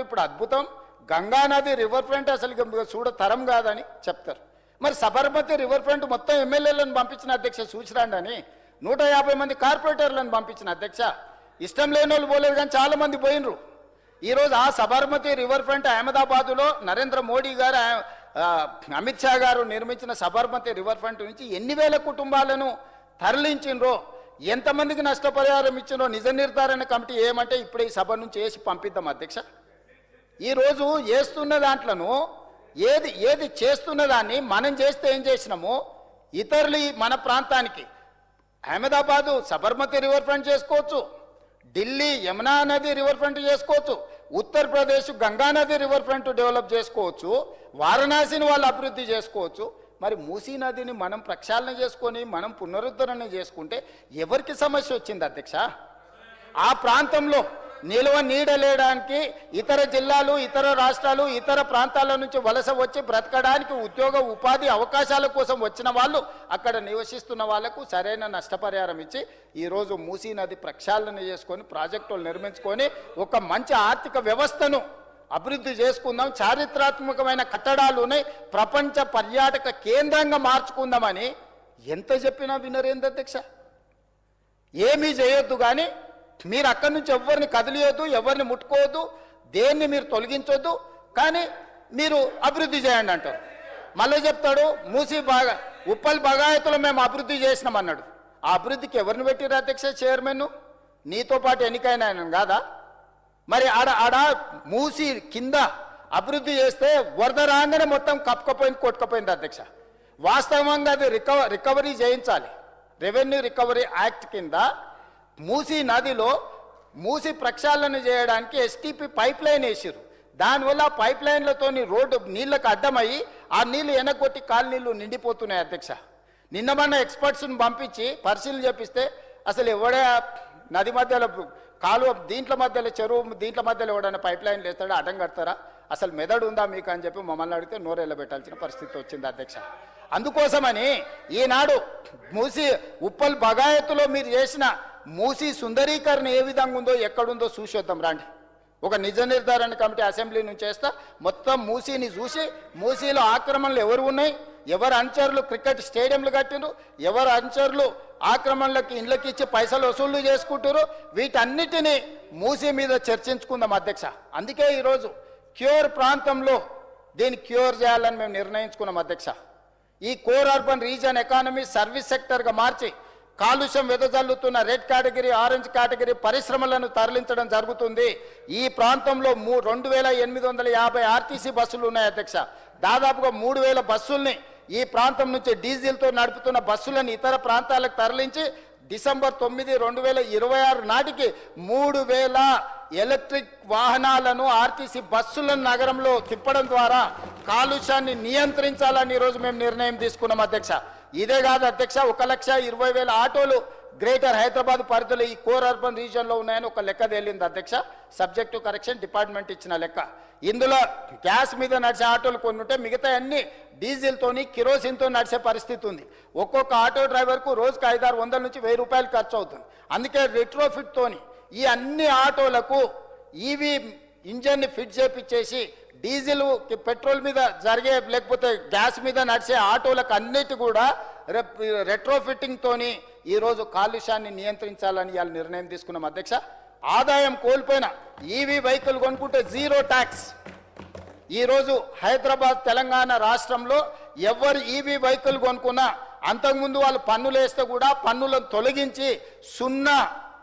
ఇప్పుడు అద్భుతం, గంగానది రివర్ ఫ్రంట్ అసలు చూడ తరం కాదని చెప్తారు. మరి సబర్మతి రివర్ ఫ్రంట్ మొత్తం ఎమ్మెల్యేలను పంపించిన అధ్యక్ష చూసిరాండి అని, 150 మంది కార్పొరేటర్లను పంపించిన అధ్యక్ష. ఇష్టం లేని వాళ్ళు పోలేదు కానీ చాలా మంది పోయినరు. ఈరోజు ఆ సబర్మతి రివర్ ఫ్రంట్ అహ్మదాబాదులో నరేంద్ర మోడీ గారు అమిత్ షా గారు నిర్మించిన సబర్మతి రివర్ ఫ్రంట్ నుంచి ఎన్ని వేల కుటుంబాలను తరలించిండ్రో, ఎంతమందికి నష్టపరిహారం ఇచ్చిండ్రో నిజ నిర్ధారణ కమిటీ ఏమంటే ఇప్పుడే ఈ సభ నుంచి వేసి పంపిద్దాం అధ్యక్ష. ఈరోజు చేస్తున్న దాంట్లను ఏది చేస్తున్న దాన్ని మనం చేస్తే ఏం చేసినాము, ఇతరులు మన ప్రాంతానికి అహ్మదాబాదు సబర్మతి రివర్ ఫ్రంట్ చేసుకోవచ్చు, ఢిల్లీ యమునా నది రివర్ ఫ్రంట్ చేసుకోవచ్చు, ఉత్తరప్రదేశ్ గంగా నది రివర్ ఫ్రంట్ డెవలప్ చేసుకోవచ్చు, వారణాసిని వాళ్ళు అభివృద్ధి చేసుకోవచ్చు. మరి మూసీ నదిని మనం ప్రక్షాళన చేసుకొని మనం పునరుద్ధరణ చేసుకుంటే ఎవరికి సమస్య వచ్చింది అధ్యక్ష? ఆ ప్రాంతంలో నిల్వ నీడలేయడానికి ఇతర జిల్లాలు, ఇతర రాష్ట్రాలు, ఇతర ప్రాంతాల నుంచి వలస వచ్చి బ్రతకడానికి ఉద్యోగ ఉపాధి అవకాశాల కోసం వచ్చిన వాళ్ళు, అక్కడ నివసిస్తున్న వాళ్లకు సరైన నష్టపరిహారం ఇచ్చి ఈరోజు మూసీ నది ప్రక్షాళన చేసుకొని ప్రాజెక్టులు నిర్మించుకొని ఒక మంచి ఆర్థిక వ్యవస్థను అభివృద్ధి చేసుకుందాం, చారిత్రాత్మకమైన కట్టడాలు ఉన్నాయి, ప్రపంచ పర్యాటక కేంద్రంగా మార్చుకుందామని ఎంత చెప్పినా వినరేంద్ర అధ్యక్ష. ఏమీ చేయొద్దు కానీ మీరు అక్కడి నుంచి ఎవరిని కదిలియొద్దు, ఎవరిని ముట్టుకోవద్దు, దేన్ని మీరు తొలగించొద్దు, కానీ మీరు అభివృద్ధి చేయండి అంటారు. మళ్ళీ చెప్తాడు మూసి ఉప్పల్ బగాయతులు మేము అభివృద్ధి చేసినామన్నాడు. ఆ అభివృద్ధికి ఎవరిని పెట్టిరు అధ్యక్ష? చైర్మన్ నీతో పాటు ఎన్నికైనా ఆయన కాదా? మరి ఆడ మూసి కింద అభివృద్ధి చేస్తే వరద రాగానే మొత్తం కొట్టుకపోయింది అధ్యక్ష. వాస్తవంగా అది రికవరీ చేయించాలి. రెవెన్యూ రికవరీ యాక్ట్ కింద మూసీ నదిలో మూసి ప్రక్షాళన చేయడానికి ఎస్టీపీ పైప్ లైన్ వేసారు. దానివల్ల పైప్ లైన్లతో రోడ్డు నీళ్ళకు అడ్డమయ్యి ఆ నీళ్లు వెనకొట్టి కాలనీళ్ళు నిండిపోతున్నాయి అధ్యక్ష. నిన్న మన ఎక్స్పర్ట్స్ని పంపించి పరిశీలన చేపిస్తే అసలు ఎవడే నది మధ్యలో కాలువ దీంట్ల మధ్యలో చెరువు దీంట్ల మధ్యలో ఎవడైనా పైప్ లైన్లు వేస్తాడో అడ్డం కడతారా? అసలు మెదడు ఉందా మీకు అని చెప్పి మమ్మల్ని అడిగితే నోరెళ్ళ పెట్టాల్సిన పరిస్థితి వచ్చింది అధ్యక్ష. అందుకోసమని ఈనాడు మూసి ఉప్పల్ బగాయతులో మీరు చేసిన మూసి సుందరీకరణ ఏ విధంగా ఉందో ఎక్కడుందో చూసొద్దాం రండి. ఒక నిజ నిర్ధారణ కమిటీ అసెంబ్లీ నుంచి చేస్తా, మొత్తం మూసీని చూసి మూసీలో ఆక్రమణలు ఎవరు ఉన్నాయి, ఎవరు అనుచరులు క్రికెట్ స్టేడియంలు కట్టిరు, ఎవరు అనుచరులు ఆక్రమణలకి ఇండ్లకి ఇచ్చి పైసలు వసూళ్లు చేసుకుంటారు, వీటన్నిటినీ మూసీ మీద చర్చించుకుందాం అధ్యక్ష. అందుకే ఈరోజు క్యూర్ ప్రాంతంలో దీన్ని క్యూర్ చేయాలని మేము నిర్ణయించుకున్నాం అధ్యక్ష. ఈ core urban region economy service సెక్టర్గా మార్చి కాలుష్యం వెదజల్లుతున్న రెడ్ కేటగిరీ, ఆరెంజ్ కేటగిరీ పరిశ్రమలను తరలించడం జరుగుతుంది. ఈ ప్రాంతంలో 2850 ఆర్టీసీ బస్సులు ఉన్నాయి అధ్యక్ష. దాదాపుగా 3000 బస్సుల్ని ఈ ప్రాంతం నుంచి డీజిల్తో నడుపుతున్న బస్సులను ఇతర ప్రాంతాలకు తరలించి డిసెంబర్ 9, 2026 నాటికి 3000 ఎలక్ట్రిక్ వాహనాలను ఆర్టీసీ బస్సులను నగరంలో తిప్పడం ద్వారా కాలుష్యాన్ని నియంత్రించాలని ఈరోజు మేము నిర్ణయం తీసుకున్నాం అధ్యక్ష. ఇదే కాదు అధ్యక్ష, 1,20,000 ఆటోలు గ్రేటర్ హైదరాబాద్ పరిధిలో ఈ కోర్ అర్బన్ రీజియన్లో ఉన్నాయని ఒక లెక్క తేలింది అధ్యక్ష. సబ్జెక్టు కరెక్షన్ డిపార్ట్మెంట్ ఇచ్చిన లెక్క. ఇందులో గ్యాస్ మీద నడిచే ఆటోలు కొన్ని ఉంటే మిగతా అన్ని డీజిల్తోని కిరోసిన్తో నడిచే పరిస్థితి ఉంది. ఒక్కొక్క ఆటో డ్రైవర్కు రోజుకు 500-600 నుంచి 1000 రూపాయలు ఖర్చు అవుతుంది. అందుకే రెట్రోఫిట్తోని ఈ అన్ని ఆటోలకు ఈవీ ఇంజన్ని ఫిట్ చేపించేసి డీజిల్ పెట్రోల్ మీద జరిగే లేకపోతే గ్యాస్ మీద నడిచే ఆటోలకు అన్నిటి కూడా రెట్రోఫిట్టింగ్తోని ఈరోజు కాలుష్యాన్ని నియంత్రించాలని ఇవాళ నిర్ణయం తీసుకున్నాం అధ్యక్ష. ఆదాయం కోల్పోయిన ఈవీ వెహికల్ కొనుక్కుంటే జీరో ట్యాక్స్. ఈరోజు హైదరాబాద్ తెలంగాణ రాష్ట్రంలో ఎవరు ఈవీ వెహికల్ కొనుక్కున్నా అంతకుముందు వాళ్ళు పన్నులు వేస్తే కూడా పన్నులను తొలగించి 0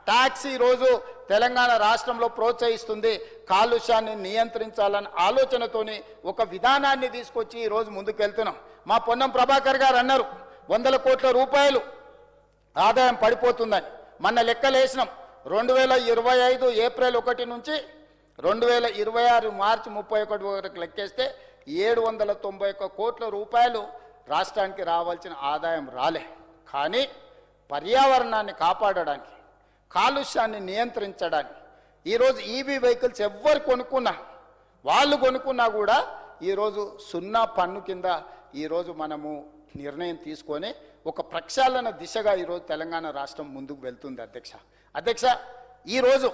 ట్యాక్స్ ఈరోజు తెలంగాణ రాష్ట్రంలో ప్రోత్సహిస్తుంది. కాలుష్యాన్ని నియంత్రించాలన్న ఆలోచనతోని ఒక విధానాన్ని తీసుకొచ్చి ఈరోజు ముందుకు వెళ్తున్నాం. మా పొన్నం ప్రభాకర్ గారు అన్నారు 100 కోట్ల రూపాయలు ఆదాయం పడిపోతుందని. మొన్న లెక్కలేసినాం 2025 ఏప్రిల్ 1 నుంచి 2026 మార్చి 31 వరకు లెక్కేస్తే 791 కోట్ల రూపాయలు రాష్ట్రానికి రావాల్సిన ఆదాయం రాలే. కానీ పర్యావరణాన్ని కాపాడడానికి, కాలుష్యాన్ని నియంత్రించడానికి ఈరోజు ఈవీ వెహికల్స్ ఎవరు కొనుక్కున్నా వాళ్ళు కొనుక్కున్నా కూడా ఈరోజు 0 పన్ను కింద ఈరోజు మనము నిర్ణయం తీసుకొని ఒక ప్రక్షాళన దిశగా ఈరోజు తెలంగాణ రాష్ట్రం ముందుకు వెళ్తుంది అధ్యక్ష. ఈరోజు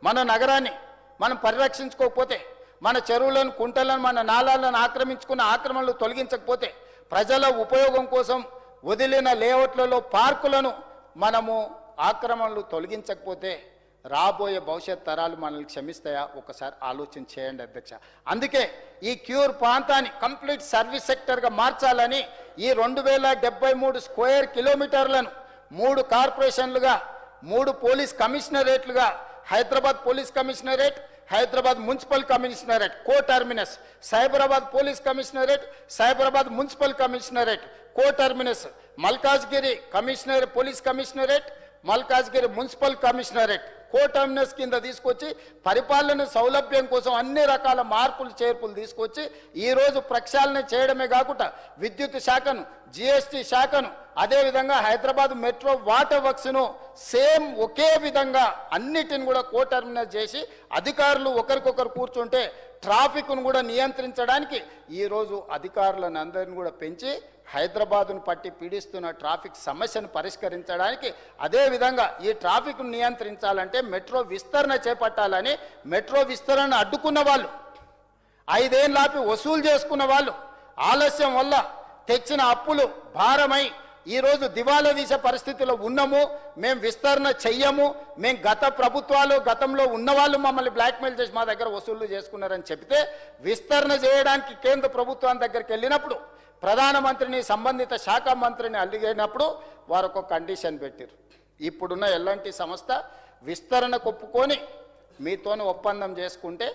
మన నగరాన్ని మనం పరిరక్షించుకోకపోతే, మన చెరువులను కుంటలను మన నాలాలను ఆక్రమించుకున్న ఆక్రమణలు తొలగించకపోతే ప్రజల ఉపయోగం కోసం వదిలిన లేఅవుట్లలో పార్కులను మనము ఆక్రమణలు తొలగించకపోతే రాబోయే భవిష్యత్ తరాలు మనల్ని క్షమిస్తాయా? ఒకసారి ఆలోచన చేయండి అధ్యక్ష. అందుకే ఈ క్యూర్ ప్రాంతాన్ని కంప్లీట్ సర్వీస్ సెక్టర్గా మార్చాలని ఈ 2073 స్క్వేర్ కిలోమీటర్లను 3 కార్పొరేషన్లుగా 3 పోలీస్ కమిషనరేట్లుగా Hyderabad police commissionerate, Hyderabad municipal commissionerate coterminous, Cyberabad police commissionerate, Cyberabad municipal commissionerate coterminous, Malkajgiri police commissionerate, Malkajgiri municipal commissionerate coterminous కింద తీసుకొచ్చి పరిపాలన సౌలభ్యం కోసం అన్ని రకాల మార్పులు చేర్పులు తీసుకొచ్చి ఈరోజు ప్రక్షాళన చేయడమే కాకుండా విద్యుత్ శాఖను, జిఎస్టీ శాఖను, అదేవిధంగా హైదరాబాద్ మెట్రో వాటర్ వర్క్స్ను సేమ్ ఒకే విధంగా అన్నిటిని కూడా కో టర్మినస్ చేసి అధికారులు ఒకరికొకరు కూర్చుంటే ట్రాఫిక్ను కూడా నియంత్రించడానికి ఈరోజు అధికారులను అందరిని కూడా పెంచి హైదరాబాదును పట్టి పీడిస్తున్న ట్రాఫిక్ సమస్యను పరిష్కరించడానికి, అదేవిధంగా ఈ ట్రాఫిక్ను నియంత్రించాలంటే మెట్రో విస్తరణ చేపట్టాలని మెట్రో విస్తరణ అడ్డుకున్న వాళ్ళు, 5 ఏళ్ళాపి వసూలు చేసుకున్న వాళ్ళు ఆలస్యం వల్ల తెచ్చిన అప్పులు భారమై ఈరోజు దివాలా తీసే పరిస్థితిలో ఉన్నాము. మేము విస్తరణ చెయ్యము, మేము గత ప్రభుత్వాలు గతంలో ఉన్నవాళ్ళు మమ్మల్ని బ్లాక్మెయిల్ చేసి మా దగ్గర వసూళ్లు చేసుకున్నారని చెప్తే విస్తరణ చేయడానికి కేంద్ర ప్రభుత్వం దగ్గరికి వెళ్ళినప్పుడు ప్రధానమంత్రిని సంబంధిత శాఖ మంత్రిని అడిగినప్పుడు వారు ఒక కండిషన్ పెట్టారు. ఇప్పుడున్న ఎల్ఎన్టీ సంస్థ విస్తరణకు ఒప్పుకొని మీతోనే ఒప్పందం చేసుకుంటే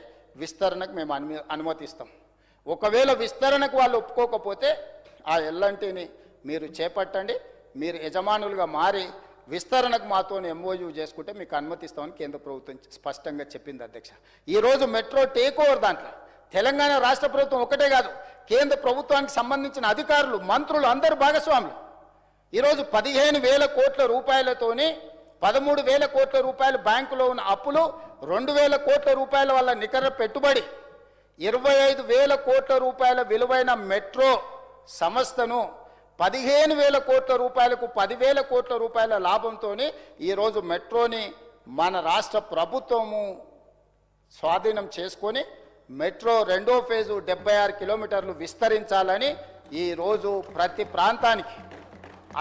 విస్తరణకు మేము అనుమతిస్తాం. ఒకవేళ విస్తరణకు వాళ్ళు ఒప్పుకోకపోతే ఆ ఎల్ఎన్టీని మీరు చేపట్టండి, మీరు యజమానులుగా మారి విస్తరణకు మాతో ఎంఓయూ చేసుకుంటే మీకు అనుమతిస్తామని కేంద్ర ప్రభుత్వం స్పష్టంగా చెప్పింది అధ్యక్ష. ఈరోజు మెట్రో టేక్ ఓవర్ దాంట్లో తెలంగాణ రాష్ట్ర ప్రభుత్వం ఒకటే కాదు, కేంద్ర ప్రభుత్వానికి సంబంధించిన అధికారులు, మంత్రులు అందరూ భాగస్వాములు. ఈరోజు 15,000 కోట్ల రూపాయలతోని 13,000 కోట్ల రూపాయలు బ్యాంకులో ఉన్న అప్పులు, 2,000 కోట్ల రూపాయల వల్ల నికర పెట్టుబడి, 25,000 కోట్ల రూపాయల విలువైన మెట్రో సంస్థను 15,000 కోట్ల రూపాయలకు 10,000 కోట్ల రూపాయల లాభంతో ఈరోజు మెట్రోని మన రాష్ట్ర ప్రభుత్వము స్వాధీనం చేసుకొని మెట్రో 2వ ఫేజు 76 కిలోమీటర్లు విస్తరించాలని ఈరోజు ప్రతి ప్రాంతానికి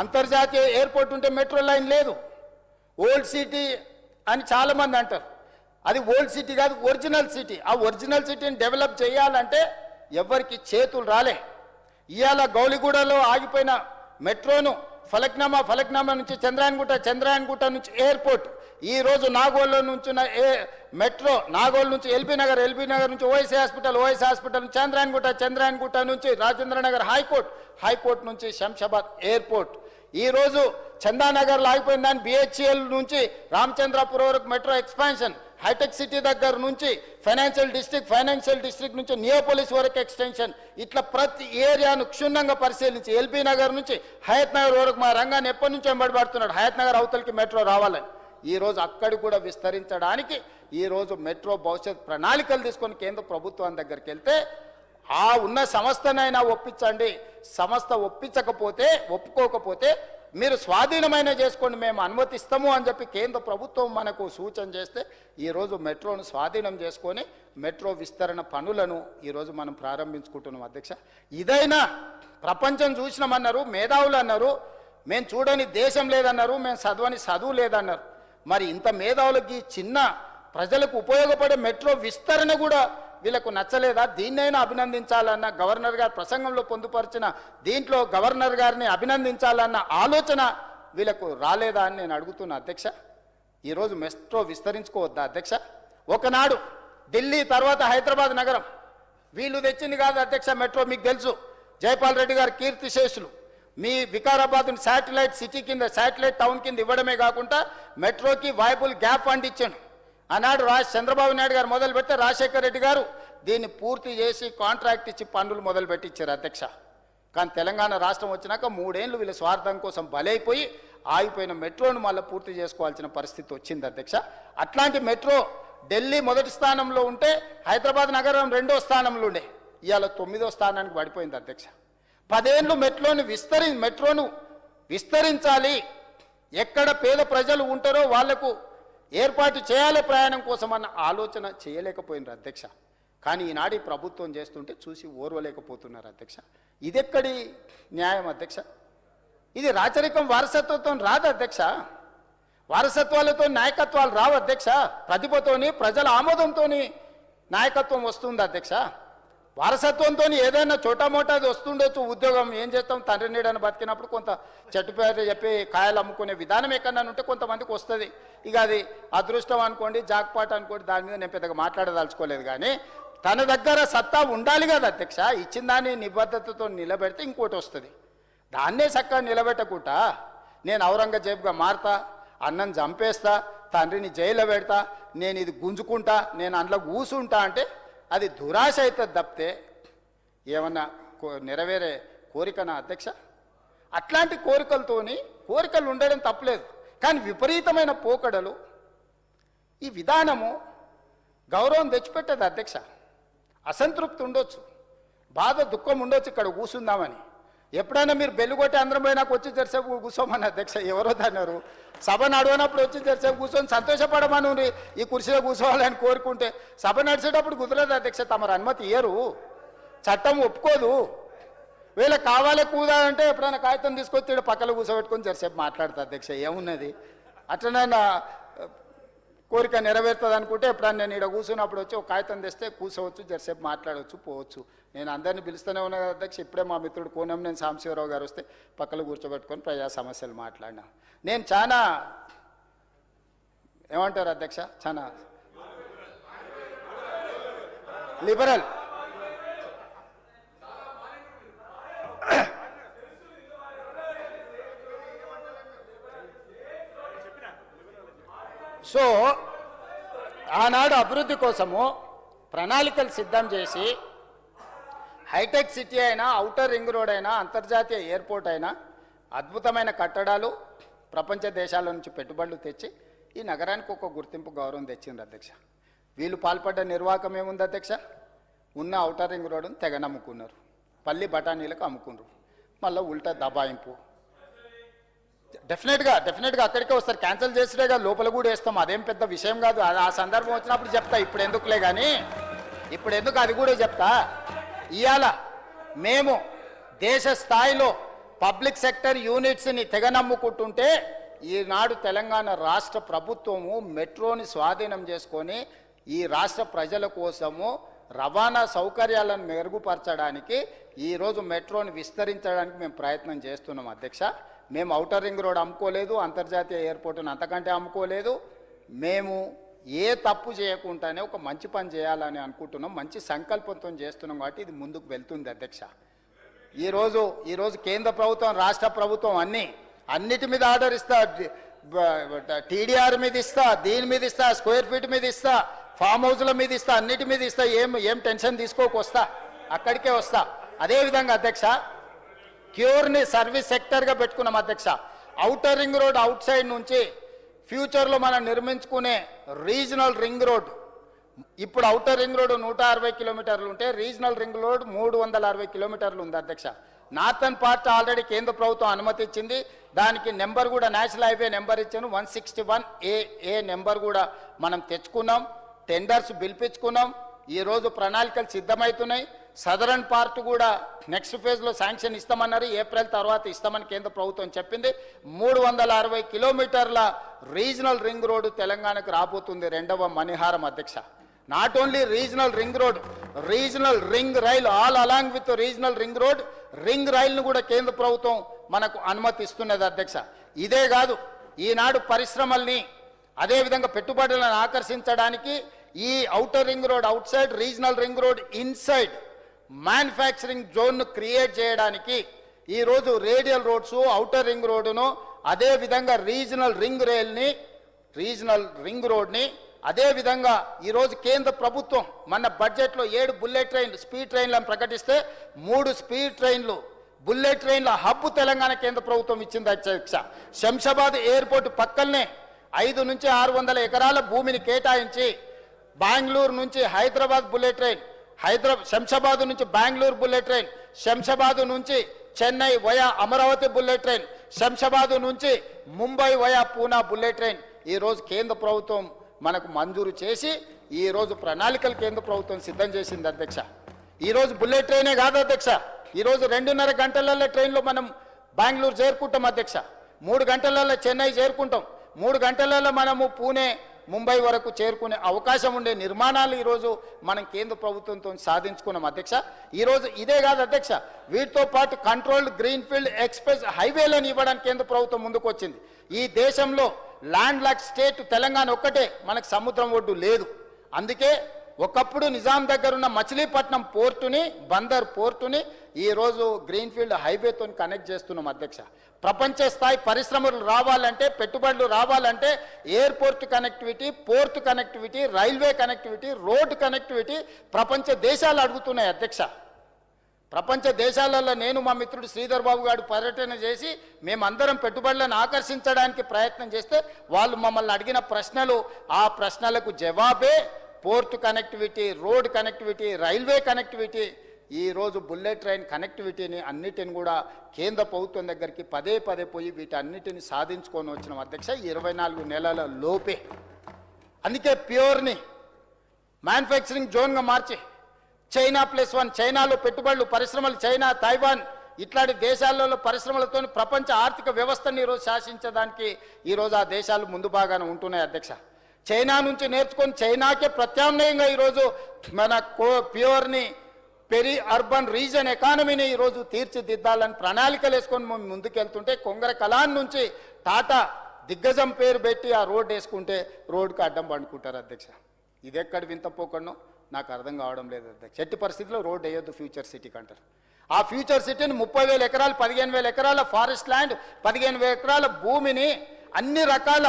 అంతర్జాతీయ ఎయిర్పోర్ట్ ఉంటే మెట్రో లైన్ లేదు. ఓల్డ్ సిటీ అని చాలామంది అంటారు, అది ఓల్డ్ సిటీ కాదు, ఒరిజినల్ సిటీ. ఆ ఒరిజినల్ సిటీని డెవలప్ చేయాలంటే ఎవరికి చేతులు రాలే. ఇవాళ గౌలిగూడలో ఆగిపోయిన మెట్రోను ఫలక్నామా నుంచి చంద్రాయన్గుట్ట నుంచి ఎయిర్పోర్ట్, ఈరోజు నాగోల్లో నుంచి మెట్రో నాగోల్ నుంచి ఎల్బీ నగర్ నుంచి ఓఎస్సీ హాస్పిటల్ నుంచి చంద్రాయన్గుట్ట నుంచి రాజేంద్రనగర్ హైకోర్ట్ నుంచి శంషాబాద్ ఎయిర్పోర్ట్, ఈరోజు చందానగర్లో ఆగిపోయిన దాన్ని బిహెచ్ఎల్ నుంచి రామచంద్రాపూర్ వరకు మెట్రో ఎక్స్పాన్షన్, హైటెక్ సిటీ దగ్గర నుంచి ఫైనాన్షియల్ డిస్ట్రిక్ట్ నుంచి నియోపోలిస్ వరకు ఎక్స్టెన్షన్, ఇట్లా ప్రతి ఏరియాను క్షుణ్ణంగా పరిశీలించి ఎల్బీ నగర్ నుంచి హయత్ నగర్ వరకు మా రంగాన్ని ఎప్పటి నుంచి వెంబడిపడుతున్నాడు హయత్ నగర్ అవతలకి మెట్రో రావాలని. ఈరోజు అక్కడి కూడా విస్తరించడానికి ఈరోజు మెట్రో భవిష్యత్ ప్రణాళికలు తీసుకొని కేంద్ర ప్రభుత్వం దగ్గరికి వెళ్తే ఆ ఉన్న సంస్థనైనా ఒప్పించండి, సంస్థ ఒప్పుకోకపోతే మీరు స్వాధీనమైన చేసుకోండి, మేము అనుమతిస్తాము అని చెప్పి కేంద్ర ప్రభుత్వం మనకు సూచన చేస్తే ఈరోజు మెట్రోను స్వాధీనం చేసుకొని మెట్రో విస్తరణ పనులను ఈరోజు మనం ప్రారంభించుకుంటున్నాం అధ్యక్ష. ఇదైనా ప్రపంచం చూసినామన్నారు, మేధావులు అన్నారు, మేము చూడని దేశం లేదన్నారు, మేము చదవని చదువు లేదన్నారు. మరి ఇంత మేధావులకి చిన్న ప్రజలకు ఉపయోగపడే మెట్రో విస్తరణ కూడా వీళ్ళకు నచ్చలేదా? దీన్నైనా అభినందించాలన్న గవర్నర్ గారు ప్రసంగంలో పొందుపరిచిన దీంట్లో గవర్నర్ గారిని అభినందించాలన్న ఆలోచన వీళ్ళకు రాలేదా అని నేను అడుగుతున్నా అధ్యక్ష. ఈరోజు మెట్రో విస్తరించుకోవద్దా అధ్యక్ష? ఒకనాడు ఢిల్లీ తర్వాత హైదరాబాద్ నగరం వీళ్ళు తెచ్చింది కాదు అధ్యక్ష మెట్రో. మీకు తెలుసు, జైపాల్ రెడ్డి గారు కీర్తిశేషులు మీ వికారాబాద్ని శాటిలైట్ సిటీ కింద, శాటిలైట్ టౌన్ కింద ఇవ్వడమే కాకుండా మెట్రోకి వైబుల్ గ్యాప్ ఫండ్ ఇచ్చాను. ఆనాడు చంద్రబాబు నాయుడు గారు మొదలు పెడితే రాజశేఖర రెడ్డి గారు దీన్ని పూర్తి చేసి కాంట్రాక్ట్ ఇచ్చి పనులు మొదలు పెట్టించారు అధ్యక్ష. కానీ తెలంగాణ రాష్ట్రం వచ్చినాక 3 ఏళ్ళు వీళ్ళ స్వార్థం కోసం బలైపోయి ఆగిపోయిన మెట్రోను మళ్ళీ పూర్తి చేసుకోవాల్సిన పరిస్థితి వచ్చింది అధ్యక్ష. అట్లాంటి మెట్రో ఢిల్లీ మొదటి స్థానంలో ఉంటే హైదరాబాద్ నగరం 2వ స్థానంలో ఉండే, ఇవాళ 9వ స్థానానికి పడిపోయింది అధ్యక్ష. 10 ఏళ్ళు మెట్రోను విస్తరించాలి, ఎక్కడ పేద ప్రజలు ఉంటారో వాళ్లకు ఏర్పాటు చేయాలి ప్రయాణం కోసం అన్న ఆలోచన చేయలేకపోయినారు అధ్యక్ష. కానీ ఈనాడు ఈ ప్రభుత్వం చేస్తుంటే చూసి ఓర్వలేకపోతున్నారు అధ్యక్ష. ఇదెక్కడి న్యాయం అధ్యక్ష? ఇది రాచరికం వారసత్వంతో రాదు అధ్యక్ష. వారసత్వాలతో నాయకత్వాలు రావు అధ్యక్ష. ప్రతిభతోని ప్రజల ఆమోదంతోని నాయకత్వం వస్తుంది అధ్యక్ష. వారసత్వంతో ఏదైనా చోటామోటాది వస్తుండొచ్చు. ఉద్యోగం ఏం చేస్తాం, తండ్రి నీడని బతికినప్పుడు కొంత చెట్టు పేరు చెప్పి కాయలు అమ్ముకునే విధానం ఎక్కడన్నా ఉంటే కొంతమందికి వస్తుంది. ఇక అది అదృష్టం అనుకోండి, జాక్పాట్ అనుకోండి, దాని మీద నేను పెద్దగా మాట్లాడదలుచుకోలేదు. కానీ తన దగ్గర సత్తా ఉండాలి కదా అధ్యక్ష. ఇచ్చిన దాన్ని నిబద్ధతతో నిలబెడితే ఇంకోటి వస్తుంది. దాన్నే చక్కగా నిలబెట్టకుండా నేను ఔరంగజేబుగా మారుతా, అన్నం చంపేస్తా, తండ్రిని జైల్లో పెడతా, నేను ఇది గుంజుకుంటా, నేను అందులో కూసుంటా అంటే అది దురాశ అవుతుంది తప్పితే ఏమన్నా నెరవేరే కోరికనా అధ్యక్ష? అట్లాంటి కోరికలు ఉండడం తప్పలేదు. కానీ విపరీతమైన పోకడలు, ఈ విధానము గౌరవం తెచ్చిపెట్టదు అధ్యక్ష. అసంతృప్తి ఉండొచ్చు, బాధ దుఃఖం ఉండొచ్చు ఇక్కడ కూర్చుందామని. ఎప్పుడైనా మీరు బెల్లు కొట్టి అందరం పోయినాకు వచ్చి జరసేపు కూర్చోమని అధ్యక్ష. ఎవరో అన్నారు, సభ నడవనప్పుడు వచ్చి జరసేపు కూర్చొని సంతోషపడమని ఈ కుర్చీలో కూర్చోవాలని కోరుకుంటే సభ నడిచేటప్పుడు కుదరదు అధ్యక్ష. తమరు అనుమతి ఇయ్యరు, చట్టం ఒప్పుకోదు. వీళ్ళకి కావాలి కూదాలంటే ఎప్పుడైనా కాగితం తీసుకొచ్చి పక్కన కూర్చోబెట్టుకొని జరసేపు మాట్లాడతా అధ్యక్ష. ఏమున్నది, అట్లనే కోరిక నెరవేరుతుంది అనుకుంటే ఎప్పుడన్నా నేను ఇక్కడ కూర్చున్నప్పుడు వచ్చి ఒక కాగితం తెస్తే కూర్చోవచ్చు, జరసేపు మాట్లాడవచ్చు, పోవచ్చు. నేను అందరినీ పిలుస్తూనే ఉన్నా కదా అధ్యక్ష. ఇప్పుడే మా మిత్రుడు కోనంనేని సాంబశివరావు గారు వస్తే పక్కన కూర్చోబెట్టుకొని ప్రజా సమస్యలు మాట్లాడినా. నేను చాలా ఏమంటారు అధ్యక్ష, చాలా లిబరల్. సో ఆనాడు అభివృద్ధి కోసము ప్రణాళికలు సిద్ధం చేసి హైటెక్ సిటీ అయినా, ఔటర్ రింగ్ రోడ్ అయినా, అంతర్జాతీయ ఎయిర్పోర్ట్ అయినా, అద్భుతమైన కట్టడాలు ప్రపంచ దేశాల నుంచి పెట్టుబడులు తెచ్చి ఈ నగరానికి ఒక గుర్తింపు గౌరవం తెచ్చింది అధ్యక్ష. వీళ్ళు పాల్పడ్డ నిర్వాహకం ఏముంది అధ్యక్ష? ఉన్న ఔటర్ రింగ్ రోడ్డును తెగ నమ్ముకున్నారు, పల్లి బఠానీలకు అమ్ముకున్నారు, మళ్ళీ ఉల్టా దబాయింపు. డెఫినెట్గా అక్కడికే వస్తారు. క్యాన్సిల్ చేసినగా లోపల కూడా వేస్తాం, అదేం పెద్ద విషయం కాదు. ఆ సందర్భం వచ్చినప్పుడు చెప్తా, ఇప్పుడు ఎందుకులే. కానీ ఇప్పుడు ఎందుకు అది కూడా చెప్తా. ఇవాళ మేము దేశ స్థాయిలో పబ్లిక్ సెక్టర్ యూనిట్స్ని తెగ నమ్ముకుంటుంటే ఈనాడు తెలంగాణ రాష్ట్ర ప్రభుత్వము మెట్రోని స్వాధీనం చేసుకొని ఈ రాష్ట్ర ప్రజల కోసము రవాణా సౌకర్యాలను మెరుగుపరచడానికి ఈరోజు మెట్రోని విస్తరించడానికి మేము ప్రయత్నం చేస్తున్నాం అధ్యక్ష. మేము ఔటర్ రింగ్ రోడ్ అమ్ముకోలేదు, అంతర్జాతీయ ఎయిర్పోర్ట్ని అంతకంటే అమ్ముకోలేదు. మేము ఏ తప్పు చేయకుండానే ఒక మంచి పని చేయాలని అనుకుంటున్నాం, మంచి సంకల్పంతో చేస్తున్నాం. కాబట్టి ఇది ముందుకు వెళ్తుంది అధ్యక్ష. ఈరోజు కేంద్ర ప్రభుత్వం, రాష్ట్ర ప్రభుత్వం అన్నిటి మీద ఆర్డర్ ఇస్తా, టీడీఆర్ మీద ఇస్తా, దీని మీద ఇస్తా, స్క్వేర్ ఫీట్ మీద ఇస్తా, ఫామ్ హౌస్ల మీద ఇస్తా, అన్నిటి మీద ఇస్తా. ఏం టెన్షన్ తీసుకోకొస్తా, అక్కడికే వస్తా. అదేవిధంగా అధ్యక్ష క్యూర్ని సర్వీస్ సెక్టర్గా పెట్టుకున్నాం అధ్యక్ష. Outer ring road out side నుంచి ఫ్యూచర్లో మనం నిర్మించుకునే రీజనల్ రింగ్ రోడ్, ఇప్పుడు ఔటర్ రింగ్ రోడ్ 160 కిలోమీటర్లు ఉంటే రీజనల్ రింగ్ రోడ్ 360 కిలోమీటర్లు ఉంది అధ్యక్ష. నార్థన్ పార్ట్ ఆల్రెడీ కేంద్ర ప్రభుత్వం అనుమతి ఇచ్చింది. దానికి నెంబర్ కూడా నేషనల్ హైవే నెంబర్ ఇచ్చాను, 161A నెంబర్ కూడా మనం తెచ్చుకున్నాం, టెండర్స్ పిలిపించుకున్నాం. ఈరోజు ప్రణాళికలు సిద్ధమవుతున్నాయి. సదరన్ పార్ట్ కూడా నెక్స్ట్ ఫేజ్లో శాంక్షన్ ఇస్తామన్నారు, ఏప్రిల్ తర్వాత ఇస్తామని కేంద్ర ప్రభుత్వం చెప్పింది. 360 కిలోమీటర్ల రీజనల్ రింగ్ రోడ్డు తెలంగాణకు రాబోతుంది, రెండవ మణిహారం అధ్యక్ష. Not only regional ring road, regional ring rail, all along with regional ring road, ring రైల్ను కూడా కేంద్ర ప్రభుత్వం మనకు అనుమతి ఇస్తున్నది అధ్యక్ష. ఇదే కాదు, ఈనాడు పరిశ్రమల్ని అదేవిధంగా పెట్టుబడులను ఆకర్షించడానికి ఈ outer ring road outside, regional ring road inside manufacturing జోన్ను క్రియేట్ చేయడానికి ఈరోజు రేడియల్ రోడ్స్, ఔటర్ రింగ్ రోడ్డును, అదేవిధంగా రీజనల్ రింగ్ రైల్ని, రీజనల్ రింగ్ రోడ్ని, అదేవిధంగా ఈరోజు కేంద్ర ప్రభుత్వం మన బడ్జెట్లో 7 బుల్లెట్ ట్రైన్లు, స్పీడ్ ట్రైన్లను ప్రకటిస్తే 3 స్పీడ్ ట్రైన్లు, బుల్లెట్ ట్రైన్ల హబ్ తెలంగాణ కేంద్ర ప్రభుత్వం ఇచ్చింది అధ్యక్ష. శంషాబాద్ ఎయిర్పోర్ట్ పక్కనే 500 నుంచి 600 ఎకరాల భూమిని కేటాయించి బెంగళూరు నుంచి హైదరాబాద్ బుల్లెట్ ట్రైన్, శంషాబాద్ నుంచి బెంగళూరు బుల్లెట్ ట్రైన్, శంషాబాద్ నుంచి Chennai via Amaravati bullet train, Shamshabad నుంచి Mumbai via Poona bullet train ఈరోజు కేంద్ర ప్రభుత్వం మనకు మంజూరు చేసి ఈరోజు ప్రణాళికలు కేంద్ర ప్రభుత్వం సిద్ధం చేసింది అధ్యక్ష. ఈరోజు బుల్లెట్ ట్రైనే కాదు అధ్యక్ష, ఈరోజు 2.5 గంటలలో ట్రైన్లో మనం బెంగళూరు చేరుకుంటాం అధ్యక్ష, 3 గంటలలో చెన్నై చేరుకుంటాం, 3 గంటలలో మనము పూణే ముంబై వరకు చేరుకునే అవకాశం ఉండే నిర్మాణాలు ఈరోజు మనం కేంద్ర ప్రభుత్వంతో సాధించుకున్నాం అధ్యక్ష. ఈరోజు ఇదే కాదు అధ్యక్ష, వీటితో పాటు కంట్రోల్డ్ గ్రీన్ఫీల్డ్ ఎక్స్ప్రెస్ హైవేలను ఇవ్వడానికి కేంద్ర ప్రభుత్వం ముందుకు వచ్చింది. ఈ దేశంలో ల్యాండ్ లాక్ స్టేట్ తెలంగాణ ఒక్కటే, మనకు సముద్రం ఒడ్డు లేదు. అందుకే ఒకప్పుడు నిజాం దగ్గర ఉన్న మచిలీపట్నం పోర్టుని, బందర్ పోర్టుని ఈరోజు గ్రీన్ఫీల్డ్ హైవేతో కనెక్ట్ చేస్తున్నాం అధ్యక్ష. ప్రపంచ స్థాయి పరిశ్రమలు రావాలంటే, పెట్టుబడులు రావాలంటే airport connectivity, port connectivity, railway connectivity, road connectivity ప్రపంచ దేశాలు అడుగుతున్నాయి అధ్యక్ష. ప్రపంచ దేశాలలో నేను మా మిత్రుడు శ్రీధర్ బాబు గారు పర్యటన చేసి మేమందరం పెట్టుబడులను ఆకర్షించడానికి ప్రయత్నం చేస్తే వాళ్ళు మమ్మల్ని అడిగిన ప్రశ్నలు, ఆ ప్రశ్నలకు జవాబే port connectivity, road connectivity, railway connectivity. ఈరోజు బుల్లెట్ ట్రైన్ కనెక్టివిటీని అన్నిటిని కూడా కేంద్ర ప్రభుత్వం దగ్గరికి పదే పోయి వీటన్నిటిని సాధించుకొని వచ్చిన అధ్యక్ష 24 నెలల లోపే. అందుకే ప్యూర్ని మ్యానుఫ్యాక్చరింగ్ జోన్గా మార్చి చైనా +1, చైనాలో పెట్టుబడులు, పరిశ్రమలు, చైనా, తైవాన్ ఇట్లాంటి దేశాలలో పరిశ్రమలతో ప్రపంచ ఆర్థిక వ్యవస్థను ఈరోజు శాసించడానికి ఈరోజు ఆ దేశాలు ముందు బాగానే ఉంటున్నాయి అధ్యక్ష. చైనా నుంచి నేర్చుకొని చైనాకే ప్రత్యామ్నాయంగా ఈరోజు మన ప్యూర్ని పెరి అర్బన్ రీజన్ ఎకానమీని ఈరోజు తీర్చిదిద్దాలని ప్రణాళికలు వేసుకొని మేము ముందుకెళ్తుంటే కొంగర కలాన్ నుంచి టాటా దిగ్గజం పేరు పెట్టి ఆ రోడ్ వేసుకుంటే రోడ్డుకి అడ్డం పండుకుంటారు అధ్యక్ష. ఇది ఎక్కడ వింత పోకడనో నాకు అర్థం కావడం లేదు అధ్యక్ష. ఎట్టి పరిస్థితుల్లో రోడ్ వేయొద్దు ఫ్యూచర్ సిటీకి అంటారు. ఆ ఫ్యూచర్ సిటీని 30,000 ఎకరాలు, 15,000 ఎకరాల ఫారెస్ట్ ల్యాండ్, 15,000 ఎకరాల భూమిని అన్ని రకాల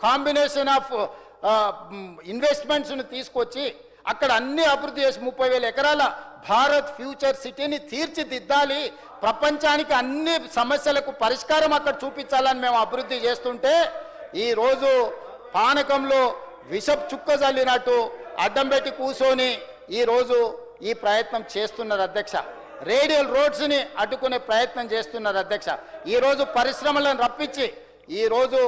కాంబినేషన్ ఆఫ్ ఇన్వెస్ట్మెంట్స్ను తీసుకొచ్చి అక్కడ అన్ని అభివృద్ధి చేసి 30,000 ఎకరాల భారత్ ఫ్యూచర్ సిటీని తీర్చిదిద్దాలి, ప్రపంచానికి అన్ని సమస్యలకు పరిష్కారం అక్కడ చూపించాలని మేము అభివృద్ధి చేస్తుంటే ఈరోజు పానకంలో విషపు చుక్క చల్లినట్టు అడ్డం పెట్టి కూర్చొని ఈరోజు ఈ ప్రయత్నం చేస్తున్నారు అధ్యక్ష. రేడియల్ రోడ్స్ని అడ్డుకునే ప్రయత్నం చేస్తున్నారు అధ్యక్ష. ఈరోజు పరిశ్రమలను రప్పించి ఈరోజు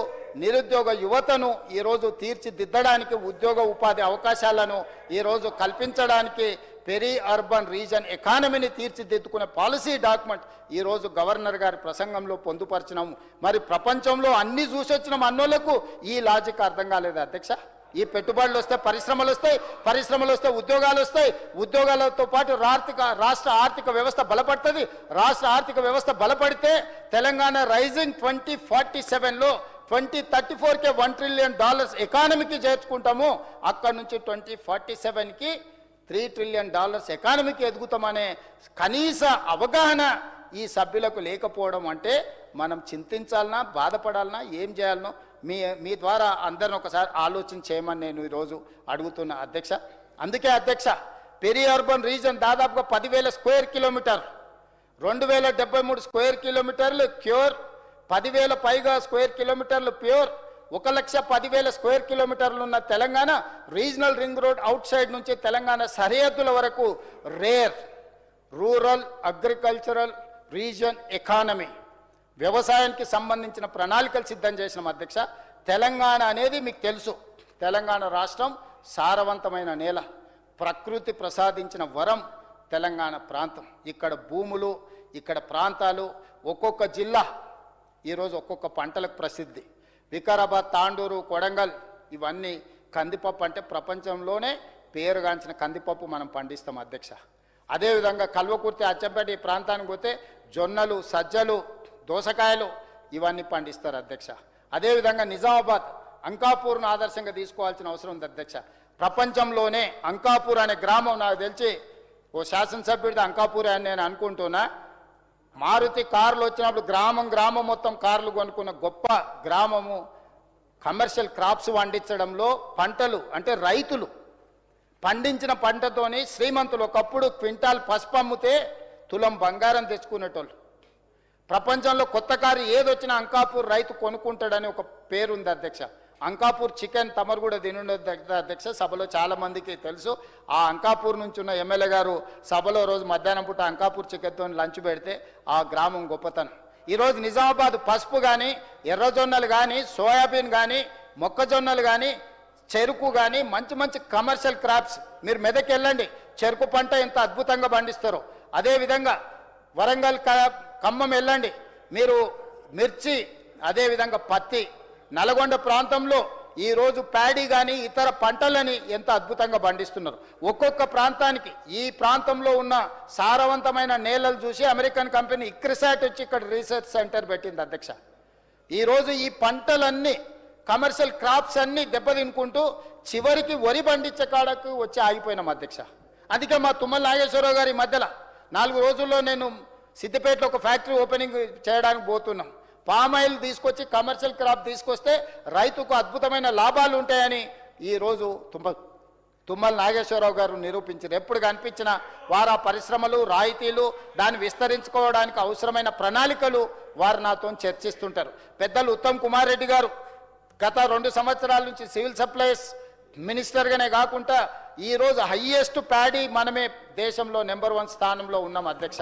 నిరుద్యోగ యువతను ఈరోజు తీర్చిదిద్దడానికి, ఉద్యోగ ఉపాధి అవకాశాలను ఈరోజు కల్పించడానికి పెరి అర్బన్ రీజన్ ఎకానమీని తీర్చిదిద్దుకునే పాలసీ డాక్యుమెంట్ ఈరోజు గవర్నర్ గారి ప్రసంగంలో పొందుపరిచినాము. మరి ప్రపంచంలో అన్ని చూసొచ్చిన అన్నోళ్లకు ఈ లాజిక్ అర్థం కాలేదు అధ్యక్ష. ఈ పెట్టుబడులు వస్తే పరిశ్రమలు వస్తాయి, పరిశ్రమలు వస్తే ఉద్యోగాలు వస్తాయి, ఉద్యోగాలతో పాటు రాష్ట్ర ఆర్థిక వ్యవస్థ బలపడుతుంది. రాష్ట్ర ఆర్థిక వ్యవస్థ బలపడితే తెలంగాణ రైజింగ్ 2047లో 2034కే $1 ట్రిలియన్ ఎకానమీకి చేర్చుకుంటాము. అక్కడి నుంచి 2047కి $3 ట్రిలియన్ ఎకానమీకి ఎదుగుతామనే కనీస అవగాహన ఈ సభ్యులకు లేకపోవడం అంటే మనం చింతించాలన్నా, బాధపడాలన్నా, ఏం చేయాలనో మీ ద్వారా అందరిని ఒకసారి ఆలోచన చేయమని నేను ఈరోజు అడుగుతున్నా అధ్యక్ష. అందుకే అధ్యక్ష, పెరి అర్బన్ రీజన్ దాదాపుగా 10,000 స్క్వేర్ కిలోమీటర్, 2,073 స్క్వేర్ కిలోమీటర్లు క్యూర్, 10,000 పైగా స్క్వేర్ కిలోమీటర్లు ప్యూర్, 1,10,000 స్క్వేర్ కిలోమీటర్లు ఉన్న Telangana regional ring road out side నుంచి తెలంగాణ సరిహద్దుల వరకు rare rural agricultural reason economy, వ్యవసాయానికి సంబంధించిన ప్రణాళికలు సిద్ధం చేసిన అధ్యక్ష. తెలంగాణ అనేది మీకు తెలుసు, తెలంగాణ రాష్ట్రం సారవంతమైన నేల, ప్రకృతి ప్రసాదించిన వరం తెలంగాణ ప్రాంతం. ఇక్కడ భూములు, ఇక్కడ ప్రాంతాలు, ఒక్కొక్క జిల్లా ఈరోజు ఒక్కొక్క పంటలకు ప్రసిద్ధి. వికారాబాద్, తాండూరు, కొడంగల్ ఇవన్నీ కందిపప్పు అంటే ప్రపంచంలోనే పేరుగాంచిన కందిపప్పు మనం పండిస్తాం అధ్యక్ష. అదేవిధంగా కల్వకుర్తి, అచ్చంపేట ఈ ప్రాంతానికి పోతే జొన్నలు, సజ్జలు, దోసకాయలు ఇవన్నీ పండిస్తారు అధ్యక్ష. అదేవిధంగా నిజామాబాద్, అంకాపూర్ను ఆదర్శంగా తీసుకోవాల్సిన అవసరం ఉంది అధ్యక్ష. ప్రపంచంలోనే అంకాపూర్ అనే గ్రామం నాకు తెలిసి ఓ శాసనసభ్యుడిది అంకాపూర్ అని నేను అనుకుంటున్నా. మారుతి కార్లు వచ్చినప్పుడు గ్రామం మొత్తం కార్లు కొనుక్కున్న గొప్ప గ్రామము. కమర్షియల్ క్రాప్స్ పండించడంలో పంటలు అంటే రైతులు పండించిన పంటతోని శ్రీమంతులు ఒకప్పుడు క్వింటాల్ పసుపు అమ్మితే తులం బంగారం తెచ్చుకునేటోళ్ళు. ప్రపంచంలో కొత్త కారు ఏదొచ్చినా అంకాపూర్ రైతు కొనుక్కుంటాడని ఒక పేరుంది అధ్యక్ష. అంకాపూర్ చికెన్ తమరు కూడా తినుండదు అధ్యక్ష, సభలో చాలా మందికి తెలుసు. ఆ అంకాపూర్ నుంచి ఉన్న ఎమ్మెల్యే గారు సభలో రోజు మధ్యాహ్నం పూట అంకాపూర్ చికెన్తో లంచ్ పెడితే ఆ గ్రామం గొప్పతనం. ఈరోజు నిజామాబాద్ పసుపు కానీ, ఎర్రజొన్నలు కానీ, సోయాబీన్ కానీ, మొక్కజొన్నలు కానీ చెరుకు కానీ మంచి మంచి కమర్షియల్ క్రాప్స్, మీరు మెదక్ వెళ్ళండి, చెరుకు పంట ఎంత అద్భుతంగా పండిస్తారో. అదేవిధంగా వరంగల్ ఖమ్మం వెళ్ళండి, మీరు మిర్చి, అదేవిధంగా పత్తి, నల్గొండ ప్రాంతంలో ఈరోజు ప్యాడీ కానీ ఇతర పంటలని ఎంత అద్భుతంగా పండిస్తున్నారు. ఒక్కొక్క ప్రాంతానికి, ఈ ప్రాంతంలో ఉన్న సారవంతమైన నేలలు చూసి అమెరికన్ కంపెనీ ఇక్రిసాట్ వచ్చి ఇక్కడ రీసెర్చ్ సెంటర్ పెట్టింది అధ్యక్ష. ఈరోజు ఈ పంటలన్నీ కమర్షియల్ క్రాప్స్ అన్నీ దెబ్బతినుకుంటూ చివరికి వరి పండించే కాడకు వచ్చి ఆగిపోయినాం అధ్యక్ష. అందుకే మా తుమ్మల నాగేశ్వరరావు గారి మధ్యలో 4 రోజుల్లో నేను సిద్దిపేటలో ఒక ఫ్యాక్టరీ ఓపెనింగ్ చేయడానికి పోతున్నాం. పామాయిల్ తీసుకొచ్చి కమర్షియల్ క్రాప్ తీసుకొస్తే రైతుకు అద్భుతమైన లాభాలు ఉంటాయని ఈరోజు తుమ్మల నాగేశ్వరరావు గారు నిరూపించారు. ఎప్పుడు కనిపించిన వారు ఆ పరిశ్రమలు, రాయితీలు, దాన్ని విస్తరించుకోవడానికి అవసరమైన ప్రణాళికలు వారు నాతో చర్చిస్తుంటారు. పెద్దలు ఉత్తమ్ కుమార్ రెడ్డి గారు గత 2 సంవత్సరాల నుంచి సివిల్ సప్లైస్ మినిస్టర్గానే కాకుండా ఈరోజు హయ్యెస్ట్ ప్యాడీ మనమే దేశంలో నెంబర్ 1 స్థానంలో ఉన్నాం అధ్యక్ష.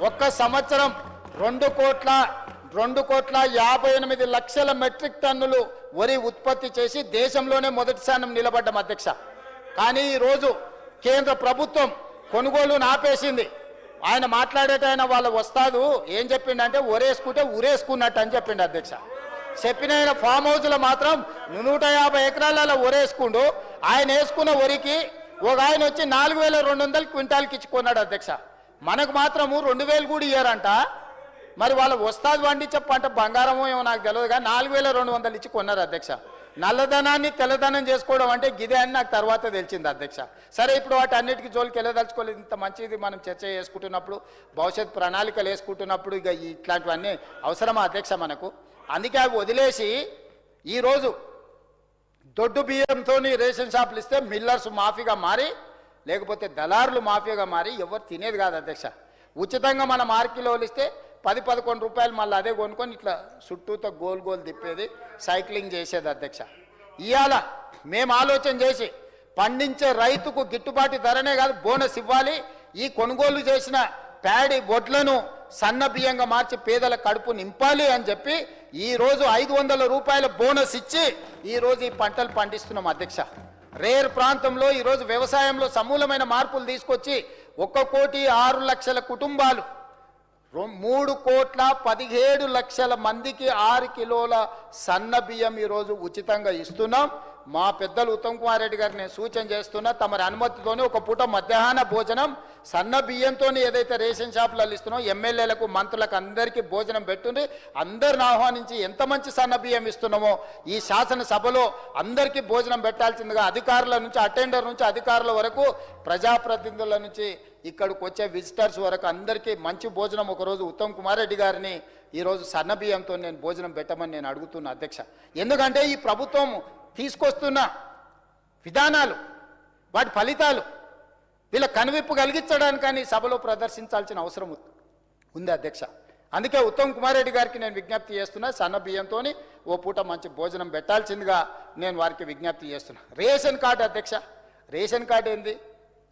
ఒక్క సంవత్సరం 2,58,00,000 మెట్రిక్ టన్నులు వరి ఉత్పత్తి చేసి దేశంలోనే మొదటి స్థానం నిలబడ్డం అధ్యక్ష. కానీ ఈరోజు కేంద్ర ప్రభుత్వం కొనుగోలును ఆపేసింది. ఆయన మాట్లాడేటైన వాళ్ళ వస్తాదు ఏం చెప్పిండంటే ఒరేసుకుంటే ఉరేసుకున్నట్టు అని చెప్పిండు అధ్యక్ష. చెప్పిన ఫామ్ హౌస్లో మాత్రం 150 ఎకరాలలో ఒరేసుకుండు. ఆయన వేసుకున్న వరికి ఒక ఆయన వచ్చి 4,200 క్వింటాల్కి ఇచ్చుకున్నాడు అధ్యక్ష. మనకు మాత్రము 2,000 కూడా ఇయ్యారంట. మరి వాళ్ళ వస్తాదు పండించే పంట బంగారమో ఏమో నాకు తెలియదు కానీ 4,200 ఇచ్చి కొన్నారు అధ్యక్ష. నల్లధనాన్ని తెల్లధనం చేసుకోవడం అంటే గిదే అని నాకు తర్వాత తెలిసింది అధ్యక్ష. సరే, ఇప్పుడు వాటి అన్నిటికీ జోలికి వెళ్ళదలుచుకోలేదు. ఇంత మంచిది మనం చర్చ చేసుకుంటున్నప్పుడు, భవిష్యత్ ప్రణాళికలు వేసుకుంటున్నప్పుడు ఇక ఇట్లాంటివన్నీ అవసరమా అధ్యక్ష మనకు? అందుకే అవి వదిలేసి ఈరోజు దొడ్డు బియ్యంతో రేషన్ షాపులు ఇస్తే మిల్లర్స్ మాఫీగా మారి, లేకపోతే దళారులు మాఫీగా మారి ఎవరు తినేది కాదు అధ్యక్ష. ఉచితంగా మన మార్కెట్లో ఇస్తే 10-11 రూపాయలు మళ్ళీ అదే కొనుక్కొని ఇట్లా చుట్టూతో గోల్ గోల్ తిప్పేది, సైక్లింగ్ చేసేది అధ్యక్ష. ఇవాళ మేము ఆలోచన చేసి పండించే రైతుకు గిట్టుబాటు ధరనే కాదు బోనస్ ఇవ్వాలి. ఈ కొనుగోలు చేసిన ప్యాడీ బొడ్లను సన్న బియ్యంగా మార్చి పేదల కడుపు నింపాలి అని చెప్పి ఈరోజు 500 రూపాయల బోనస్ ఇచ్చి ఈరోజు ఈ పంటలు పండిస్తున్నాం అధ్యక్ష. రేర్ ప్రాంతంలో ఈరోజు వ్యవసాయంలో సమూలమైన మార్పులు తీసుకొచ్చి 1,06,00,000 కుటుంబాలు 3,17,00,000 మందికి 6 కిలోల సన్న బియ్యం ఈరోజు ఉచితంగా ఇస్తున్నాం. మా పెద్దలు ఉత్తమ్ కుమార్ రెడ్డి గారికి నేను సూచన చేస్తున్నా, తమరి అనుమతితోనే ఒక పూట మధ్యాహ్న భోజనం సన్న బియ్యంతో ఏదైతే రేషన్ షాపులలో ఇస్తున్నాం, ఎమ్మెల్యేలకు, మంత్రులకు అందరికీ భోజనం పెట్టుండి అందరిని ఆహ్వానించి ఎంత మంచి సన్న బియ్యం ఇస్తున్నామో ఈ శాసనసభలో అందరికీ భోజనం పెట్టాల్సిందిగా అధికారుల నుంచి, అటెండర్ నుంచి అధికారుల వరకు, ప్రజాప్రతినిధుల నుంచి ఇక్కడికి వచ్చే విజిటర్స్ వరకు అందరికీ మంచి భోజనం ఒకరోజు ఉత్తమ్ కుమార్ రెడ్డి గారిని ఈరోజు సన్న బియ్యంతో నేను భోజనం పెట్టమని నేను అడుగుతున్నా అధ్యక్ష. ఎందుకంటే ఈ ప్రభుత్వం తీసుకొస్తున్న విధానాలు, వాటి ఫలితాలు వీళ్ళ కనువిప్పు కలిగించడానికని సభలో ప్రదర్శించాల్సిన అవసరం ఉంది అధ్యక్ష. అందుకే ఉత్తమ్ కుమార్ రెడ్డి గారికి నేను విజ్ఞప్తి చేస్తున్నా, సన్న బియ్యంతో ఓ పూట మంచి భోజనం పెట్టాల్సిందిగా నేను వారికి విజ్ఞప్తి చేస్తున్నా. రేషన్ కార్డు అధ్యక్ష, రేషన్ కార్డు ఏంది?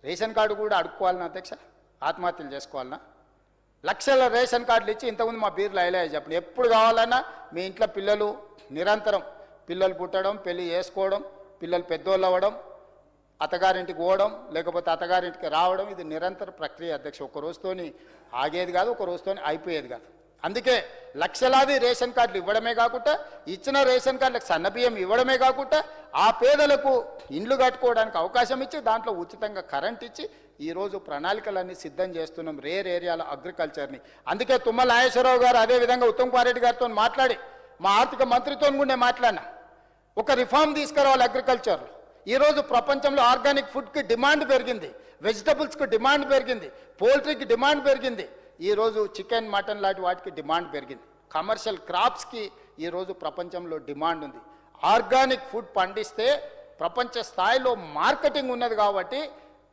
రేషన్ కార్డు కూడా అడుక్కోవాలన్నా అధ్యక్ష? ఆత్మహత్యలు చేసుకోవాలన్నా? లక్షల రేషన్ కార్డులు ఇచ్చి ఇంతకుముందు మా బీర్లు అయిలాయి చెప్పండి, ఎప్పుడు కావాలన్నా మీ ఇంట్లో పిల్లలు నిరంతరం పిల్లలు పుట్టడం, పెళ్లి చేసుకోవడం, పిల్లలు పెద్దోళ్ళు అవ్వడం, అత్తగారింటికి పోవడం, లేకపోతే అత్తగారింటికి రావడం, ఇది నిరంతర ప్రక్రియ అధ్యక్ష. ఒక రోజుతోని ఆగేది కాదు, ఒక రోజుతోని అయిపోయేది కాదు. అందుకే లక్షలాది రేషన్ కార్డులు ఇవ్వడమే కాకుండా, ఇచ్చిన రేషన్ కార్డులకు సన్నబియ్యం ఇవ్వడమే కాకుండా, ఆ పేదలకు ఇండ్లు కట్టుకోవడానికి అవకాశం ఇచ్చి దాంట్లో ఉచితంగా కరెంట్ ఇచ్చి ఈరోజు ప్రణాళికలన్నీ సిద్ధం చేస్తున్నాం రేర్ ఏరియాల అగ్రికల్చర్ని. అందుకే తుమ్మల నాగేశ్వరరావు గారు అదేవిధంగా ఉత్తమ్ కుమార్ రెడ్డి గారితో మాట్లాడి, మా ఆర్థిక మంత్రితో కూడా నేను మాట్లాడినా, ఒక రిఫార్మ్ తీసుకురావాలి అగ్రికల్చర్లో. ఈరోజు ప్రపంచంలో ఆర్గానిక్ ఫుడ్కి డిమాండ్ పెరిగింది, వెజిటబుల్స్కి డిమాండ్ పెరిగింది, పోల్ట్రీకి డిమాండ్ పెరిగింది, ఈరోజు చికెన్, మటన్ లాంటి వాటికి డిమాండ్ పెరిగింది, కమర్షియల్ క్రాప్స్కి ఈరోజు ప్రపంచంలో డిమాండ్ ఉంది. ఆర్గానిక్ ఫుడ్ పండిస్తే ప్రపంచ స్థాయిలో మార్కెటింగ్ ఉన్నది కాబట్టి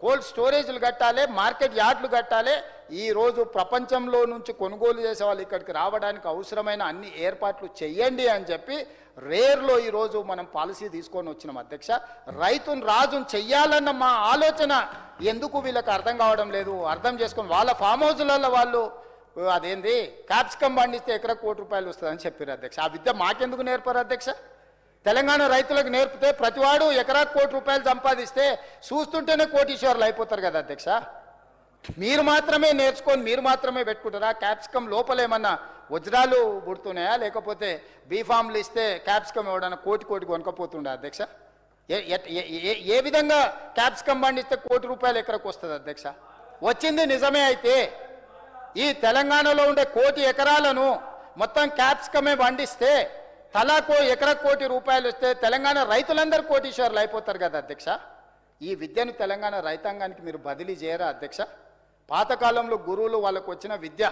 కోల్డ్ స్టోరేజ్లు కట్టాలి, మార్కెట్ యార్డ్లు కట్టాలి. ఈరోజు ప్రపంచంలో నుంచి కొనుగోలు చేసే వాళ్ళు ఇక్కడికి రావడానికి అవసరమైన అన్ని ఏర్పాట్లు చేయండి అని చెప్పి రేర్లో ఈరోజు మనం పాలసీ తీసుకొని వచ్చినాం అధ్యక్ష. రైతును రాజును చెయ్యాలన్న మా ఆలోచన ఎందుకు వీళ్ళకి అర్థం కావడం లేదు, అర్థం చేసుకొని వాళ్ళ ఫామ్ హౌస్లలో వాళ్ళు అదేంది క్యాప్సికమ్ పండిస్తే ఎకరా ₹1,00,00,000 వస్తుందని చెప్పారు అధ్యక్ష. ఆ విద్య మాకెందుకు నేర్పారు అధ్యక్ష? తెలంగాణ రైతులకు నేర్పితే ప్రతివాడు ఎకరాకు ₹1,00,00,000 సంపాదిస్తే చూస్తుంటేనే కోటీశ్వర్లు అయిపోతారు కదా అధ్యక్ష. మీరు మాత్రమే నేర్చుకొని మీరు మాత్రమే పెట్టుకుంటారా? క్యాప్సికం లోపల ఏమన్నా వజ్రాలు పుడుతున్నాయా, లేకపోతే బీఫామ్లు ఇస్తే క్యాప్సికం ఎవడన్నా కోటి కొనుక్కపోతుండే అధ్యక్ష? ఏ విధంగా క్యాప్సికం పండిస్తే ₹1,00,00,000 ఎకరకు వస్తుంది అధ్యక్ష? వచ్చింది నిజమే అయితే ఈ తెలంగాణలో ఉండే 1,00,00,000 ఎకరాలను మొత్తం క్యాప్సికమే పండిస్తే తలాకో ఎకరకు ₹1,00,00,000 వస్తే తెలంగాణ రైతులందరూ కోటీశ్వర్లు అయిపోతారు కదా అధ్యక్ష. ఈ విద్యను తెలంగాణ రైతాంగానికి మీరు బదిలీ చేయరా అధ్యక్ష? పాతకాలంలో గురువులు వాళ్ళకు వచ్చిన విద్య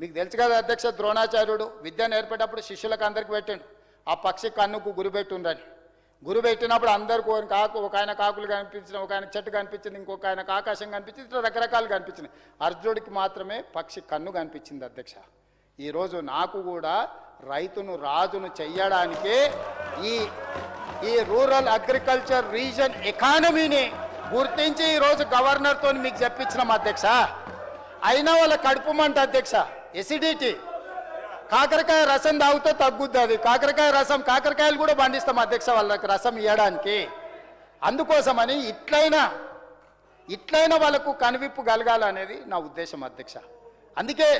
మీకు తెలుసు కదా అధ్యక్ష. ద్రోణాచార్యుడు విద్య నేర్పేటప్పుడు శిష్యులకు అందరికి పెట్టండు, ఆ పక్షి కన్నుకు గురి పెట్టుండని. గురి పెట్టినప్పుడు అందరికీ ఒక ఆయన కాకులు కనిపించిన, ఒక ఆయన చెట్టు కనిపించింది, ఇంకొక ఆయనకు ఆకాశం కనిపించింది, ఇట్లా రకరకాలు కనిపించినాయి. అర్జునుడికి మాత్రమే పక్షి కన్ను కనిపించింది అధ్యక్ష. ఈరోజు నాకు కూడా రైతును రాజును చెయ్యడానికే ఈ రూరల్ అగ్రికల్చర్ రీజన్ ఎకానమీని గుర్తించి ఈరోజు గవర్నర్తో మీకు చెప్పించినాం అధ్యక్ష. అయినా వాళ్ళ కడుపు మంట అధ్యక్ష, ఎసిడిటీ. కాకరకాయ రసం తాగితే తగ్గుద్ది అది. కాకరకాయలు కూడా పండిస్తాం అధ్యక్ష వాళ్ళకి రసం ఇవ్వడానికి. అందుకోసమని ఇట్లయినా వాళ్ళకు కనువిప్పు కలగాలనేది నా ఉద్దేశం అధ్యక్ష. అందుకే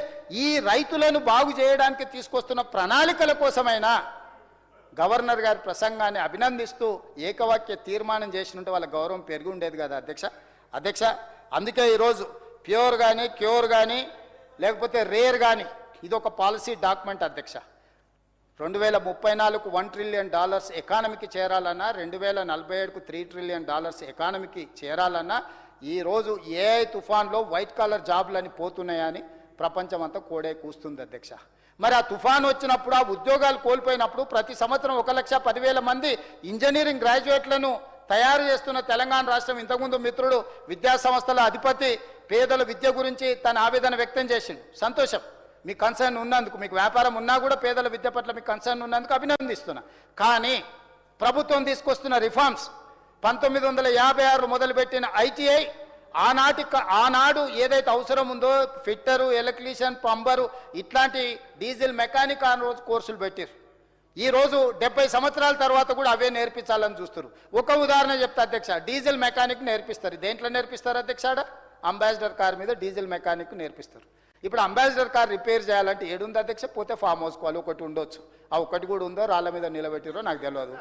ఈ రైతులను బాగు చేయడానికి తీసుకొస్తున్న ప్రణాళికల కోసమైనా గవర్నర్ గారి ప్రసంగాన్ని అభినందిస్తూ ఏకవాక్య తీర్మానం చేసినట్టు వాళ్ళ గౌరవం పెరిగి ఉండేది కదా అధ్యక్ష. అందుకే ఈరోజు ప్యూర్ కానీ క్యూర్ కానీ లేకపోతే రేర్ కానీ ఇది ఒక పాలసీ డాక్యుమెంట్ అధ్యక్ష. 2034కు $1 ట్రిలియన్ ఎకానమీకి చేరాలన్నా, 2047కు $3 ట్రిలియన్ ఎకానమీకి చేరాలన్నా ఈరోజు ఏఐ తుఫాన్లో వైట్ కాలర్ జాబులని పోతున్నాయని ప్రపంచం అంతా కోడే కూస్తుంది అధ్యక్ష. మరి ఆ తుఫాన్ వచ్చినప్పుడు, ఆ ఉద్యోగాలు కోల్పోయినప్పుడు ప్రతి సంవత్సరం 1,10,000 మంది ఇంజనీరింగ్ గ్రాడ్యుయేట్లను తయారు చేస్తున్న తెలంగాణ రాష్ట్రం, ఇంతకుముందు మిత్రుడు విద్యా సంస్థల అధిపతి పేదల విద్య గురించి తన ఆవేదన వ్యక్తం చేసిండు. సంతోషం, మీ కన్సర్న్ ఉన్నందుకు. మీకు వ్యాపారం ఉన్నా కూడా పేదల విద్య పట్ల మీకు కన్సర్న్ ఉన్నందుకు అభినందిస్తున్నా. కానీ ప్రభుత్వం తీసుకొస్తున్న రిఫార్మ్స్ 1956 మొదలుపెట్టిన ఐటీఐ ఆనాడు ఏదైతే అవసరం ఉందో ఫిట్టరు, ఎలక్ట్రీషియన్, పంబరు ఇట్లాంటి డీజిల్ మెకానిక్ ఆ రోజు కోర్సులు పెట్టారు. ఈరోజు 70 సంవత్సరాల తర్వాత కూడా అవే నేర్పించాలని చూస్తారు. ఒక ఉదాహరణ చెప్తా అధ్యక్ష, డీజిల్ మెకానిక్ నేర్పిస్తారు. దేంట్లో నేర్పిస్తారు అధ్యక్ష? అంబాసిడర్ కార్ మీద డీజిల్ మెకానిక్ నేర్పిస్తారు. ఇప్పుడు అంబాసిడర్ కార్ రిపేర్ చేయాలంటే ఏడుంది అధ్యక్ష? పోతే ఫామ్ హౌస్ కావాలి, ఒకటి ఉండొచ్చు. ఆ ఒకటి కూడా ఉందో రాళ్ళ మీద నిలబెట్టిరో నాకు తెలియదు.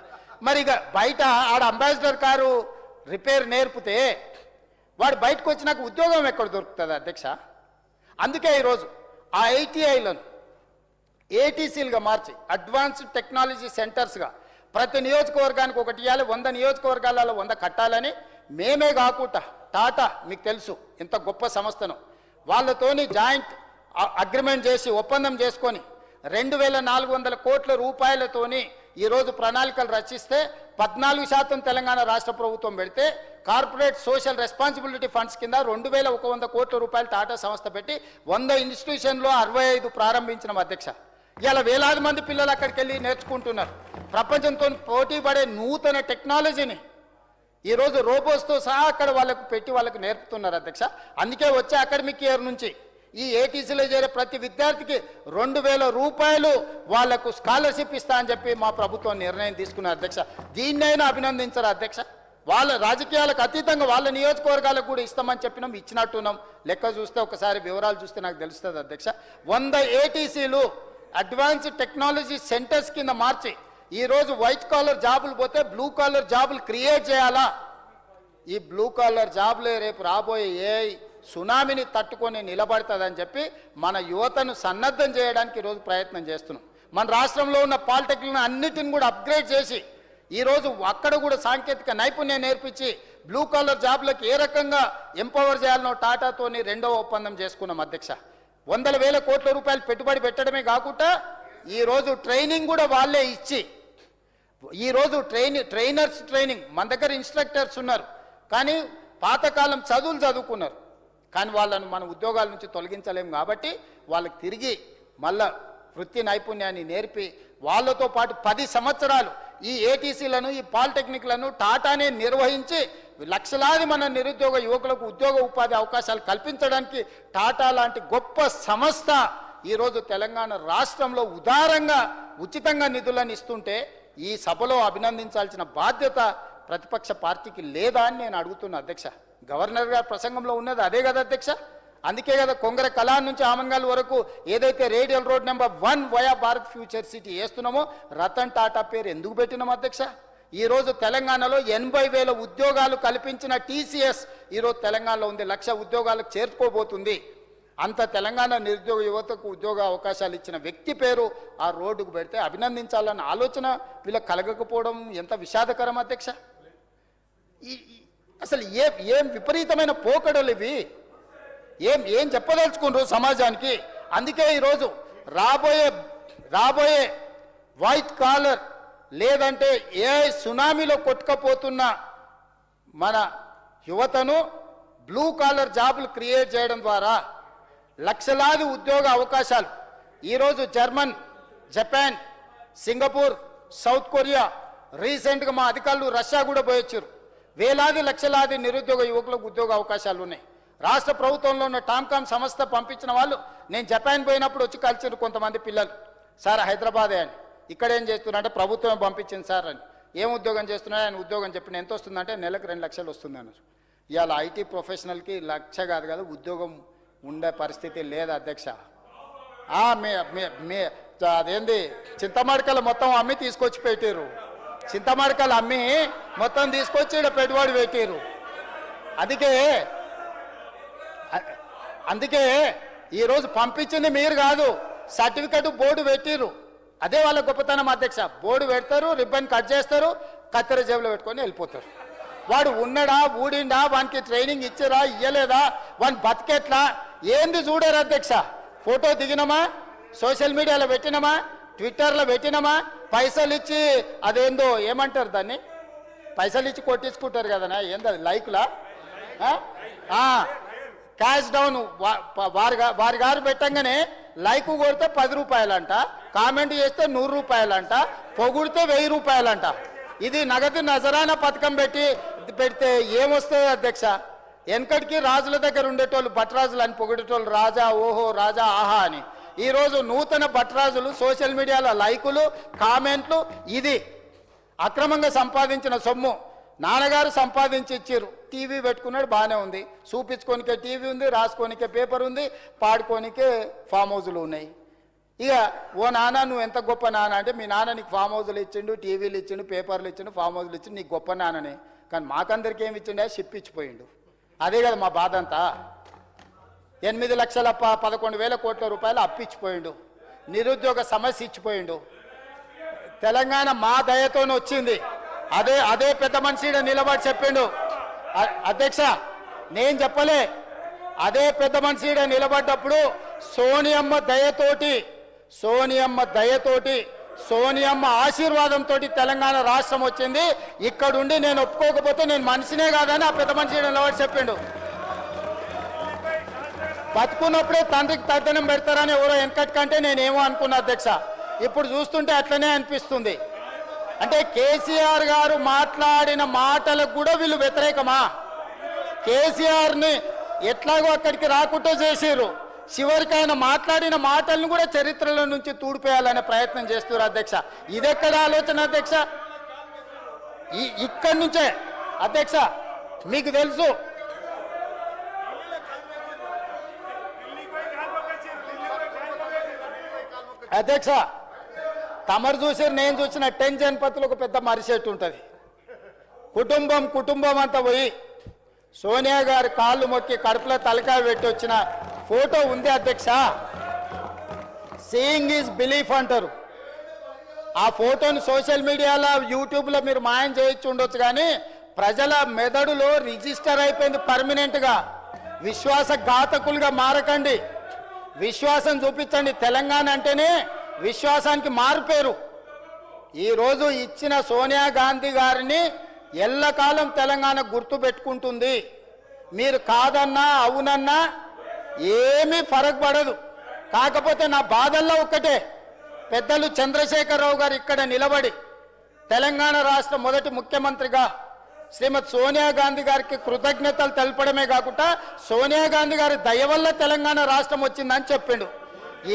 మరి ఇక బయట ఆడ అంబాసిడర్ కారు రిపేర్ నేర్పితే వాడు బయటకు వచ్చినాక ఉద్యోగం ఎక్కడ దొరుకుతుంది అధ్యక్ష? అందుకే ఈరోజు ఆ ఐటీఐలను ఏటీసీలుగా మార్చి అడ్వాన్స్డ్ టెక్నాలజీ సెంటర్స్గా ప్రతి నియోజకవర్గానికి ఒకటి ఇవ్వాలి. 100 నియోజకవర్గాలలో 100 కట్టాలని మేమే కాకుండా టాటా మీకు తెలుసు ఎంత గొప్ప సంస్థను, వాళ్ళతోని జాయింట్ అగ్రిమెంట్ చేసి ఒప్పందం చేసుకొని 2,400 కోట్ల రూపాయలతోని ఈరోజు ప్రణాళికలు రచిస్తే 14% తెలంగాణ రాష్ట్ర ప్రభుత్వం పెడితే కార్పొరేట్ సోషల్ రెస్పాన్సిబిలిటీ ఫండ్స్ కింద 2,100 కోట్ల రూపాయలు టాటా సంస్థ పెట్టి 100 ఇన్స్టిట్యూషన్లో 65 ప్రారంభించిన అధ్యక్ష. ఇలా వేలాది మంది పిల్లలు అక్కడికి వెళ్ళి నేర్చుకుంటున్నారు. ప్రపంచంతో పోటీ పడే నూతన టెక్నాలజీని ఈరోజు రోబోస్తో సహా అక్కడ వాళ్ళకు నేర్పుతున్నారు అధ్యక్ష. అందుకే వచ్చే అకాడమిక్ ఇయర్ నుంచి ఈ ఏటీసీలో చేరే ప్రతి విద్యార్థికి 2,000 రూపాయలు వాళ్లకు స్కాలర్షిప్ ఇస్తా అని చెప్పి మా ప్రభుత్వం నిర్ణయం తీసుకున్నారు అధ్యక్ష. దీన్నైనా అభినందించారు అధ్యక్ష. వాళ్ళ రాజకీయాలకు అతీతంగా వాళ్ళ నియోజకవర్గాలకు కూడా ఇస్తామని చెప్పినాం, ఇచ్చినట్టున్నాం. లెక్క చూస్తే ఒకసారి వివరాలు చూస్తే నాకు తెలుస్తుంది అధ్యక్ష. 100 ఏటీసీలు అడ్వాన్స్డ్ టెక్నాలజీ సెంటర్స్ కింద మార్చి ఈరోజు వైట్ కాలర్ జాబులు పోతే బ్లూ కాలర్ జాబులు క్రియేట్ చేయాలా. ఈ బ్లూ కాలర్ జాబులే రేపు రాబోయే ఏఐ సునామీని తట్టుకొని నిలబడుతుందని చెప్పి మన యువతను సన్నద్ధం చేయడానికి ఈరోజు ప్రయత్నం చేస్తున్నాం. మన రాష్ట్రంలో ఉన్న పాలిటెక్నిక్ అన్నిటిని కూడా అప్గ్రేడ్ చేసి ఈరోజు అక్కడ కూడా సాంకేతిక నైపుణ్యం నేర్పించి బ్లూ కాలర్ జాబ్లకు ఏ రకంగా ఎంపవర్ చేయాలనో టాటాతోని 2వ ఒప్పందం చేసుకున్నాం అధ్యక్ష. 100,000 కోట్ల రూపాయలు పెట్టుబడి పెట్టడమే కాకుండా ఈరోజు ట్రైనింగ్ కూడా వాళ్ళే ఇచ్చి ఈరోజు ట్రైనర్స్ ట్రైనింగ్ మన దగ్గర ఇన్స్ట్రక్టర్స్ ఉన్నారు, కానీ పాతకాలం చదువులు చదువుకున్నారు, కానీ వాళ్ళను మన ఉద్యోగాల నుంచి తొలగించలేము. కాబట్టి వాళ్ళకి తిరిగి మళ్ళా వృత్తి నైపుణ్యాన్ని నేర్పి వాళ్ళతో పాటు 10 సంవత్సరాలు ఈ ఏటీసీలను ఈ పాలిటెక్నిక్లను టాటానే నిర్వహించి లక్షలాది మన నిరుద్యోగ యువకులకు ఉద్యోగ ఉపాధి అవకాశాలు కల్పించడానికి టాటా లాంటి గొప్ప సంస్థ ఈరోజు తెలంగాణ రాష్ట్రంలో ఉదారంగా ఉచితంగా నిధులను ఇస్తుంటే ఈ సభలో అభినందించాల్సిన బాధ్యత ప్రతిపక్ష పార్టీకి లేదా అని నేను అడుగుతున్నా అధ్యక్ష. గవర్నర్ గారి ప్రసంగంలో ఉన్నది అదే కదా అధ్యక్ష. అందుకే కదా కొంగర కలాన్ నుంచి ఆమన్గాల్ వరకు ఏదైతే radial road number 1 via Bharat future city వేస్తున్నామో రతన్ టాటా పేరు ఎందుకు పెట్టినాం అధ్యక్ష? ఈరోజు తెలంగాణలో 80,000 ఉద్యోగాలు కల్పించిన టీసీఎస్ ఈరోజు తెలంగాణలో ఉంది, 1,00,000 ఉద్యోగాలకు చేర్చుకోబోతుంది. అంత తెలంగాణ నిరుద్యోగ యువతకు ఉద్యోగ అవకాశాలు ఇచ్చిన వ్యక్తి పేరు ఆ రోడ్డుకు పెడితే అభినందించాలన్న ఆలోచన వీళ్ళకి కలగకపోవడం ఎంత విషాదకరం అధ్యక్ష. అసలు ఏం విపరీతమైన పోకడలు ఇవి, ఏం చెప్పదలుచుకున్నారు సమాజానికి? అందుకే ఈరోజు రాబోయే వైట్ కాలర్ లేదంటే ఏ సునామీలో కొట్టుకపోతున్న మన యువతను బ్లూ కాలర్ జాబులు క్రియేట్ చేయడం ద్వారా లక్షలాది ఉద్యోగ అవకాశాలు ఈరోజు German, Japan, Singapore, south Korea, రీసెంట్గా మా అధికారులు రష్యా కూడా పోయొచ్చారు. వేలాది లక్షలాది నిరుద్యోగ యువకులకు ఉద్యోగ అవకాశాలు ఉన్నాయి. రాష్ట్ర ప్రభుత్వంలో ఉన్న టామ్కామ్ సంస్థ పంపించిన వాళ్ళు నేను జపాన్ పోయినప్పుడు వచ్చి కలిసారు కొంతమంది పిల్లలు. సార్ హైదరాబాదే అని, ఇక్కడ ఏం చేస్తున్నా అంటే ప్రభుత్వమే పంపించింది సార్ అని. ఏం ఉద్యోగం చేస్తున్నా ఆయన ఉద్యోగం చెప్పిన ఎంత వస్తుందంటే నెలకు 2 లక్షలు వస్తుంది అన్నారు. ఇవాళ ఐటీ ప్రొఫెషనల్కి 1,00,000 కాదు కదా ఉద్యోగం ఉండే పరిస్థితి లేదు అధ్యక్ష. అదేంది చింతమడకలు మొత్తం అమ్మి తీసుకొచ్చి పెట్టారు, చింతమడకలు అమ్మి మొత్తం తీసుకొచ్చి ఇక్కడ పెట్టుబడి పెట్టారు. అందుకే ఈరోజు పంపించింది మీరు కాదు, సర్టిఫికెట్ బోర్డు పెట్టిరు. అదే వాళ్ళ గొప్పతనం అధ్యక్ష. బోర్డు పెడతారు, రిబ్బన్ కట్ చేస్తారు, కత్తెర జేబులో పెట్టుకొని వెళ్ళిపోతారు. వాడు ఉన్నడా ఊడిండా, వానికి ట్రైనింగ్ ఇచ్చారా ఇయ్యలేదా, వాని బతికెట్లా ఏంది చూడరు అధ్యక్ష. ఫోటో దిగినమా, సోషల్ మీడియాలో పెట్టినమా, ట్విట్టర్లో పెట్టినమా, పైసలు ఇచ్చి అదేందో ఏమంటారు దాన్ని, పైసలు ఇచ్చి కొట్టించుకుంటారు కదనా, ఏంది అది లైక్లా, క్యాష్ డౌన్ వారి గారు పెట్టంగానే లైక్ కొడితే 10 రూపాయలంట, కామెంట్ చేస్తే 100 రూపాయలంట, పొగుడితే 1000 రూపాయలంట. ఇది నగదు నజరానా పథకం పెడితే ఏమొస్తుంది అధ్యక్ష? వెనకటికి రాజుల దగ్గర ఉండేటోళ్ళు భట్రాజులు అని పొగిడేటోళ్ళు, రాజా ఓహో రాజా ఆహా అని. ఈరోజు నూతన భట్రాజులు సోషల్ మీడియాలో లైకులు, కామెంట్లు, ఇది అక్రమంగా సంపాదించిన సొమ్ము. నాన్నగారు సంపాదించి ఇచ్చారు, టీవీ పెట్టుకున్నాడు బాగానే ఉంది, చూపించుకోనికే టీవీ ఉంది, రాసుకోనికే పేపర్ ఉంది, పాడుకోనికే ఫామ్ హౌజులు ఉన్నాయి. ఇక ఓ నాన్న నువ్వు ఎంత గొప్ప నాన్న అంటే, మీ నాన్న నీకు ఫామ్ హౌజులు ఇచ్చిండు, టీవీలు ఇచ్చిండు, పేపర్లు ఇచ్చిండు, ఫామ్ హౌజులు ఇచ్చిండు, నీకు గొప్ప నాన్ననే. కానీ మాకందరికి ఏమి ఇచ్చిండే, షిప్ ఇచ్చిపోయిండు. అదే కదా మా బాధ అంతా. 8,11,000 కోట్ల రూపాయలు అప్పిచ్చిపోయిండు, నిరుద్యోగ సమస్య ఇచ్చిపోయిండు. తెలంగాణ మా దయతోనే వచ్చింది. అదే పెద్ద మనిషి నిలబడి చెప్పిండు అధ్యక్ష, నేను చెప్పలే. అదే పెద్ద మనిషి నిలబడ్డప్పుడు సోనియమ్మ దయతోటి సోనియమ్మ ఆశీర్వాదంతో తెలంగాణ రాష్ట్రం వచ్చింది. ఇక్కడుండి నేను ఒప్పుకోకపోతే నేను మనిషినే కాదని ఆ పెద్ద మనిషి నిలబడి చెప్పిండు. బతుకున్నప్పుడే తండ్రికి తద్దనం పెడతారని ఎవరో వెనకటి కంటే నేనేమో అనుకున్నా అధ్యక్ష. ఇప్పుడు చూస్తుంటే అట్లనే అనిపిస్తుంది. అంటే కేసీఆర్ గారు మాట్లాడిన మాటలకు కూడా వీళ్ళు వ్యతిరేకమా? కేసీఆర్ని ఎట్లాగో అక్కడికి రాకుండా చేసిరు, చివరికి ఆయన మాట్లాడిన మాటలను కూడా చరిత్రలో నుంచి తూడిపేయాలనే ప్రయత్నం చేస్తున్నారు అధ్యక్ష. ఇదెక్కడ ఆలోచన అధ్యక్ష? ఇక్కడి నుంచే అధ్యక్ష మీకు తెలుసు, అధ్యక్ష తమరు చూసారు, నేను చూసిన 10 జనపతులు ఒక పెద్ద మరిచెట్టు ఉంటుంది. కుటుంబం అంతా పోయి సోనియా గారి కాళ్ళు మొక్కి కడుపులో తలకాయ పెట్టి వచ్చిన ఫోటో ఉంది అధ్యక్ష. సీయింగ్ ఈజ్ బిలీఫ్ అంటారు. ఆ ఫోటోని సోషల్ మీడియాలో యూట్యూబ్లో మీరు మాయం చేయొచ్చు ఉండొచ్చు, కానీ ప్రజల మెదడులో రిజిస్టర్ అయిపోయింది పర్మనెంట్గా. విశ్వాసఘాతకులుగా మారకండి, విశ్వాసం చూపించండి. తెలంగాణ అంటేనే విశ్వాసానికి మారుపేరు. ఈరోజు ఇచ్చిన సోనియా గాంధీ గారిని ఎల్లకాలం తెలంగాణ గుర్తు పెట్టుకుంటుంది. మీరు కాదన్నా అవునన్నా ఏమీ ఫరక్ పడదు. కాకపోతే నా బాధల్లో ఒక్కటే, పెద్దలు చంద్రశేఖరరావు గారు ఇక్కడ నిలబడి తెలంగాణ రాష్ట్ర మొదటి ముఖ్యమంత్రిగా శ్రీమతి సోనియా గాంధీ గారికి కృతజ్ఞతలు తెలపడమే కాకుండా సోనియా గాంధీ గారి దయ వల్ల తెలంగాణ రాష్ట్రం వచ్చిందని చెప్పిండు.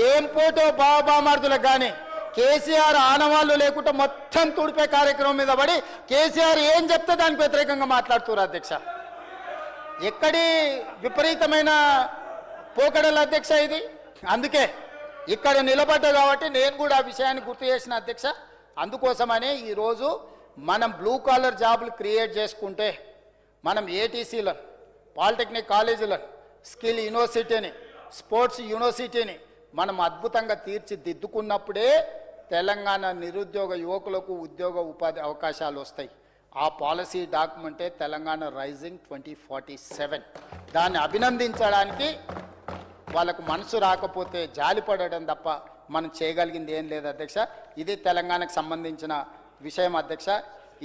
ఏం ఫోటో బాబామర్దులకు కానీ కేసీఆర్ ఆనవాళ్ళు లేకుండా మొత్తం తుడిపే కార్యక్రమం మీద పడి కేసీఆర్ ఏం చెప్తే దానికి వ్యతిరేకంగా మాట్లాడుతున్నారు అధ్యక్ష. ఎక్కడి విపరీతమైన పోకడల అధ్యక్ష ఇది. అందుకే ఇక్కడ నిలబడ్డా కాబట్టి నేను కూడా ఆ విషయాన్ని గుర్తు చేసిన అధ్యక్ష. అందుకోసమనే ఈరోజు మనం బ్లూ కాలర్ జాబులు క్రియేట్ చేసుకుంటే మనం ఏటీసీలను, పాలిటెక్నిక్ కాలేజీలను, స్కిల్ యూనివర్సిటీని, స్పోర్ట్స్ యూనివర్సిటీని మనం అద్భుతంగా తీర్చిదిద్దుకున్నప్పుడే తెలంగాణ నిరుద్యోగ యువకులకు ఉద్యోగ ఉపాధి అవకాశాలు వస్తాయి. ఆ పాలసీ డాక్యుమెంటే తెలంగాణ రైజింగ్ 2047. దాన్ని అభినందించడానికి వాళ్ళకు మనసు రాకపోతే జాలిపడడం తప్ప మనం చేయగలిగింది ఏం లేదు అధ్యక్ష. ఇది తెలంగాణకు సంబంధించిన విషయం అధ్యక్ష.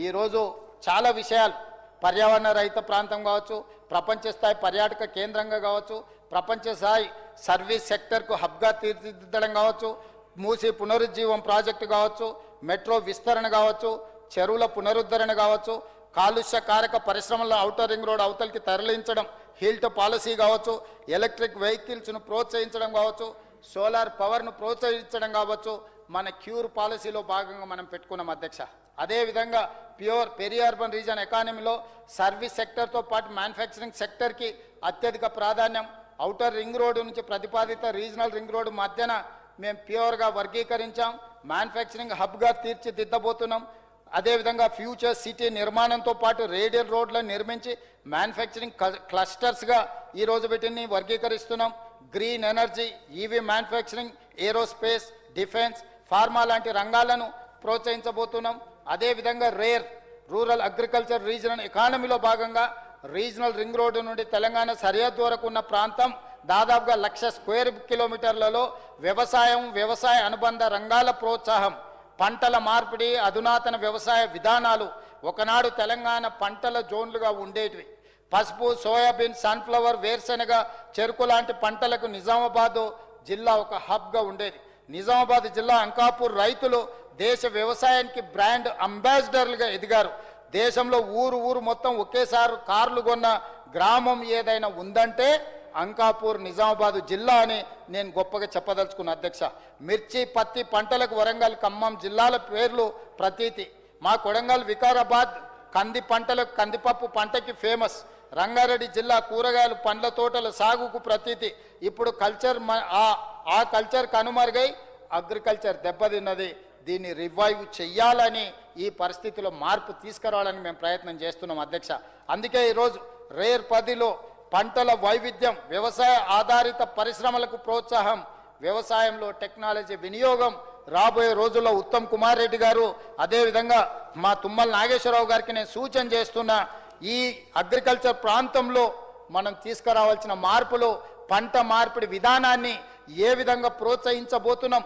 ఈరోజు చాలా విషయాలు, పర్యావరణ రహిత ప్రాంతం కావచ్చు, ప్రపంచ స్థాయి పర్యాటక కేంద్రంగా కావచ్చు, ప్రపంచ స్థాయి సర్వీస్ సెక్టర్కు హబ్గా తీర్చిదిద్దడం కావచ్చు, మూసి పునరుజ్జీవం ప్రాజెక్టు కావచ్చు, మెట్రో విస్తరణ కావచ్చు, చెరువుల పునరుద్ధరణ కావచ్చు, కాలుష్య కారక పరిశ్రమల ఔటర్ రింగ్ రోడ్ అవతలికి తరలించడం, హీల్ట్ పాలసీ కావచ్చు, ఎలక్ట్రిక్ వెహికల్స్ను ప్రోత్సహించడం కావచ్చు, సోలార్ పవర్ను ప్రోత్సహించడం కావచ్చు, మన క్యూర్ పాలసీలో భాగంగా మనం పెట్టుకున్నాం అధ్యక్ష. అదేవిధంగా ప్యూర్ పెరి అర్బన్ రీజన్ ఎకానమీలో సర్వీస్ సెక్టర్తో పాటు మ్యానుఫ్యాక్చరింగ్ సెక్టర్కి అత్యధిక ప్రాధాన్యం. ఔటర్ రింగ్ రోడ్డు నుంచి ప్రతిపాదిత రీజనల్ రింగ్ రోడ్డు మధ్యన మేము ప్యూర్గా వర్గీకరించాం, మ్యానుఫ్యాక్చరింగ్ హబ్గా తీర్చిదిద్దబోతున్నాం. అదేవిధంగా ఫ్యూచర్ సిటీ నిర్మాణంతో పాటు రేడియల్ రోడ్లను నిర్మించి మ్యానుఫ్యాక్చరింగ్ క్లస్టర్స్గా ఈరోజు వీటిని వర్గీకరిస్తున్నాం. Green energy, EV manufacturing, aerospace, defence, pharma లాంటి రంగాలను ప్రోత్సహించబోతున్నాం. అదేవిధంగా రూరల్ అగ్రికల్చర్ రీజనల్ ఎకానమీలో భాగంగా రీజనల్ రింగ్ రోడ్డు నుండి తెలంగాణ సరిహద్దు వరకు ఉన్న ప్రాంతం దాదాపుగా 1,00,000 స్క్వేర్ కిలోమీటర్లలో వ్యవసాయ అనుబంధ రంగాల ప్రోత్సాహం, పంటల మార్పిడి, అధునాతన వ్యవసాయ విధానాలు. ఒకనాడు తెలంగాణ పంటల జోన్లుగా ఉండేటివి. పసుపు, సోయాబీన్, సన్ఫ్లవర్, వేరుశెనగ, చెరుకు లాంటి పంటలకు నిజామాబాద్ జిల్లా ఒక హబ్గా ఉండేది. నిజామాబాద్ జిల్లా అంకాపూర్ రైతులు దేశ వ్యవసాయానికి బ్రాండ్ అంబాసిడర్లుగా ఎదిగారు. దేశంలో ఊరు మొత్తం ఒకేసారి కార్లు కొన్న గ్రామం ఏదైనా ఉందంటే అంకాపూర్ నిజామాబాద్ జిల్లా అని నేను గొప్పగా చెప్పదలుచుకున్న అధ్యక్ష. మిర్చి, పత్తి పంటలకు వరంగల్, ఖమ్మం జిల్లాల పేర్లు ప్రతీతి. మా కొడంగల్, వికారాబాద్ కంది పంటలకు, కందిపప్పు పంటకి ఫేమస్. రంగారెడ్డి జిల్లా కూరగాయలు, పండ్ల తోటల సాగుకు ప్రతీతి. ఇప్పుడు ఆ కల్చర్ కనుమరుగై అగ్రికల్చర్ దెబ్బతిన్నది. దీన్ని రివైవ్ చెయ్యాలని, ఈ పరిస్థితిలో మార్పు తీసుకురావాలని మేము ప్రయత్నం చేస్తున్నాం అధ్యక్ష. అందుకే ఈరోజు రేర్ 10లో పంటల వైవిధ్యం, వ్యవసాయ ఆధారిత పరిశ్రమలకు ప్రోత్సాహం, వ్యవసాయంలో టెక్నాలజీ వినియోగం రాబోయే రోజుల్లో ఉత్తమ్ కుమార్ రెడ్డి గారు, అదేవిధంగా మా తుమ్మల నాగేశ్వరరావు గారికి నేను సూచన చేస్తున్నా. ఈ అగ్రికల్చర్ ప్రాంతంలో మనం తీసుకురావాల్సిన మార్పులు, పంట మార్పిడి విధానాన్ని ఏ విధంగా ప్రోత్సహించబోతున్నాం,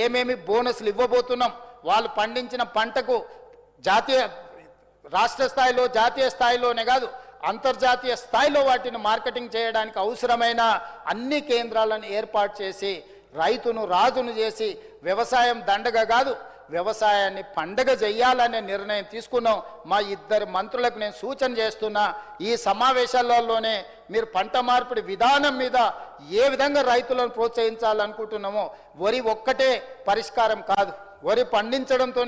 ఏమేమి బోనస్లు ఇవ్వబోతున్నాం, వాళ్ళు పండించిన పంటకు రాష్ట్ర స్థాయిలో, జాతీయ స్థాయిలోనే కాదు అంతర్జాతీయ స్థాయిలో వాటిని మార్కెటింగ్ చేయడానికి అవసరమైన అన్ని కేంద్రాలను ఏర్పాటు చేసి రైతును రాజును చేసి వ్యవసాయం దండగ కాదు వ్యవసాయాన్ని పండగ చేయాలనే నిర్ణయం తీసుకున్నాం. మా ఇద్దరు మంత్రులకు నేను సూచన చేస్తున్నా, ఈ సమావేశాలలోనే మీరు పంట మార్పిడి విధానం మీద ఏ విధంగా రైతులను ప్రోత్సహించాలనుకుంటున్నామో, వరి ఒక్కటే పరిష్కారం కాదు. వరి పండించడంతో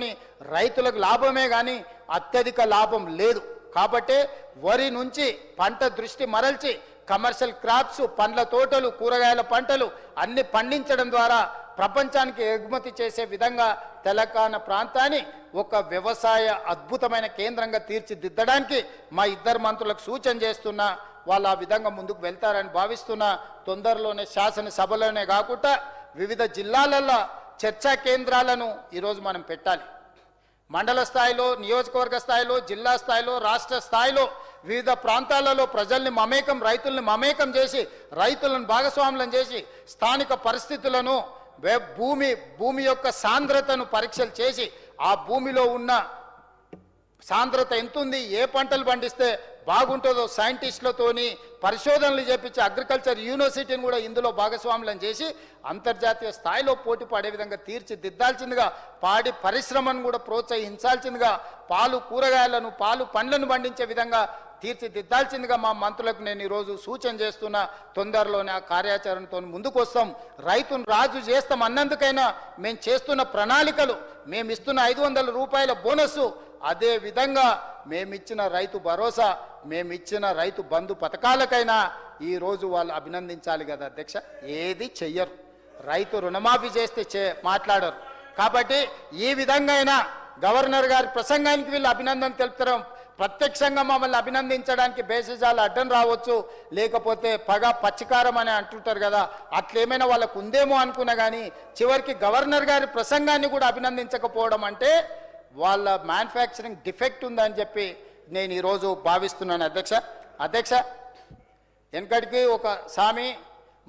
రైతులకు లాభమే కానీ అత్యధిక లాభం లేదు. కాబట్టి వరి నుంచి పంట దృష్టి మరల్చి కమర్షియల్ క్రాప్స్, పండ్ల తోటలు, కూరగాయల పంటలు అన్ని పండించడం ద్వారా ప్రపంచానికి ఎగుమతి చేసే విధంగా తెలంగాణ ప్రాంతాన్ని ఒక వ్యవసాయ అద్భుతమైన కేంద్రంగా తీర్చిదిద్దడానికి మా ఇద్దరు మంత్రులకు సూచన చేస్తున్నా. వాళ్ళు ఆ విధంగా ముందుకు వెళ్తారని భావిస్తున్నా. తొందరలోనే శాసనసభలోనే కాకుండా వివిధ జిల్లాలలో చర్చా కేంద్రాలను ఈరోజు మనం పెట్టాలి. మండల స్థాయిలో, నియోజకవర్గ స్థాయిలో, జిల్లా స్థాయిలో, రాష్ట్ర స్థాయిలో వివిధ ప్రాంతాలలో ప్రజల్ని మమేకం, రైతుల్ని మమేకం చేసి, రైతులను భాగస్వాములను చేసి, స్థానిక పరిస్థితులను, భూమి యొక్క సాంద్రతను పరీక్షలు చేసి, ఆ భూమిలో ఉన్న సాంద్రత ఎంతుంది, ఏ పంటలు పండిస్తే బాగుంటుందో సైంటిస్టులతోని పరిశోధనలు చేపించి అగ్రికల్చర్ యూనివర్సిటీని కూడా ఇందులో భాగస్వాములను చేసి అంతర్జాతీయ స్థాయిలో పోటీ పడే విధంగా తీర్చిదిద్దాల్సిందిగా, పాడి పరిశ్రమను కూడా ప్రోత్సహించాల్సిందిగా, పాలు కూరగాయలను, పాలు పండ్లను పండించే విధంగా తీర్చిదిద్దాల్సిందిగా మా మంత్రులకు నేను ఈరోజు సూచన చేస్తున్న. తొందరలోనే ఆ కార్యాచరణతో ముందుకు వస్తాం. రైతును రాజు చేస్తాం అన్నందుకైనా మేము చేస్తున్న ప్రణాళికలు, మేము ఇస్తున్న 500 రూపాయల బోనస్సు, అదే విధంగా మేమిచ్చిన రైతు భరోసా, మేమిచ్చిన రైతు బంధు పథకాలకైనా ఈరోజు వాళ్ళు అభినందించాలి కదా అధ్యక్ష. ఏది చెయ్యరు. రైతు రుణమాఫీ చేస్తే మాట్లాడరు. కాబట్టి ఈ విధంగా అయినా గవర్నర్ గారి ప్రసంగానికి వీళ్ళు అభినందన తెలుపుతారు. ప్రత్యక్షంగా మమ్మల్ని అభినందించడానికి బేసిజాలు అడ్డం రావచ్చు, లేకపోతే పగ పచ్చికారం అని అంటుంటారు కదా, అట్లేమైనా వాళ్ళకు ఉందేమో అనుకున్నా. కానీ చివరికి గవర్నర్ గారి ప్రసంగాన్ని కూడా అభినందించకపోవడం అంటే వాళ్ళ మ్యానుఫ్యాక్చరింగ్ డిఫెక్ట్ ఉందని చెప్పి నేను ఈరోజు భావిస్తున్నాను అధ్యక్ష. వెనకటికి ఒక స్వామి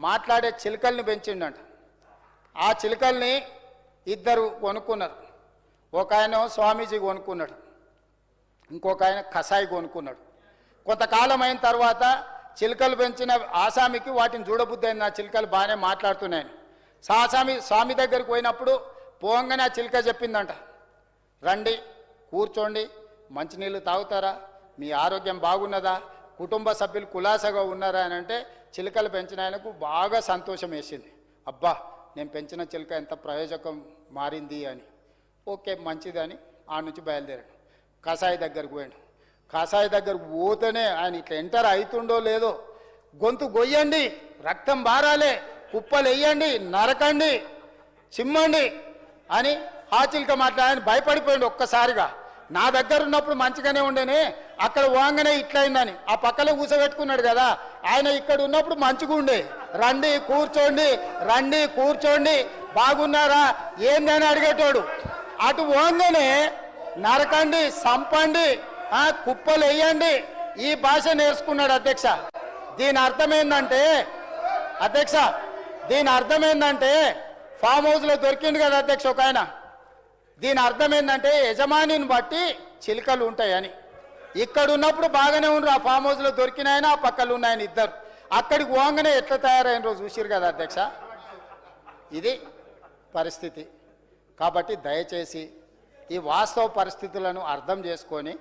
మాట్లాడే చిలుకల్ని పెంచిండంట. ఆ చిలుకల్ని ఇద్దరు కొనుక్కున్నారు. ఒక ఆయన స్వామీజీ కొనుక్కున్నాడు, ఇంకొక ఆయన కసాయి కొనుక్కున్నాడు. కొంతకాలం అయిన తర్వాత చిలుకలు పెంచిన ఆసామికి వాటిని చూడబుద్ధి అయింది. ఆ చిలుకలు బాగానే మాట్లాడుతున్నాయని. స్వామి దగ్గరికి పోయినప్పుడు పోగానే ఆ చిలుక చెప్పిందంట, రండి కూర్చోండి, మంచినీళ్ళు తాగుతారా, మీ ఆరోగ్యం బాగున్నదా, కుటుంబ సభ్యులు కులాసగా ఉన్నారా అని అంటే చిలుకలు పెంచిన ఆయనకు బాగా సంతోషం వేసింది. అబ్బా, నేను పెంచిన చిలుక ఎంత ప్రయోజకం మారింది అని. ఓకే మంచిదని ఆ నుంచి బయలుదేరాడు. కషాయి దగ్గరకు పోయాడు. కషాయి దగ్గరకు పోతేనే ఆయన ఇట్లా ఎంటర్ అవుతుండో లేదో, గొంతు గొయ్యండి, రక్తం బారాలే, కుప్పలు వేయండి, నరకండి, చిమ్మండి అని ఆ చిలుక ఆయన భయపడిపోయాడు ఒక్కసారిగా. నా దగ్గర ఉన్నప్పుడు మంచిగానే ఉండేనే, అక్కడ వాంగనే ఇట్లయిందని ఆ పక్కలో కూర్చోబెట్టుకున్నాడు కదా, ఆయన ఇక్కడ ఉన్నప్పుడు మంచిగా ఉండే, రండి కూర్చోండి, రండి కూర్చోండి, బాగున్నారా ఏందని అడిగేటోడు. అటు వాంగనే నరకండి, సంపండి, కుప్పలు వేయండి, ఈ భాష నేర్చుకున్నాడు అధ్యక్ష. దీని అర్థం ఏంటంటే ఫామ్ హౌస్లో దొరికింది కదా అధ్యక్ష ఒక ఆయన. దీని అర్థం ఏంటంటే యజమానిని బట్టి చిలుకలు ఉంటాయని. ఇక్కడ ఉన్నప్పుడు బాగానే ఉండరు, ఆ ఫామ్ హౌస్లో దొరికిన ఆయన ఆ పక్కలు ఉన్నాయని ఇద్దరు. అక్కడికి పోగానే ఎట్లా తయారైన రోజు చూసిరు కదా అధ్యక్ష. ఇది పరిస్థితి. కాబట్టి దయచేసి ఈ వాస్తవ పరిస్థితులను అర్థం చేసుకొని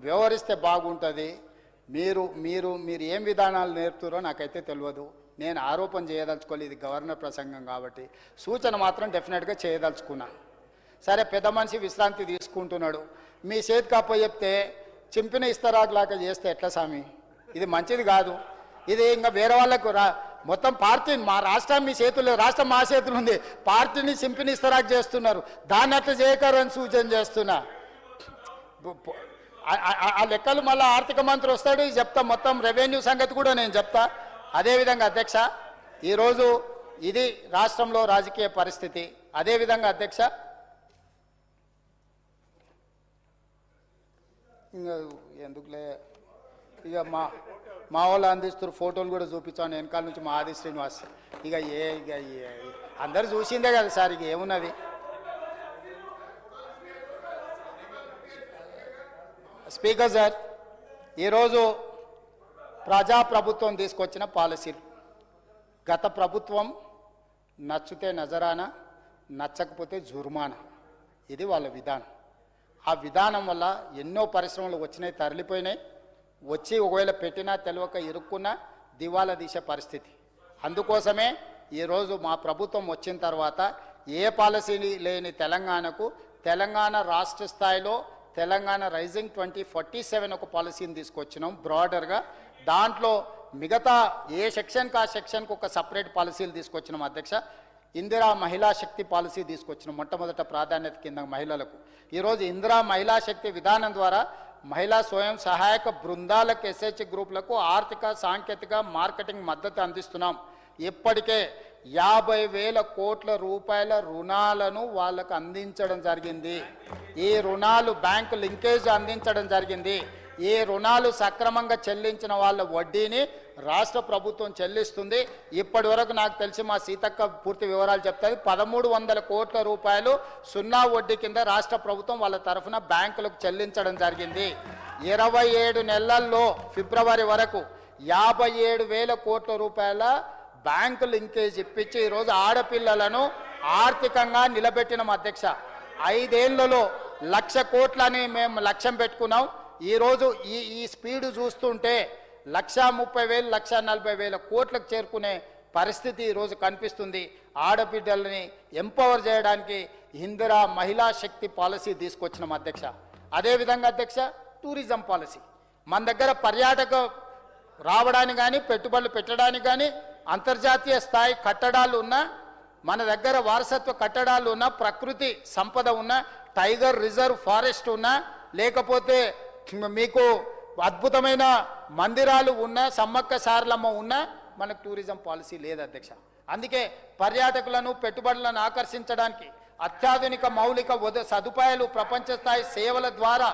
వ్యవహరిస్తే బాగుంటుంది. మీరు ఏం విధానాలు నేర్పుతారో నాకైతే తెలియదు. నేను ఆరోపణ చేయదలుచుకోలేదు, ఇది గవర్నర్ ప్రసంగం కాబట్టి సూచన మాత్రం డెఫినెట్గా చేయదలుచుకున్నా. సరే, పెద్ద మనిషి విశ్రాంతి తీసుకుంటున్నాడు, మీ చేతికి అప్ప చెప్తే చింపిన ఇస్తరాకులాగా చేస్తే ఎట్లా స్వామి? ఇది మంచిది కాదు. ఇది ఇంకా వేరే వాళ్ళకు మొత్తం పార్టీ, మా రాష్ట్రం మీ చేతుల్లో, రాష్ట్రం మా చేతులు ఉంది, పార్టీని చింపిన ఇస్తరాకు చేస్తున్నారు. దాన్ని అట్లా చేయకరని సూచన చేస్తున్నా. ఆ లెక్కలు మళ్ళీ ఆర్థిక మంత్రి వస్తాడు చెప్తా, మొత్తం రెవెన్యూ సంగతి కూడా నేను చెప్తా. అదేవిధంగా అధ్యక్ష, ఈరోజు ఇది రాష్ట్రంలో రాజకీయ పరిస్థితి. అదేవిధంగా అధ్యక్ష, ఇంకా ఎందుకులే, ఇక మా వాళ్ళు అందిస్తున్న ఫోటోలు కూడా చూపించాను వెనకాల నుంచి, మా ఆది శ్రీనివాస్. ఇక అందరు చూసిందే కదా సార్, ఇక ఏమున్నది. స్పీకర్ సార్, ఈరోజు ప్రజాప్రభుత్వం తీసుకొచ్చిన పాలసీలు, గత ప్రభుత్వం నచ్చితే నజరానా, నచ్చకపోతే జుర్మానా, ఇది వాళ్ళ విధానం. ఆ విధానం వల్ల ఎన్నో పరిశ్రమలు వచ్చినాయి, తరలిపోయినాయి. వచ్చి ఒకవేళ పెట్టినా తెలియక ఇరుక్కున్నా దివాలా తీసే పరిస్థితి. అందుకోసమే ఈరోజు మా ప్రభుత్వం వచ్చిన తర్వాత ఏ పాలసీ లేని తెలంగాణకు తెలంగాణ రాష్ట్ర స్థాయిలో తెలంగాణ రైజింగ్ 2047 ఒక పాలసీని తీసుకొచ్చినాం బ్రాడర్గా. దాంట్లో మిగతా ఏ సెక్షన్కి ఆ సెక్షన్కి ఒక సపరేట్ పాలసీలు తీసుకొచ్చినాం అధ్యక్ష. ఇందిరా మహిళా శక్తి పాలసీ తీసుకొచ్చినాం మొట్టమొదట ప్రాధాన్యత కింద మహిళలకు. ఈరోజు ఇందిరా మహిళా శక్తి విధానం ద్వారా మహిళా స్వయం సహాయక బృందాలకు, ఎస్హెచ్ గ్రూపులకు ఆర్థిక, సాంకేతిక, మార్కెటింగ్ మద్దతు అందిస్తున్నాం. ఇప్పటికే 50,000 కోట్ల రూపాయల రుణాలను వాళ్ళకు అందించడం జరిగింది. ఈ రుణాలు బ్యాంకు లింకేజ్ అందించడం జరిగింది. ఈ రుణాలు సక్రమంగా చెల్లించిన వాళ్ళ వడ్డీని రాష్ట్ర ప్రభుత్వం చెల్లిస్తుంది. ఇప్పటి వరకు నాకు తెలిసి మా సీతక్క పూర్తి వివరాలు చెప్తుంది. 1300 కోట్ల రూపాయలు సున్నా వడ్డీ కింద రాష్ట్ర ప్రభుత్వం వాళ్ళ తరఫున బ్యాంకులకు చెల్లించడం జరిగింది. 27 నెలల్లో ఫిబ్రవరి వరకు 57,000 కోట్ల రూపాయల బ్యాంకు లింకేజ్ ఇప్పించి ఈరోజు ఆడపిల్లలను ఆర్థికంగా నిలబెట్టిన అధ్యక్ష. 5 ఏళ్లలో 1,00,000 కోట్లని మేము లక్ష్యం పెట్టుకున్నాం. ఈరోజు ఈ స్పీడ్ చూస్తుంటే 1,30,000 1,40,000 కోట్లకు చేరుకునే పరిస్థితి ఈరోజు కనిపిస్తుంది. ఆడబిడ్డల్ని ఎంపవర్ చేయడానికి ఇందిరా మహిళా శక్తి పాలసీ తీసుకొచ్చినాం అధ్యక్ష. అదేవిధంగా అధ్యక్ష టూరిజం పాలసీ మన దగ్గర పర్యాటక రావడానికి కానీ పెట్టుబడులు పెట్టడానికి కానీ అంతర్జాతీయ స్థాయి కట్టడాలు ఉన్న మన దగ్గర వారసత్వ కట్టడాలు ఉన్న ప్రకృతి సంపద ఉన్న టైగర్ రిజర్వ్ ఫారెస్ట్ ఉన్నా లేకపోతే మీకు అద్భుతమైన మందిరాలు ఉన్న సమ్మక్క సారలమ్మ ఉన్న మనకు టూరిజం పాలసీ లేదు అధ్యక్ష. అందుకే పర్యాటకులను పెట్టుబడులను ఆకర్షించడానికి అత్యాధునిక మౌలిక సదుపాయాలు ప్రపంచ స్థాయి సేవల ద్వారా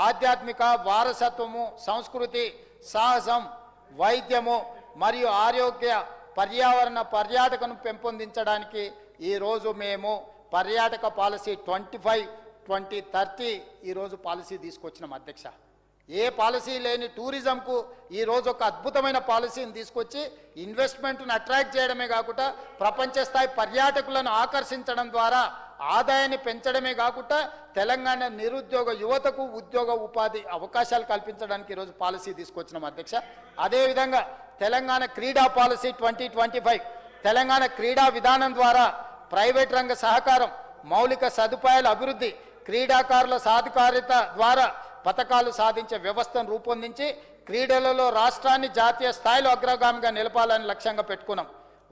ఆధ్యాత్మిక వారసత్వము సంస్కృతి సాహసం వైద్యము మరియు ఆరోగ్య పర్యాటకను పెంపొందించడానికి ఈరోజు మేము పర్యాటక పాలసీ 25-2030 ఈరోజు పాలసీ తీసుకొచ్చినాం అధ్యక్ష. ఏ పాలసీ లేని టూరిజంకు ఈరోజు ఒక అద్భుతమైన పాలసీని తీసుకొచ్చి ఇన్వెస్ట్మెంట్ను అట్రాక్ట్ చేయడమే కాకుండా ప్రపంచ స్థాయి పర్యాటకులను ఆకర్షించడం ద్వారా ఆదాయాన్ని పెంచడమే కాకుండా తెలంగాణ నిరుద్యోగ యువతకు ఉద్యోగ ఉపాధి అవకాశాలు కల్పించడానికి ఈరోజు పాలసీ తీసుకొచ్చినాం అధ్యక్ష. అదేవిధంగా తెలంగాణ క్రీడా పాలసీ 2025 తెలంగాణ క్రీడా విధానం ద్వారా ప్రైవేట్ రంగ సహకారం మౌలిక సదుపాయాల అభివృద్ధి క్రీడాకారుల సాధికారిత ద్వారా పథకాలు సాధించే వ్యవస్థను రూపొందించి క్రీడలలో రాష్ట్రాన్ని జాతీయ స్థాయిలో అగ్రగామిగా నిలపాలని లక్ష్యంగా పెట్టుకున్నాం.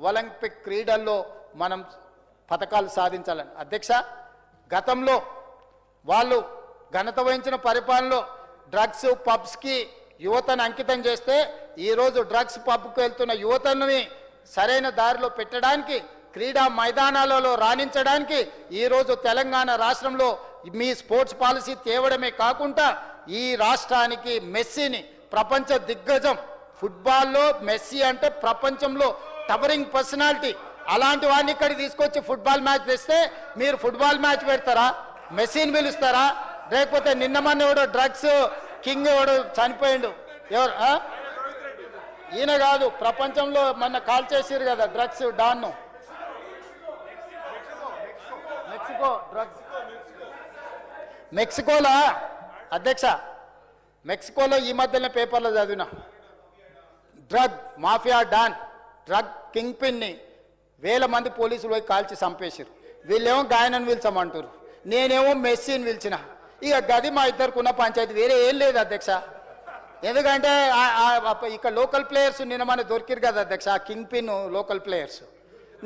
ఒలింపిక్ క్రీడల్లో మనం పథకాలు సాధించాలని అధ్యక్ష. గతంలో వాళ్ళు ఘనత వహించిన పరిపాలనలో డ్రగ్స్ పబ్స్కి యువతను అంకితం చేస్తే ఈరోజు డ్రగ్స్ పబ్కు వెళ్తున్న యువతని సరైన దారిలో పెట్టడానికి క్రీడా మైదానాలలో రాణించడానికి ఈరోజు తెలంగాణ రాష్ట్రంలో మీ స్పోర్ట్స్ పాలసీ తేవడమే కాకుండా ఈ రాష్ట్రానికి మెస్సీని ప్రపంచ దిగ్గజం ఫుట్బాల్లో మెస్సీ అంటే ప్రపంచంలో టవరింగ్ పర్సనాలిటీ అలాంటి వాడిని ఇక్కడికి తీసుకొచ్చి ఫుట్బాల్ మ్యాచ్ తెస్తే మీరు ఫుట్బాల్ మ్యాచ్ పెడతారా? మెస్సీని పిలుస్తారా? లేకపోతే నిన్న మొన్న ఎవడో డ్రగ్స్ కింగ్ ఎవడు చనిపోయిండు ఎవరు ఈయన కాదు ప్రపంచంలో మొన్న కాల్ చేసిరు కదా డ్రగ్స్ డాన్ను మెక్సికోలో అధ్యక్ష మెక్సికోలో ఈ మధ్యనే పేపర్లో చదివిన డ్రగ్ మాఫియా డాన్ డ్రగ్ కింగ్ పిన్ని 1000 మంది పోలీసులు పోయి కాల్చి చంపేసారు. వీళ్ళేమో గాయనని పిలిచమంటారు, నేనేమో మెస్సీని పిలిచిన. ఇక గది మా ఇద్దరుకున్న పంచాయతీ వేరే ఏం లేదు అధ్యక్ష. ఎందుకంటే ఇక లోకల్ ప్లేయర్స్ నిన్న మన దొరికిరు కదా అధ్యక్ష కింగ్ పిన్ లోకల్ ప్లేయర్స్.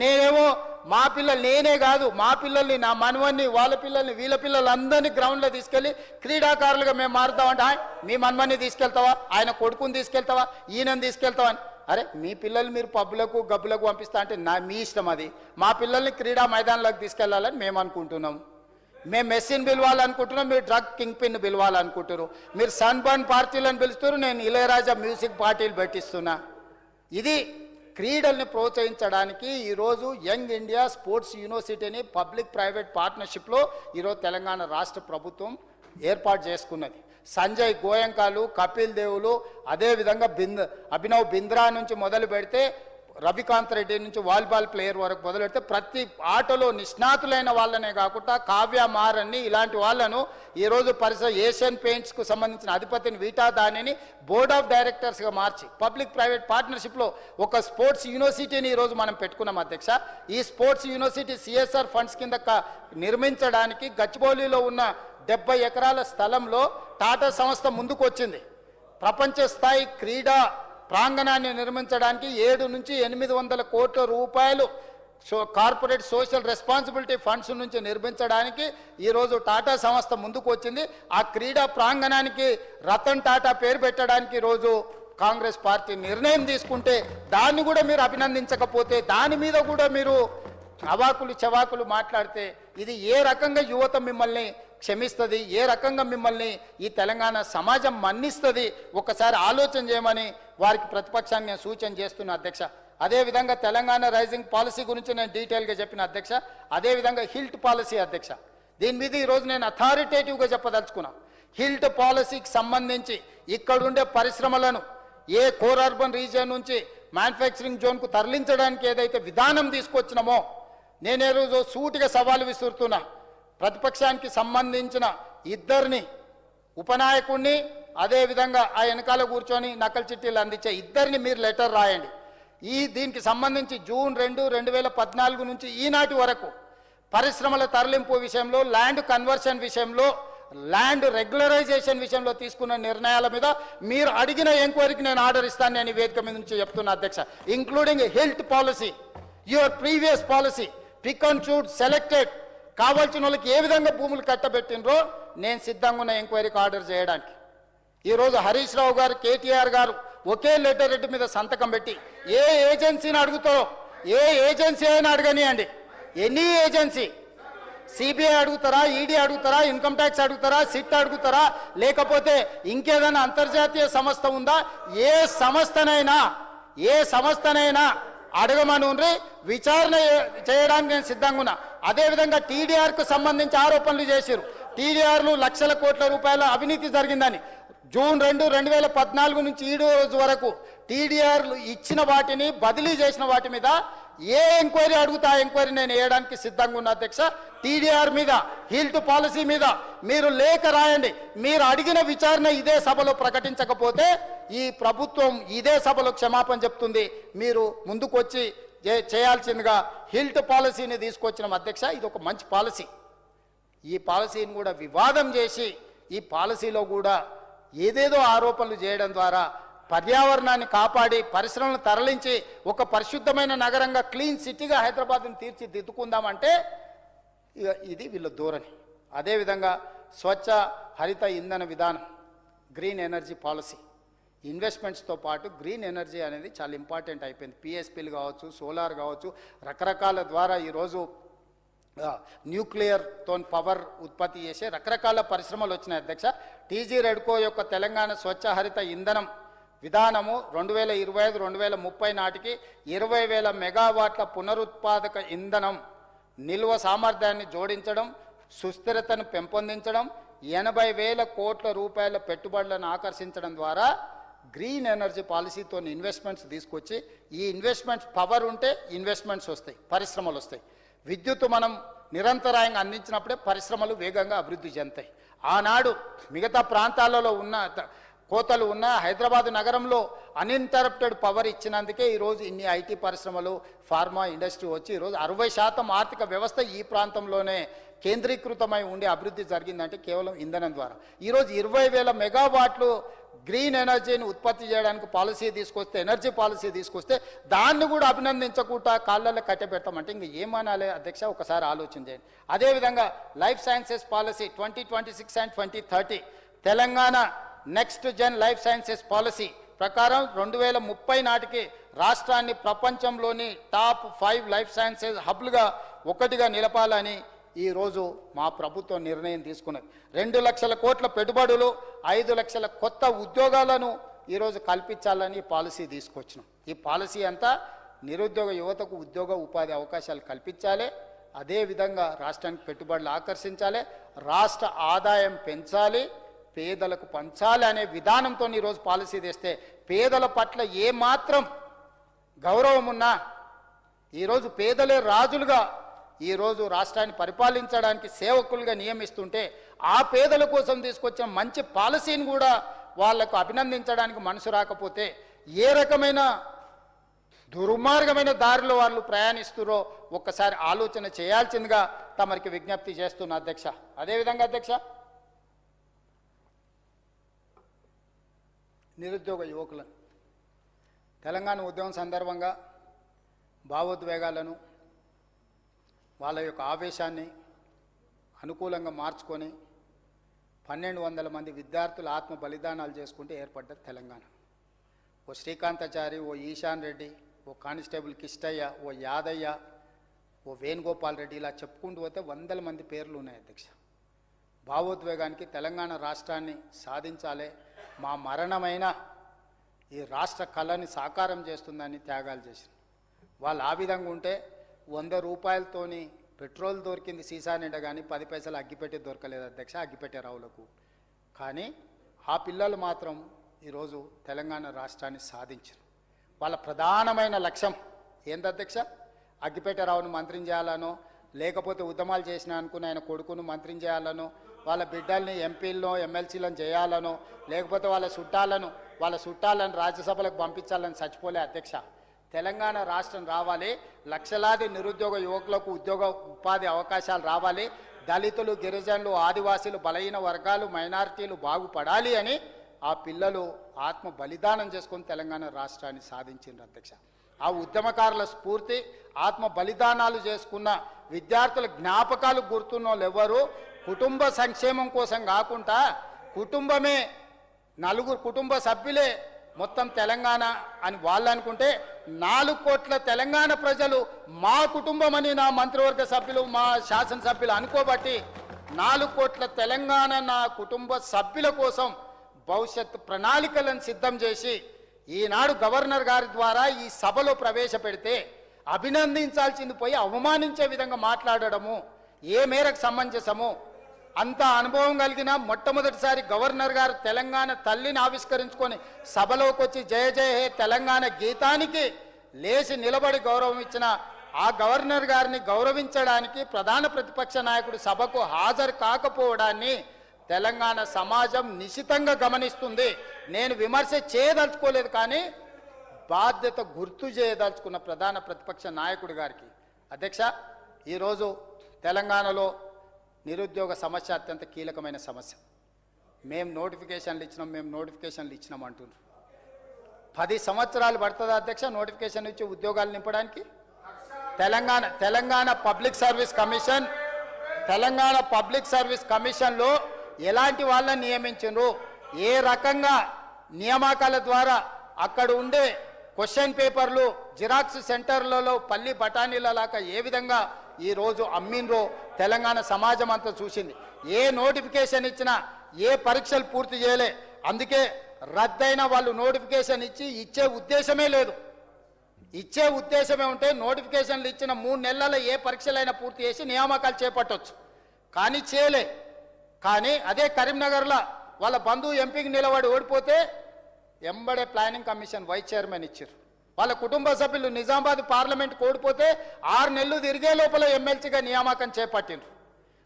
నేనేమో మా పిల్లలు నేనే కాదు మా పిల్లల్ని నా మనవన్ని వాళ్ళ పిల్లల్ని వీళ్ళ పిల్లలందరినీ గ్రౌండ్లో తీసుకెళ్ళి క్రీడాకారులుగా మేము మారుతామంటే మీ మనవన్ని తీసుకెళ్తావా ఆయన కొడుకుని తీసుకెళ్తావా ఈయనని తీసుకెళ్తావా అని. అరే మీ పిల్లలు మీరు పబ్బులకు గబ్బులకు పంపిస్తా అంటే మీ ఇష్టం అది. మా పిల్లల్ని క్రీడా మైదానంలోకి తీసుకెళ్లాలని మేము అనుకుంటున్నాం. మేము మెస్సీని పిలవాలనుకుంటున్నాం, మీరు డ్రగ్ కింగ్ పిన్ పిలవాలనుకుంటారు. మీరు సన్బర్న్ పార్టీలను పిలుస్తారు, నేను ఇళయరాజా మ్యూజిక్ పార్టీలు పెట్టిస్తున్నా. ఇది క్రీడల్ని ప్రోత్సహించడానికి ఈరోజు యంగ్ ఇండియా స్పోర్ట్స్ యూనివర్సిటీని పబ్లిక్ ప్రైవేట్ పార్ట్నర్షిప్లో ఈరోజు తెలంగాణ రాష్ట్ర ప్రభుత్వం ఏర్పాటు చేసుకున్నది. సంజయ్ గోయంకాలు కపిల్ దేవులు అదేవిధంగా అభినవ్ బింద్రా నుంచి మొదలు పెడితే రవికాంత్ రెడ్డి నుంచి వాలీబాల్ ప్లేయర్ వరకు మొదలు పెడితే ప్రతి ఆటలో నిష్ణాతులైన వాళ్ళనే కాకుండా కావ్య మారన్ని ఇలాంటి వాళ్ళను ఈరోజు ఏషియన్ పెయింట్స్కు సంబంధించిన అధిపతిని వీటా దానిని బోర్డ్ ఆఫ్ డైరెక్టర్స్గా మార్చి పబ్లిక్ ప్రైవేట్ పార్ట్నర్షిప్లో ఒక స్పోర్ట్స్ యూనివర్సిటీని ఈరోజు మనం పెట్టుకున్నాం అధ్యక్ష. ఈ స్పోర్ట్స్ యూనివర్సిటీ సిఎస్ఆర్ ఫండ్స్ కింద నిర్మించడానికి గచ్చిబౌలిలో ఉన్న 70 ఎకరాల స్థలంలో టాటా సంస్థ ముందుకు వచ్చింది. ప్రపంచ స్థాయి క్రీడా ప్రాంగణాన్ని నిర్మించడానికి 700 నుంచి 800 కోట్ల రూపాయలు కార్పొరేట్ సోషల్ రెస్పాన్సిబిలిటీ ఫండ్స్ నుంచి నిర్మించడానికి ఈరోజు టాటా సంస్థ ముందుకు వచ్చింది. ఆ క్రీడా ప్రాంగణానికి రతన్ టాటా పేరు పెట్టడానికి ఈరోజు కాంగ్రెస్ పార్టీ నిర్ణయం తీసుకుంటే దాన్ని కూడా మీరు అభినందించకపోతే దాని మీద కూడా మీరు అవాకులు చవాకులు మాట్లాడితే ఇది ఏ రకంగా యువత మిమ్మల్ని క్షమిస్తుంది, ఏ రకంగా మిమ్మల్ని ఈ తెలంగాణ సమాజం మన్నిస్తుంది ఒకసారి ఆలోచన చేయమని వారికి ప్రతిపక్షాన్ని నేను సూచన చేస్తున్నా అధ్యక్ష. అదేవిధంగా తెలంగాణ రైజింగ్ పాలసీ గురించి నేను డీటెయిల్గా చెప్పిన అధ్యక్ష. అదేవిధంగా హిల్ట్ పాలసీ అధ్యక్ష, దీని మీద ఈరోజు నేను అథారిటేటివ్గా చెప్పదలుచుకున్నా. హిల్ట్ పాలసీకి సంబంధించి ఇక్కడుండే పరిశ్రమలను ఏ కోర్ అర్బన్ రీజియన్ నుంచి మ్యానుఫ్యాక్చరింగ్ జోన్కు తరలించడానికి ఏదైతే విధానం తీసుకొచ్చినామో నేను ఈరోజు సూటిగా సవాలు విసురుతున్నా. ప్రతిపక్షానికి సంబంధించిన ఇద్దరిని ఉపనాయకుడిని అదేవిధంగా ఆ వెనకాల కూర్చొని నకలు చిట్టీలు అందించే ఇద్దరిని మీరు లెటర్ రాయండి. దీనికి సంబంధించి జూన్ 2, 2014 నుంచి ఈనాటి వరకు పరిశ్రమల తరలింపు విషయంలో, ల్యాండ్ కన్వర్షన్ విషయంలో, ల్యాండ్ రెగ్యులరైజేషన్ విషయంలో తీసుకున్న నిర్ణయాల మీద మీరు అడిగిన ఎంక్వైరీకి నేను ఆర్డర్ ఇస్తాను అని వేదిక మీద నుంచి చెప్తున్నా అధ్యక్ష. Including health policy, your previous policy, pick and choose selected, కావాల్సిన వాళ్ళకి ఏ విధంగా భూములు కట్టబెట్టినరో నేను సిద్ధంగా ఉన్న ఎంక్వైరీకి ఆర్డర్ చేయడానికి. ఈరోజు హరీష్ రావు గారు, కేటీఆర్ గారు ఒకే లెటర్ హెడ్ మీద సంతకం పెట్టి ఏ ఏజెన్సీని అడుగుతారో, ఏ ఏజెన్సీ అయినా అడగనియండి, ఎనీ ఏజెన్సీ, సిబిఐ అడుగుతారా, ఈడీ అడుగుతారా, ఇన్కమ్ ట్యాక్స్ అడుగుతారా, సిట్ అడుగుతారా, లేకపోతే ఇంకేదైనా అంతర్జాతీయ సంస్థ ఉందా, ఏ సంస్థనైనా అడగమని విచారణ చేయడానికి నేను సిద్ధంగా ఉన్నా. అదేవిధంగా టీడీఆర్కు సంబంధించి ఆరోపణలు చేశారు. టీడీఆర్లు లక్షల కోట్ల రూపాయల అవినీతి జరిగిందని జూన్ 2, 2014 నుంచి ఈ రోజు వరకు టీడీఆర్లు ఇచ్చిన వాటిని బదిలీ చేసిన వాటి మీద ఏ ఎంక్వైరీ అడుగుతా ఆ ఎంక్వైరీ నేను వేయడానికి సిద్ధంగా ఉన్న అధ్యక్ష. టీడీఆర్ మీద, హెల్త్ పాలసీ మీద మీరు లేఖ రాయండి. మీరు అడిగిన విచారణ ఇదే సభలో ప్రకటించకపోతే ఈ ప్రభుత్వం ఇదే సభలో క్షమాపణ చెప్తుంది. మీరు ముందుకు వచ్చి చేయాల్సిందిగా హెల్త్ పాలసీని తీసుకొచ్చిన అధ్యక్ష. ఇది ఒక మంచి పాలసీ. ఈ పాలసీని కూడా వివాదం చేసి ఈ పాలసీలో కూడా ఏదేదో ఆరోపణలు చేయడం ద్వారా పర్యావరణాన్ని కాపాడి పరిశ్రమలను తరలించి ఒక పరిశుద్ధమైన నగరంగా, క్లీన్ సిటీగా హైదరాబాద్ని తీర్చిదిద్దుకుందామంటే ఇది వీళ్ళ ధోరణి. అదేవిధంగా స్వచ్ఛ హరిత ఇంధన విధానం, గ్రీన్ ఎనర్జీ పాలసీ, ఇన్వెస్ట్మెంట్స్తో పాటు గ్రీన్ ఎనర్జీ అనేది చాలా ఇంపార్టెంట్ అయిపోయింది. పిఎస్పీలు కావచ్చు, సోలార్ కావచ్చు, రకరకాల ద్వారా ఈరోజు న్యూక్లియర్తో పవర్ ఉత్పత్తి చేసే రకరకాల పరిశ్రమలు వచ్చినాయి అధ్యక్ష. టీజీ రెడ్కో యొక్క తెలంగాణ స్వచ్ఛ హరిత ఇంధనం విధానము 2025-2030 నాటికి 20,000 మెగావాట్ల పునరుత్పాదక ఇంధనం నిల్వ సామర్థ్యాన్ని జోడించడం, సుస్థిరతను పెంపొందించడం, 80,000 కోట్ల రూపాయల పెట్టుబడులను ఆకర్షించడం ద్వారా గ్రీన్ ఎనర్జీ పాలసీతో ఇన్వెస్ట్మెంట్స్ తీసుకొచ్చి, ఈ ఇన్వెస్ట్మెంట్స్ పవర్ ఉంటే ఇన్వెస్ట్మెంట్స్ వస్తాయి, పరిశ్రమలు వస్తాయి. విద్యుత్తు మనం నిరంతరాయంగా అందించినప్పుడే పరిశ్రమలు వేగంగా అభివృద్ధి చెందుతాయి. ఆనాడు మిగతా ప్రాంతాలలో ఉన్న కోతలు ఉన్న హైదరాబాద్ నగరంలో అన్ఇంటరప్టెడ్ పవర్ ఇచ్చినందుకే ఈరోజు ఇన్ని ఐటీ పరిశ్రమలు, ఫార్మా ఇండస్ట్రీ వచ్చి ఈరోజు 60% ఆర్థిక వ్యవస్థ ఈ ప్రాంతంలోనే కేంద్రీకృతమై ఉండే అభివృద్ధి జరిగిందంటే కేవలం ఇంధనం ద్వారా. ఈరోజు 20,000 మెగావాట్లు గ్రీన్ ఎనర్జీని ఉత్పత్తి చేయడానికి పాలసీ తీసుకొస్తే, ఎనర్జీ పాలసీ తీసుకొస్తే దాన్ని కూడా అభినందించకుండా కాళ్ళల్లో కట్టబెడతామంటే ఇంక ఏమనాలి అధ్యక్ష, ఒకసారి ఆలోచన చేయండి. అదేవిధంగా life sciences policy 2026 and 2030 Telangana next gen life sciences policy ప్రకారం 2030 నాటికి రాష్ట్రాన్ని ప్రపంచంలోని టాప్ 5 లైఫ్ సైన్సెస్ హబ్లుగా ఒకటిగా నిలపాలని ఈరోజు మా ప్రభుత్వం నిర్ణయం తీసుకున్నది. 2 లక్షల కోట్ల పెట్టుబడులు, 5 లక్షల కొత్త ఉద్యోగాలను ఈరోజు కల్పించాలని పాలసీ తీసుకొచ్చినాం. ఈ పాలసీ అంతా నిరుద్యోగ యువతకు ఉద్యోగ ఉపాధి అవకాశాలు కల్పించాలి, అదేవిధంగా రాష్ట్రానికి పెట్టుబడులు ఆకర్షించాలి, రాష్ట్ర ఆదాయం పెంచాలి, పేదలకు పంచాలి అనే విధానంతో ఈరోజు పాలసీ తెస్తే పేదల పట్ల ఏమాత్రం గౌరవం ఉన్నా ఈరోజు పేదలే రాజులుగా ఈరోజు రాష్ట్రాన్ని పరిపాలించడానికి సేవకులుగా నియమిస్తుంటే ఆ పేదల కోసం తీసుకొచ్చిన మంచి పాలసీని కూడా వాళ్లకు అభినందించడానికి మనసు రాకపోతే ఏ రకమైన దుర్మార్గమైన దారిలో వాళ్ళు ప్రయాణిస్తురో ఒక్కసారి ఆలోచన చేయాల్సిందిగా తమరికి విజ్ఞప్తి చేస్తున్న అధ్యక్ష. అదేవిధంగా అధ్యక్ష, నిరుద్యోగ యువకులను తెలంగాణ ఉద్యమం సందర్భంగా భావోద్వేగాలను, వాళ్ళ యొక్క ఆవేశాన్ని అనుకూలంగా మార్చుకొని 1,200 మంది విద్యార్థులు ఆత్మ బలిదానాలు చేసుకుంటే ఏర్పడ్డది తెలంగాణ. ఓ శ్రీకాంతాచారి, ఓ ఈశాన్ రెడ్డి, ఓ కానిస్టేబుల్ కిష్టయ్య, ఓ యాదయ్య, ఓ వేణుగోపాల్ రెడ్డి, ఇలా చెప్పుకుంటూ పోతే 100 మంది పేర్లు ఉన్నాయి అధ్యక్ష. భావోద్వేగానికి తెలంగాణ రాష్ట్రాన్ని సాధించాలి, మా మరణమైన ఈ రాష్ట్ర కళని సాకారం చేస్తుందని త్యాగాలు చేసింది. వాళ్ళు ఆ విధంగా ఉంటే 100 రూపాయలతోని పెట్రోల్ దొరికింది సీసా నిండా, కానీ 10 పైసలు అగ్గిపెట్టి దొరకలేదు అధ్యక్ష, అగ్గిపెట్టే రావులకు. కానీ ఆ పిల్లలు మాత్రం ఈరోజు తెలంగాణ రాష్ట్రాన్ని సాధించారు. వాళ్ళ ప్రధానమైన లక్ష్యం ఏంది అధ్యక్ష? అగ్గిపెట్టే రావును మంత్రిని చేయాలనో, లేకపోతే ఉద్యమాలు చేసినా అనుకుని ఆయన కొడుకును మంత్రిని చేయాలను, వాళ్ళ బిడ్డల్ని ఎంపీలను ఎమ్మెల్సీలను చేయాలను, లేకపోతే వాళ్ళ చుట్టాలను రాజ్యసభలకు పంపించాలని చచ్చిపోలే అధ్యక్ష. తెలంగాణ రాష్ట్రం రావాలి, లక్షలాది నిరుద్యోగ యువకులకు ఉపాధి అవకాశాలు రావాలి, దళితులు, గిరిజనులు, ఆదివాసీలు, బలహీన వర్గాలు, మైనారిటీలు బాగుపడాలి అని ఆ పిల్లలు ఆత్మ బలిదానం చేసుకొని తెలంగాణ రాష్ట్రాన్ని సాధించిండ్రు అధ్యక్ష. ఆ ఉద్యమకారుల స్ఫూర్తి, ఆత్మ బలిదానాలు చేసుకున్న విద్యార్థుల జ్ఞాపకాలు గుర్తున్న వాళ్ళు ఎవరు కుటుంబ సంక్షేమం కోసం కాకుండా కుటుంబమే, నలుగురు కుటుంబ సభ్యులే మొత్తం తెలంగాణ అని వాళ్ళు అనుకుంటే 4 కోట్ల తెలంగాణ ప్రజలు మా కుటుంబం అని నా మంత్రివర్గ సభ్యులు, మా శాసనసభ్యులు అనుకోబట్టి 4 కోట్ల తెలంగాణ నా కుటుంబ సభ్యుల కోసం భవిష్యత్ ప్రణాళికలను సిద్ధం చేసి ఈనాడు గవర్నర్ గారి ద్వారా ఈ సభలో ప్రవేశపెడితే అభినందించాల్సింది పోయి అవమానించే విధంగా మాట్లాడడము ఏ మేరకు సమంజసము? అంత అనుభవం కలిగిన మొట్టమొదటిసారి గవర్నర్ గారు తెలంగాణ తల్లిని ఆవిష్కరించుకొని సభలోకి వచ్చి జయ జయ హే తెలంగాణ గీతానికి లేచి నిలబడి గౌరవం ఇచ్చిన ఆ గవర్నర్ గారిని గౌరవించడానికి ప్రధాన ప్రతిపక్ష నాయకుడు సభకు హాజరు కాకపోవడాన్ని తెలంగాణ సమాజం నిశితంగా గమనిస్తుంది. నేను విమర్శ చేయదలుచుకోలేదు, కానీ బాధ్యత గుర్తు చేయదలుచుకున్న ప్రధాన ప్రతిపక్ష నాయకుడు గారికి అధ్యక్ష, ఈరోజు తెలంగాణలో నిరుద్యోగ సమస్య అత్యంత కీలకమైన సమస్య. మేము నోటిఫికేషన్లు ఇచ్చినాం అంటున్నారు. 10 సంవత్సరాలు పడుతుందా అధ్యక్ష నోటిఫికేషన్ ఇచ్చి ఉద్యోగాలు నింపడానికి? తెలంగాణ పబ్లిక్ సర్వీస్ కమిషన్లో ఎలాంటి వాళ్ళని నియమించారు, ఏ రకంగా నియామకాల ద్వారా అక్కడ ఉండే క్వశ్చన్ పేపర్లు జిరాక్స్ సెంటర్లలో పల్లి బఠానీలలాగా ఏ విధంగా ఈరోజు అమ్మిండ్రో తెలంగాణ సమాజం అంతా చూసింది. ఏ నోటిఫికేషన్ ఇచ్చినా ఏ పరీక్షలు పూర్తి చేయలే, అందుకే రద్దయిన వాళ్ళు నోటిఫికేషన్ ఇచ్చే ఉద్దేశమే లేదు. ఇచ్చే ఉద్దేశమే ఉంటే నోటిఫికేషన్లు ఇచ్చిన 3 నెలల ఏ పరీక్షలైనా పూర్తి చేసి నియామకాలు చేపట్టవచ్చు, కానీ చేయలే. కానీ అదే కరీంనగర్లో వాళ్ళ బంధువు ఎంపీకి నిలబడి ఓడిపోతే ఎంబడే ప్లానింగ్ కమిషన్ వైస్ చైర్మన్ ఇచ్చారు. వాళ్ళ కుటుంబ సభ్యులు నిజామాబాద్ పార్లమెంట్కి ఓడిపోతే 6 నెలలు తిరిగే లోపల ఎమ్మెల్సీగా నియామకం చేపట్టిండ్రు.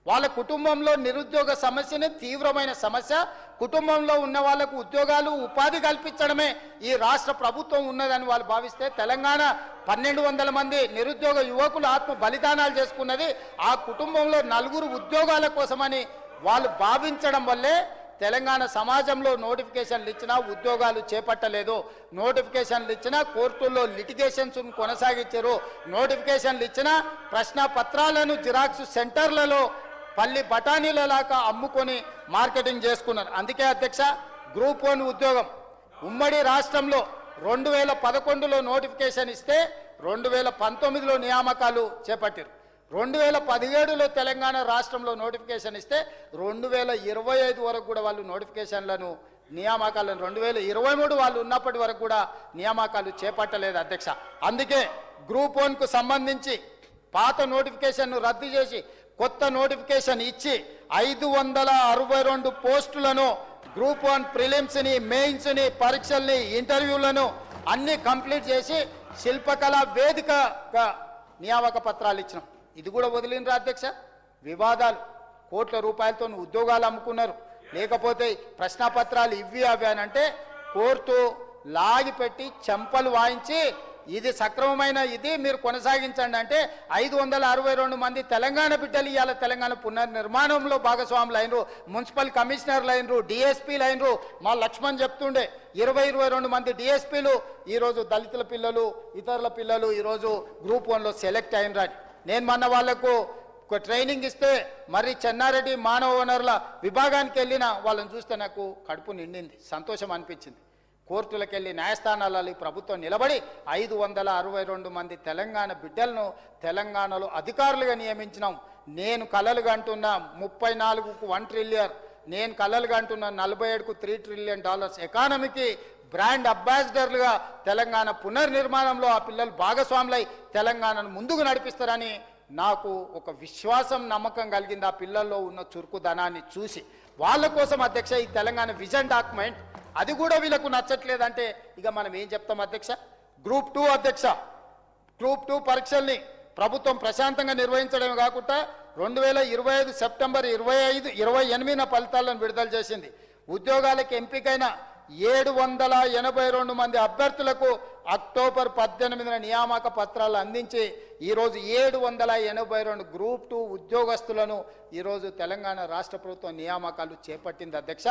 వాళ్ళ కుటుంబంలో నిరుద్యోగ సమస్యని తీవ్రమైన సమస్య, కుటుంబంలో ఉన్న వాళ్ళకు ఉద్యోగాలు ఉపాధి కల్పించడమే ఈ రాష్ట్ర ప్రభుత్వం ఉన్నదని వాళ్ళు భావిస్తే తెలంగాణ 1200 మంది నిరుద్యోగ యువకులు ఆత్మ బలిదానాలు చేసుకున్నది ఆ కుటుంబంలో 4 ఉద్యోగాల కోసమని వాళ్ళు భావించడం వల్లే తెలంగాణ సమాజంలో నోటిఫికేషన్లు ఇచ్చినా ఉద్యోగాలు చేపట్టలేదు. నోటిఫికేషన్లు ఇచ్చినా కోర్టుల్లో లిటిగేషన్స్ కొనసాగించారు. నోటిఫికేషన్లు ఇచ్చినా ప్రశ్న పత్రాలను జిరాక్స్ సెంటర్లలో పల్లి బఠానీలలాగా అమ్ముకొని మార్కెటింగ్ చేసుకున్నారు. అందుకే అధ్యక్ష, గ్రూప్ 1 ఉద్యోగం ఉమ్మడి రాష్ట్రంలో 2011లో నోటిఫికేషన్ ఇస్తే 2019లో నియామకాలు చేపట్టారు. 2017లో తెలంగాణ రాష్ట్రంలో నోటిఫికేషన్ ఇస్తే 2025 వరకు కూడా వాళ్ళు నోటిఫికేషన్లను నియామకాలను 2023 వాళ్ళు ఉన్నప్పటి వరకు కూడా నియామకాలు చేపట్టలేదు అధ్యక్ష. అందుకే గ్రూప్ 1కు సంబంధించి పాత నోటిఫికేషన్ను రద్దు చేసి కొత్త నోటిఫికేషన్ ఇచ్చి 562 పోస్టులను గ్రూప్ 1 ప్రిలిమ్స్ని, మెయిన్స్ని, పరీక్షల్ని, ఇంటర్వ్యూలను అన్ని కంప్లీట్ చేసి శిల్పకళా వేదికగా నియామక పత్రాలు ఇచ్చినాం. ఇది కూడా వదిలినరా అధ్యక్ష? వివాదాలు, కోట్ల రూపాయలతో ఉద్యోగాలు అమ్ముకున్నారు, లేకపోతే ప్రశ్నపత్రాలు ఇవి అవి అని అంటే కోర్టు లాగిపెట్టి చెంపలు వాయించి ఇది సక్రమమైన ఇది మీరు కొనసాగించండి అంటే 562 మంది తెలంగాణ బిడ్డలు ఇవాళ తెలంగాణ పునర్నిర్మాణంలో భాగస్వాములు అయినరు, మున్సిపల్ కమిషనర్లు అయినరు, డిఎస్పీలు అయినరు. మా లక్ష్మణ్ చెప్తుండే 22 మంది డిఎస్పీలు ఈరోజు దళితుల పిల్లలు, ఇతరుల పిల్లలు ఈరోజు గ్రూప్ 1లో సెలెక్ట్ అయినరాని. నేను మొన్న వాళ్లకు ట్రైనింగ్ ఇస్తే మరి చెన్నారెడ్డి మానవ వనరుల విభాగానికి వెళ్ళిన వాళ్ళని చూస్తే నాకు కడుపు నిండింది, సంతోషం అనిపించింది. కోర్టులకు వెళ్ళి న్యాయస్థానాలలో ప్రభుత్వం నిలబడి 562 మంది తెలంగాణ బిడ్డలను తెలంగాణలో అధికారులుగా నియమించినాం. నేను కలలుగా అంటున్న 34కు $1 ట్రిలియన్, నేను కలలుగా అంటున్న 47కు $3 ట్రిలియన్ ఎకానమీకి బ్రాండ్ అంబాసిడర్లుగా తెలంగాణ పునర్నిర్మాణంలో ఆ పిల్లలు భాగస్వాములై తెలంగాణను ముందుకు నడిపిస్తారని నాకు ఒక విశ్వాసం, నమ్మకం కలిగింది. ఆ పిల్లల్లో ఉన్న చురుకుదనాన్ని చూసి వాళ్ళ కోసం అధ్యక్ష ఈ తెలంగాణ విజన్ డాక్యుమెంట్ అది కూడా వీళ్ళకు నచ్చట్లేదంటే ఇక మనం ఏం చెప్తాం అధ్యక్ష? గ్రూప్ 2 అధ్యక్ష, గ్రూప్ 2 పరీక్షల్ని ప్రభుత్వం ప్రశాంతంగా నిర్వహించడమే కాకుండా 2025 సెప్టెంబర్ 28న ఫలితాలను విడుదల చేసింది. ఉద్యోగాలకు ఎంపికైన 782 మంది అభ్యర్థులకు అక్టోబర్ 18న నియామక పత్రాలు అందించి ఈరోజు 782 గ్రూప్ 2 ఉద్యోగస్తులను ఈరోజు తెలంగాణ రాష్ట్ర ప్రభుత్వం నియామకాలు చేపట్టింది అధ్యక్ష.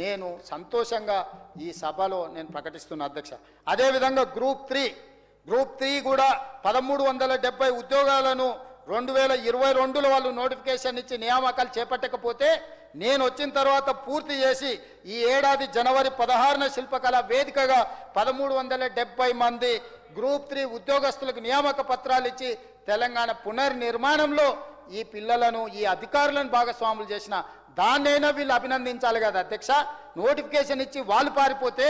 నేను సంతోషంగా ఈ సభలో నేను ప్రకటిస్తున్నా అధ్యక్ష. అదేవిధంగా గ్రూప్ 3 కూడా 1370 ఉద్యోగాలను 2022లో వాళ్ళు నోటిఫికేషన్ ఇచ్చి నియామకాలు చేపట్టకపోతే నేను వచ్చిన తర్వాత పూర్తి చేసి ఈ ఏడాది జనవరి 16న శిల్పకళా వేదికగా 1370 మంది గ్రూప్ 3 ఉద్యోగస్తులకు నియామక పత్రాలు ఇచ్చి తెలంగాణ పునర్నిర్మాణంలో ఈ పిల్లలను ఈ అధికారులను భాగస్వాములు చేసిన దాన్నైనా వీళ్ళు అభినందించాలి కదా అధ్యక్ష. నోటిఫికేషన్ ఇచ్చి వాళ్ళు పారిపోతే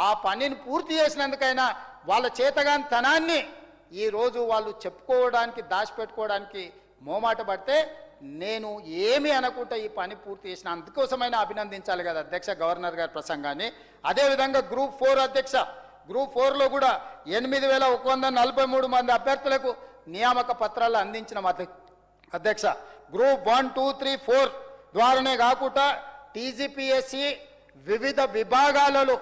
ఆ పనిని పూర్తి చేసినందుకైనా వాళ్ళ చేతగాని తనాన్ని ఈరోజు వాళ్ళు చెప్పుకోవడానికి దాచిపెట్టుకోవడానికి మోమాట పడితే నేను ఏమి అనుకుంటా ఈ పని పూర్తి చేసిన అందుకోసమైనా అభినందించాలి కదా అధ్యక్ష గవర్నర్ గారి ప్రసంగాన్ని. అదేవిధంగా గ్రూప్ 4 అధ్యక్ష, గ్రూప్ 4లో కూడా 8143 మంది అభ్యర్థులకు నియామక పత్రాలు అందించిన అధ్యక్ష. గ్రూప్ 1, 2, 3, 4 ద్వారానే కాకుండా టీజీపీఎస్సీ వివిధ విభాగాలలో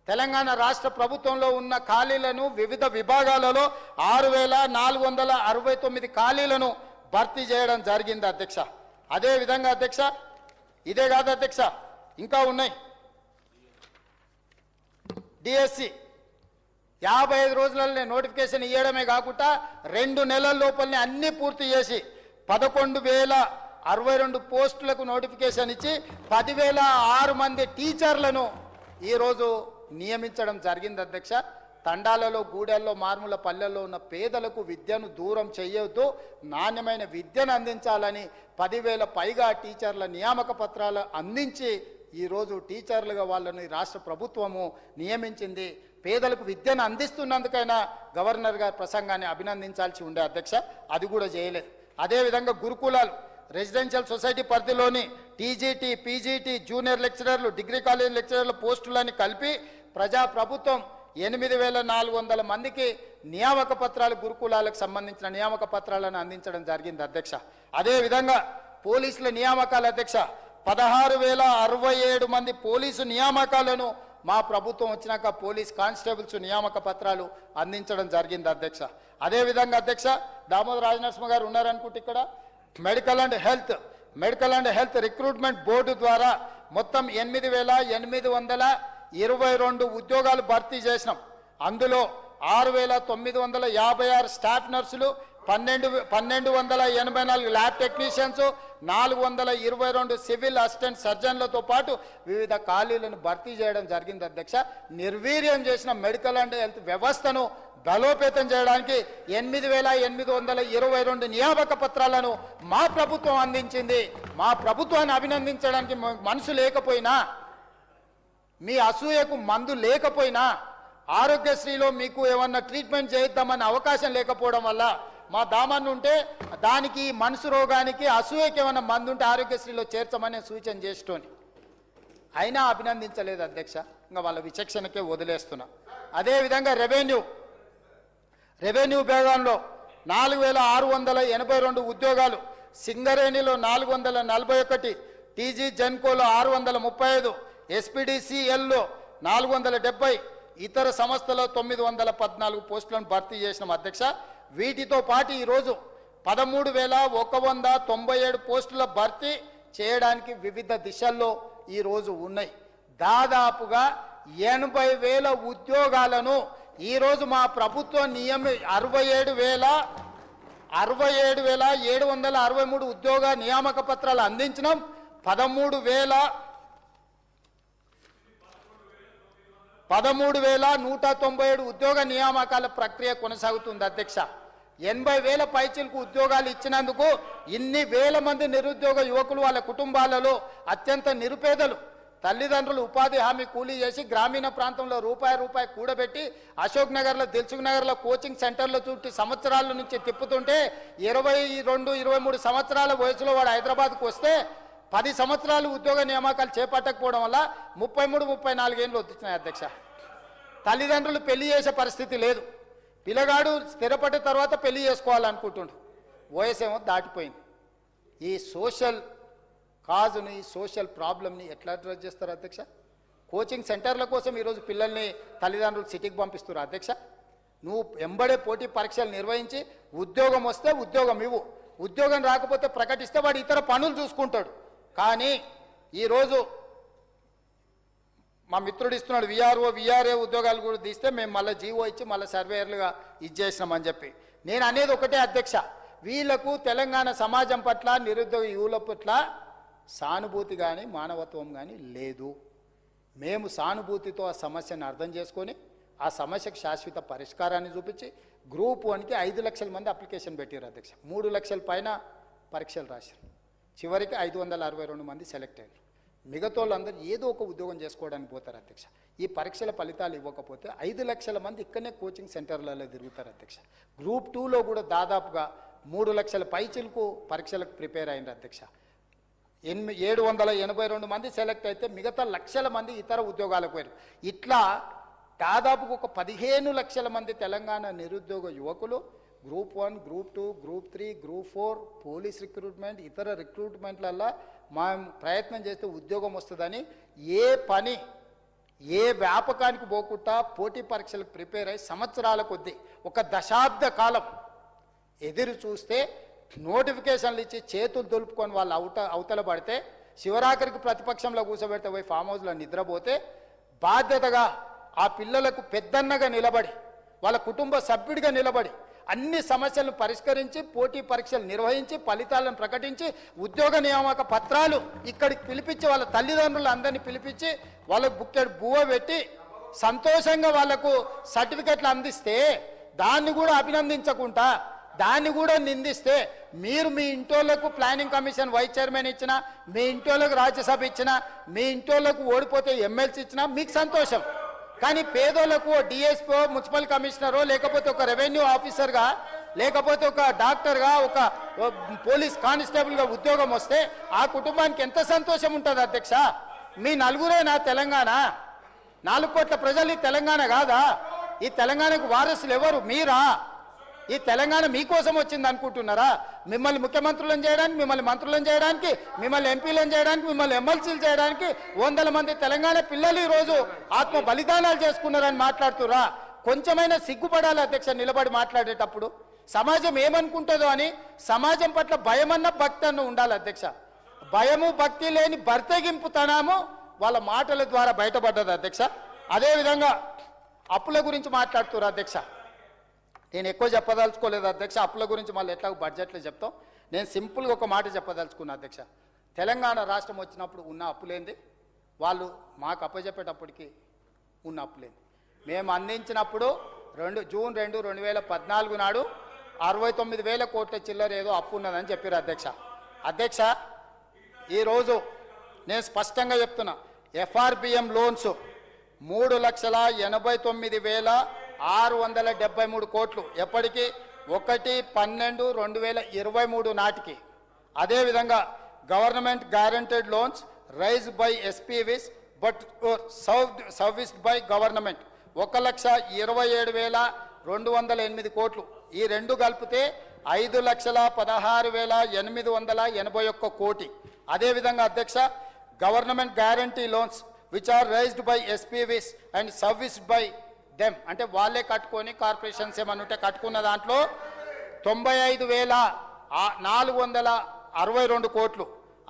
తెలంగాణ రాష్ట్ర ప్రభుత్వంలో ఉన్న ఖాళీలను వివిధ విభాగాలలో 6469 ఖాళీలను భర్తీ చేయడం జరిగింది అధ్యక్ష. అదేవిధంగా అధ్యక్ష ఇదే కాదు అధ్యక్ష, ఇంకా ఉన్నాయి. డిఎస్సి 55 రోజులలో నోటిఫికేషన్ ఇవ్వడమే కాకుండా 2 నెలల లోపలనే అన్ని పూర్తి చేసి 11,062 పోస్టులకు నోటిఫికేషన్ ఇచ్చి 10,006 మంది టీచర్లను ఈరోజు నియమించడం జరిగింది అధ్యక్ష. తండాలలో, గూడెల్లో, మారుమూల పల్లెల్లో ఉన్న పేదలకు విద్యను దూరం చేయొద్దు, నాణ్యమైన విద్యను అందించాలని 10,000 పైగా టీచర్ల నియామక పత్రాలు అందించి ఈరోజు టీచర్లుగా వాళ్ళని రాష్ట్ర ప్రభుత్వము నియమించింది. పేదలకు విద్యను అందిస్తున్నందుకైనా గవర్నర్ గారి ప్రసంగాన్ని అభినందించాల్సి ఉండే అధ్యక్ష, అది కూడా చేయలేదు. అదేవిధంగా గురుకులాలు, రెసిడెన్షియల్ సొసైటీ పరిధిలోని టీజీటీ, పీజీటీ, జూనియర్ లెక్చరర్లు, డిగ్రీ కాలేజ్ లెక్చరర్ల పోస్టులని కలిపి ప్రభుత్వం 8,400 మందికి నియామక పత్రాలు, గురుకులాలకు సంబంధించిన నియామక పత్రాలను అందించడం జరిగింది అధ్యక్ష. అదేవిధంగా పోలీసుల నియామకాలు అధ్యక్ష, 16,067 మంది పోలీసు నియామకాలను మా ప్రభుత్వం వచ్చినాక పోలీస్ కానిస్టేబుల్స్ నియామక పత్రాలు అందించడం జరిగింది అధ్యక్ష. అదేవిధంగా అధ్యక్ష దామోదర రాజనరసింహ గారు ఉన్నారనుకుంటే ఇక్కడ medical and health recruitment board ద్వారా మొత్తం 8,822 ఉద్యోగాలు భర్తీ చేసినాం. అందులో 6,956 స్టాఫ్ నర్సులు, 1,284 ల్యాబ్ టెక్నీషియన్స్, 422 సివిల్ అసిస్టెంట్ సర్జన్లతో పాటు వివిధ ఖాళీలను భర్తీ చేయడం జరిగింది అధ్యక్ష. నిర్వీర్యం చేసిన మెడికల్ అండ్ హెల్త్ వ్యవస్థను బలోపేతం చేయడానికి 8,822 నియామక పత్రాలను మా ప్రభుత్వం అందించింది. మా ప్రభుత్వాన్ని అభినందించడానికి మనసు లేకపోయినా, మీ అసూయకు మందు లేకపోయినా, ఆరోగ్యశ్రీలో మీకు ఏమన్నా ట్రీట్మెంట్ చేద్దామన్న అవకాశం లేకపోవడం వల్ల మా దామాన్ని ఉంటే దానికి మనసు రోగానికి అసూయకి ఏమన్నా మందు ఉంటే ఆరోగ్యశ్రీలో చేర్చమని సూచన చేస్తోంది. అయినా అభినందించలేదు అధ్యక్ష, ఇంకా వాళ్ళ విచక్షణకే వదిలేస్తున్నా. అదేవిధంగా రెవెన్యూ విభాగంలో 4,682 ఉద్యోగాలు, సింగరేణిలో 441, టీజీ జెన్కోలో 635, ఎస్పీడీసీఎల్లో 470, ఇతర సంస్థలో 914 పోస్టులను భర్తీ చేసినాం అధ్యక్ష. వీటితో పాటు ఈరోజు 13,197 పోస్టుల భర్తీ చేయడానికి వివిధ దిశల్లో ఈరోజు ఉన్నాయి. దాదాపుగా 80,000 ఉద్యోగాలను ఈరోజు మా ప్రభుత్వం 67,763 ఉద్యోగ నియామక పత్రాలు అందించినాం. 13,197 ఉద్యోగ నియామకాల ప్రక్రియ కొనసాగుతుంది అధ్యక్ష. 80,000 పైచిలకు ఉద్యోగాలు ఇచ్చినందుకు ఇన్ని వేల మంది నిరుద్యోగ యువకులు, వాళ్ళ కుటుంబాలలో అత్యంత నిరుపేదలు, తల్లిదండ్రులు ఉపాధి హామీ కూలీ చేసి గ్రామీణ ప్రాంతంలో రూపాయి కూడబెట్టి అశోక్ నగర్లో, దిల్సుఖ్ నగర్లో కోచింగ్ సెంటర్ల చుట్టూ సంవత్సరాల నుంచి తిప్పుతుంటే 22-23 సంవత్సరాల వయసులో వాడు హైదరాబాద్కు వస్తే 10 సంవత్సరాలు ఉద్యోగ నియామకాలు చేపట్టకపోవడం వల్ల 33-34 ఏళ్ళు వచ్చినాయి అధ్యక్ష. తల్లిదండ్రులు పెళ్లి చేసే పరిస్థితి లేదు. పిల్లగాడు స్థిరపడిన తర్వాత పెళ్లి చేసుకోవాలనుకుంటుండు, వయసేమో దాటిపోయింది. ఈ సోషల్ కాజుని, ఈ సోషల్ ప్రాబ్లమ్ని ఎట్లా అడ్రస్ చేస్తారు అధ్యక్ష? కోచింగ్ సెంటర్ల కోసం ఈరోజు పిల్లల్ని తల్లిదండ్రులు సిటీకి పంపిస్తారు అధ్యక్ష. నువ్వు ఎంబడే పోటీ పరీక్షలు నిర్వహించి ఉద్యోగం వస్తే ఉద్యోగం ఇవ్వు, ఉద్యోగం రాకపోతే ప్రకటిస్తే వాడు ఇతర పనులు చూసుకుంటాడు. కానీ ఈరోజు మా మిత్రుడు ఇస్తున్నాడు విఆర్ఏ ఉద్యోగాలు కూడా తీస్తే మేము మళ్ళీ జీవో ఇచ్చి మళ్ళీ సర్వేయర్లుగా ఇచ్చేసినామని చెప్పి. నేను అనేది ఒకటే అధ్యక్ష, వీళ్లకు తెలంగాణ సమాజం పట్ల, నిరుద్యోగ యువల పట్ల సానుభూతి కానీ మానవత్వం కానీ లేదు. మేము సానుభూతితో ఆ సమస్యను అర్థం చేసుకొని ఆ సమస్యకు శాశ్వత పరిష్కారాన్ని చూపించి గ్రూప్ 1కి 5 లక్షల మంది అప్లికేషన్ పెట్టారు అధ్యక్ష. 3 లక్షల పైన పరీక్షలు రాశారు. చివరికి 562 మంది సెలెక్ట్ అయ్యారు. మిగతా వాళ్ళందరూ ఏదో ఒక ఉద్యోగం చేసుకోవడానికి పోతారు అధ్యక్ష. ఈ పరీక్షల ఫలితాలు ఇవ్వకపోతే 5 లక్షల మంది ఇక్కడనే కోచింగ్ సెంటర్లలో తిరుగుతారు అధ్యక్ష. గ్రూప్ 2లో కూడా దాదాపుగా 3 లక్షల పైచిలకు పరీక్షలకు ప్రిపేర్ అయినారు అధ్యక్ష. 782 మంది సెలెక్ట్ అయితే మిగతా లక్షల మంది ఇతర ఉద్యోగాలకు పోయారు. ఇట్లా దాదాపుగా ఒక 15 లక్షల మంది తెలంగాణ నిరుద్యోగ యువకులు group 1, group 2, group 3, group 4, police recruitment, ఇతర రిక్రూట్మెంట్లల్లో మనం ప్రయత్నం చేస్తే ఉద్యోగం వస్తుందని ఏ పని ఏ వ్యాపకానికి పోకుండా పోటీ పరీక్షలకు ప్రిపేర్ అయ్యి సంవత్సరాల కొద్దీ ఒక దశాబ్ద కాలం ఎదురు చూస్తే నోటిఫికేషన్లు ఇచ్చి చేతులు దులుపుకొని వాళ్ళు అవతల పడితే శివరాఖరికి ప్రతిపక్షంలో కూర్చోబెడితే పోయి ఫామ్ హౌస్లో నిద్రపోతే బాధ్యతగా ఆ పిల్లలకు పెద్దన్నగా నిలబడి వాళ్ళ కుటుంబ సభ్యుడిగా నిలబడి అన్ని సమస్యలను పరిష్కరించి పోటీ పరీక్షలు నిర్వహించి ఫలితాలను ప్రకటించి ఉద్యోగ నియామక పత్రాలు ఇక్కడికి పిలిపించి వాళ్ళ తల్లిదండ్రులు అందరినీ పిలిపించి వాళ్ళకు బుక్కెడు బువ్వ పెట్టి సంతోషంగా వాళ్లకు సర్టిఫికెట్లు అందిస్తే దాన్ని కూడా అభినందించకుండా దాన్ని కూడా నిందిస్తే మీరు మీ ఇంటోళ్లకు ప్లానింగ్ కమిషన్ వైస్ చైర్మన్ ఇచ్చినా, మీ ఇంటోళ్లకు రాజ్యసభ ఇచ్చినా, మీ ఇంటోళ్లకు ఓడిపోతే ఎమ్మెల్సీ ఇచ్చినా మీకు సంతోషం. కానీ పేదోళ్లకు డిఎస్పీ, మున్సిపల్ కమిషనరో, లేకపోతే ఒక రెవెన్యూ ఆఫీసర్గా, లేకపోతే ఒక డాక్టర్గా, ఒక పోలీస్ కానిస్టేబుల్గా ఉద్యోగం వస్తే ఆ కుటుంబానికి ఎంత సంతోషం ఉంటుంది అధ్యక్ష? మీ నలుగురేనా తెలంగాణ? 4 కోట్ల ప్రజలు ఈ తెలంగాణ కాదా? ఈ తెలంగాణకు వారసులు ఎవరు? మీరా? ఈ తెలంగాణ మీకోసం వచ్చింది అనుకుంటున్నారా? మిమ్మల్ని ముఖ్యమంత్రులను చేయడానికి, మిమ్మల్ని మంత్రులను చేయడానికి, మిమ్మల్ని ఎంపీలను చేయడానికి, మిమ్మల్ని ఎమ్మెల్సీలు చేయడానికి 100 మంది తెలంగాణ పిల్లలు ఈరోజు ఆత్మ బలిదానాలు చేసుకున్నారని మాట్లాడుతురా? కొంచెమైనా సిగ్గుపడాలి అధ్యక్ష నిలబడి మాట్లాడేటప్పుడు. సమాజం ఏమనుకుంటుందో అని సమాజం పట్ల భయమన్న భక్తి అన్న ఉండాలి అధ్యక్ష. భయము భక్తి లేని బర్తెగింపుతనము వాళ్ళ మాటల ద్వారా బయటపడ్డది అధ్యక్ష. అదేవిధంగా అప్పుల గురించి మాట్లాడుతున్నారు అధ్యక్ష. నేను ఎక్కువ చెప్పదలుచుకోలేదు అధ్యక్ష, అప్పుల గురించి మళ్ళీ ఎట్లా బడ్జెట్లో చెప్తాం. నేను సింపుల్గా ఒక మాట చెప్పదలుచుకున్నా అధ్యక్ష. తెలంగాణ రాష్ట్రం వచ్చినప్పుడు ఉన్న అప్పులేంది, వాళ్ళు మాకు అప్పచెప్పేటప్పటికి ఉన్న అప్పులేంది. మేము అందించినప్పుడు జూన్ 2, 2014 నాడు 69,000 కోట్ల చిల్లర ఏదో అప్పు ఉన్నదని చెప్పారు అధ్యక్ష. అధ్యక్ష ఈరోజు నేను స్పష్టంగా చెప్తున్నా, ఎఫ్ఆర్బిఎం లోన్స్ 3,89,673 కోట్లు ఎప్పటికీ 1/12/2023 నాటికి. అదేవిధంగా government guaranteed loans raise by SPVs but serviced by government 1,27,208 కోట్లు. ఈ రెండు కలిపితే 5,16,881 కోటి. అదేవిధంగా అధ్యక్ష government guarantee loans which are raised by SPVs and serviced by them, అంటే వాళ్ళే కట్టుకొని కార్పొరేషన్స్ ఏమన్నా ఉంటే కట్టుకున్న దాంట్లో 95,462 కోట్లు.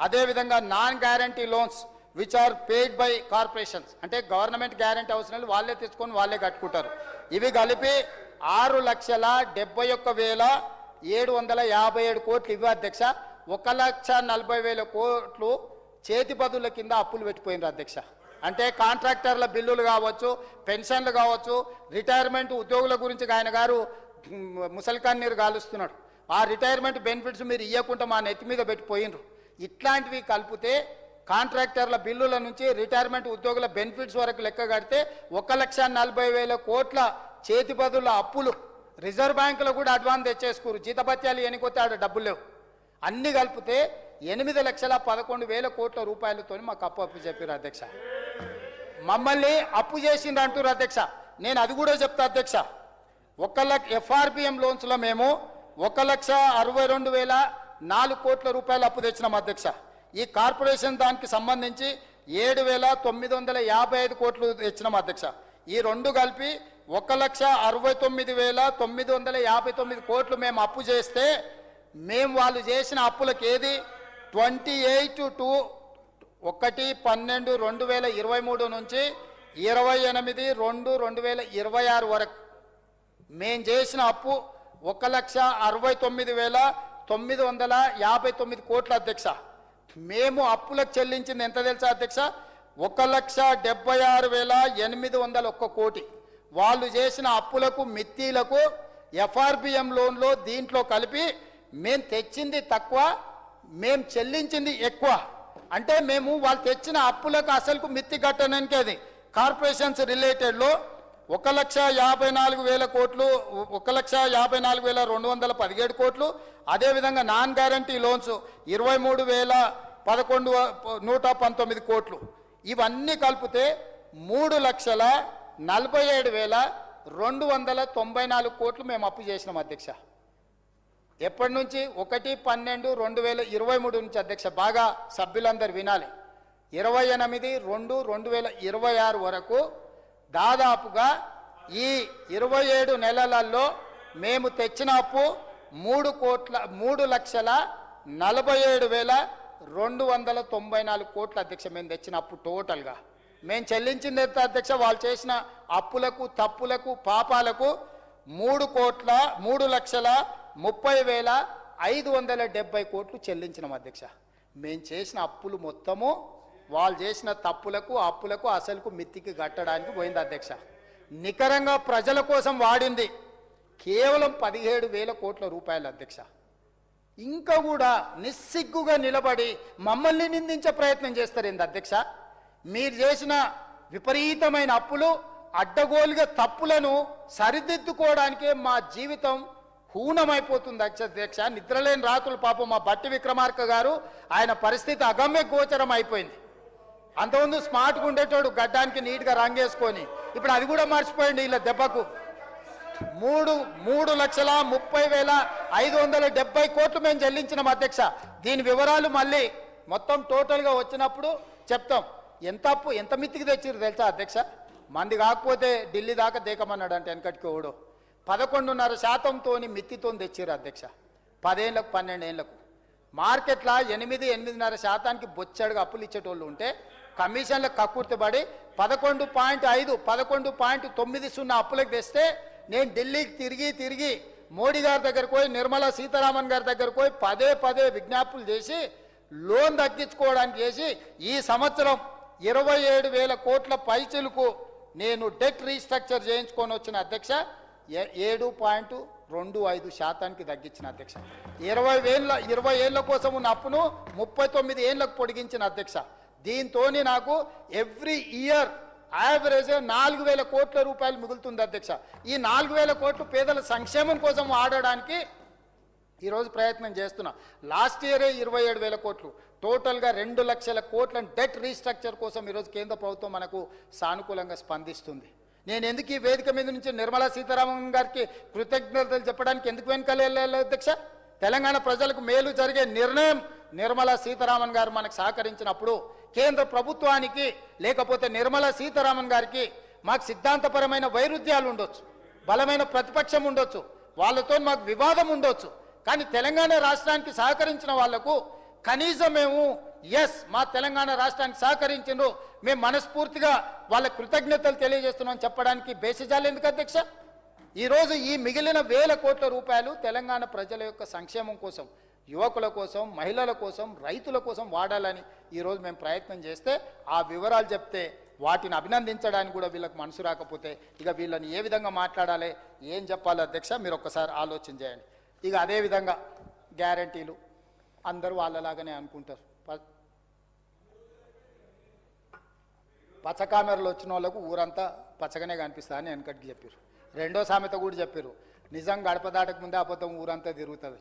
అదేవిధంగా non guarantee loans which are paid by corporations, అంటే గవర్నమెంట్ గ్యారంటీ అవసరం లేదు, వాళ్ళే తెచ్చుకొని వాళ్ళే కట్టుకుంటారు. ఇవి కలిపి 6,41,757 కోట్లు ఇవి అధ్యక్ష. 1,40,000 కోట్లు చేతి బదుల కింద అప్పులు పెట్టిపోయినారు అధ్యక్ష. అంటే కాంట్రాక్టర్ల బిల్లులు కావచ్చు, పెన్షన్లు కావచ్చు, రిటైర్మెంట్ ఉద్యోగుల గురించి ఆయన గారు ముసలికాన్ నీరు కాలుస్తున్నాడు. ఆ రిటైర్మెంట్ బెనిఫిట్స్ మీరు ఇవ్వకుండా మా నెత్తి మీద పెట్టిపోయినరు. ఇట్లాంటివి కలిపితే కాంట్రాక్టర్ల బిల్లుల నుంచి రిటైర్మెంట్ ఉద్యోగుల బెనిఫిట్స్ వరకు లెక్క కడితే 1,40,000 కోట్ల చేతి బదుల అప్పులు. రిజర్వ్ బ్యాంకులో కూడా అడ్వాన్స్ తెచ్చేసుకోరు, జీతభత్యాలు ఎన్నికొతే ఆడ డబ్బులు లేవు. అన్ని కలిపితే 8,11,000 కోట్ల రూపాయలతో మాకు అప్పు చెప్పారు అధ్యక్ష. మమ్మల్ని అప్పు చేసిండ్రు అంటారు అధ్యక్ష. నేను అది కూడా చెప్తా అధ్యక్ష. ఎఫ్ఆర్బిఎం లోన్స్లో మేము 1,62,400 కోట్ల రూపాయలు అప్పు తెచ్చినాం అధ్యక్ష. ఈ కార్పొరేషన్ దానికి సంబంధించి 7,955 కోట్లు తెచ్చినాం అధ్యక్ష. ఈ రెండు కలిపి 1,69,959 కోట్లు మేము అప్పు చేస్తే మేము వాళ్ళు చేసిన అప్పులకు ఏది 28/1/2023 నుంచి 28/2/2026 వరకు మేము చేసిన అప్పు 1,69,959 కోట్ల అధ్యక్ష. మేము అప్పులకు చెల్లించింది ఎంత తెలుసా అధ్యక్ష? 1,76,801 కోటి. వాళ్ళు చేసిన అప్పులకు మిత్తీలకు ఎఫ్ఆర్బిఎం లోన్లో దీంట్లో కలిపి మేము తెచ్చింది తక్కువ, మేము చెల్లించింది ఎక్కువ. అంటే మేము వాళ్ళు తెచ్చిన అప్పులకు అసలుకు మిత్తి కట్టడానికి అది కార్పొరేషన్స్ రిలేటెడ్లో 1,54,000 కోట్లు, 1,54,217 కోట్లు. అదేవిధంగా నాన్ గ్యారంటీ లోన్స్ 23,119 కోట్లు. ఇవన్నీ కలిపితే 3,47,294 కోట్లు మేము అప్పు చేసినాం అధ్యక్ష. ఎప్పటి నుంచి? 1/12/2023 నుంచి అధ్యక్ష. బాగా సభ్యులందరూ వినాలి. 28/2/2026 వరకు దాదాపుగా ఈ 27 నెలలలో మేము తెచ్చిన అప్పు 3,47,294 కోట్ల అధ్యక్ష. మేము తెచ్చిన అప్పు టోటల్గా. మేము చెల్లించింది ఎంత అధ్యక్ష? వాళ్ళు చేసిన అప్పులకు, తప్పులకు, పాపాలకు 3,30,570 కోట్లు చెల్లించినాం అధ్యక్ష. మేము చేసిన అప్పులు మొత్తము వాళ్ళు చేసిన తప్పులకు, అప్పులకు, అసలుకు, మిత్తికి కట్టడానికి పోయింది అధ్యక్ష. నికరంగా ప్రజల కోసం వాడింది కేవలం 17,000 కోట్ల రూపాయలు అధ్యక్ష. ఇంకా కూడా నిస్సిగ్గుగా నిలబడి మమ్మల్ని నిందించే ప్రయత్నం చేస్తారు ఏంది అధ్యక్ష? మీరు చేసిన విపరీతమైన అప్పులు, అడ్డగోలుగా తప్పులను సరిదిద్దుకోవడానికే మా జీవితం హూనమైపోతుంది అధ్యక్ష. నిద్రలేని రాత్రులు పాపం మా బట్టి విక్రమార్క గారు, ఆయన పరిస్థితి అగమ్య గోచరం అయిపోయింది. అంతకుముందు స్మార్ట్గా ఉండేటోడు, గడ్డానికి నీట్గా రంగేసుకొని, ఇప్పుడు అది కూడా మర్చిపోయింది ఇలా దెబ్బకు. 3,30,30,570 కోట్లు మేము చెల్లించినాం అధ్యక్ష. దీని వివరాలు మళ్ళీ మొత్తం టోటల్గా వచ్చినప్పుడు చెప్తాం. ఎంత అప్పు, ఎంత మిత్తికి తెచ్చిరు తెలుసా అధ్యక్ష? మంది కాకపోతే ఢిల్లీ దాకా దేకమన్నాడు అంటే వెనకటికి ఓడు. 11.5%తో మిత్తితో తెచ్చిరు అధ్యక్ష. 10 ఏళ్ళకు 12 ఏళ్లకు. మార్కెట్లో 8-8.5% బొచ్చడుగా అప్పులు ఇచ్చేటోళ్ళు ఉంటే కమిషన్లకు కక్కుర్తిపడి 11.9% అప్పులకు తెస్తే నేను ఢిల్లీకి తిరిగి మోడీ గారి దగ్గరకు పోయి, నిర్మలా సీతారామన్ గారి దగ్గరకు పోయి పదే విజ్ఞాపనలు చేసి లోన్ తగ్గించుకోవడానికి చేసి ఈ సంవత్సరం 27,000 కోట్ల పైచలకు నేను డెట్ రీస్ట్రక్చర్ చేయించుకొని వచ్చిన అధ్యక్ష. 7.25% తగ్గించిన అధ్యక్ష. 20 ఏళ్ల కోసం ఉన్న అప్పును 39 ఏళ్లకు పొడిగించిన అధ్యక్ష. దీంతో నాకు ఎవ్రీ ఇయర్ యావరేజ్ 4,000 కోట్ల రూపాయలు మిగులుతుంది అధ్యక్ష. ఈ 4,000 కోట్లు పేదల సంక్షేమం కోసం వాడడానికి ఈరోజు ప్రయత్నం చేస్తున్నా. లాస్ట్ ఇయరే 27,000 కోట్లు, టోటల్గా 2 లక్షల కోట్ల డెట్ రీస్ట్రక్చర్ కోసం ఈరోజు కేంద్ర ప్రభుత్వం మనకు సానుకూలంగా స్పందిస్తుంది. నేను ఎందుకు ఈ వేదిక మీద నుంచి నిర్మలా సీతారామన్ గారికి కృతజ్ఞతలు చెప్పడానికి ఎందుకు వెనుకలేదు అధ్యక్ష? తెలంగాణ ప్రజలకు మేలు జరిగే నిర్ణయం నిర్మలా సీతారామన్ గారు మనకు సహకరించినప్పుడు, కేంద్ర ప్రభుత్వానికి లేకపోతే నిర్మలా సీతారామన్ గారికి మాకు సిద్ధాంతపరమైన వైరుధ్యాలు ఉండొచ్చు, బలమైన ప్రతిపక్షం ఉండొచ్చు, వాళ్ళతో మాకు వివాదం ఉండొచ్చు. కానీ తెలంగాణ రాష్ట్రానికి సహకరించిన వాళ్లకు కనీసం మేము మా తెలంగాణ రాష్ట్రానికి సహకరించిండ్రు, మేము మనస్ఫూర్తిగా వాళ్ళ కృతజ్ఞతలు తెలియజేస్తున్నాం చెప్పడానికి బేసిజాలు ఎందుకు అధ్యక్ష? ఈరోజు ఈ మిగిలిన 1,000 కోట్ల రూపాయలు తెలంగాణ ప్రజల యొక్క సంక్షేమం కోసం, యువకుల కోసం, మహిళల కోసం, రైతుల కోసం వాడాలని ఈరోజు మేము ప్రయత్నం చేస్తే, ఆ వివరాలు చెప్తే వాటిని అభినందించడానికి కూడా వీళ్ళకి మనసు రాకపోతే ఇక వీళ్ళని ఏ విధంగా మాట్లాడాలి, ఏం చెప్పాలి అధ్యక్ష? మీరు ఒక్కసారి ఆలోచన చేయండి. ఇక అదేవిధంగా గ్యారంటీలు అందరూ వాళ్ళలాగానే అనుకుంటారు. పచ్చకామెరలు వచ్చిన వాళ్ళకు ఊరంతా పచ్చగానే కనిపిస్తా అని వెనకటికి చెప్పారు. రెండో సామెత కూడా చెప్పారు, నిజం గడప దాటక ముందే అబద్ధం ఊరంతా తిరుగుతుంది.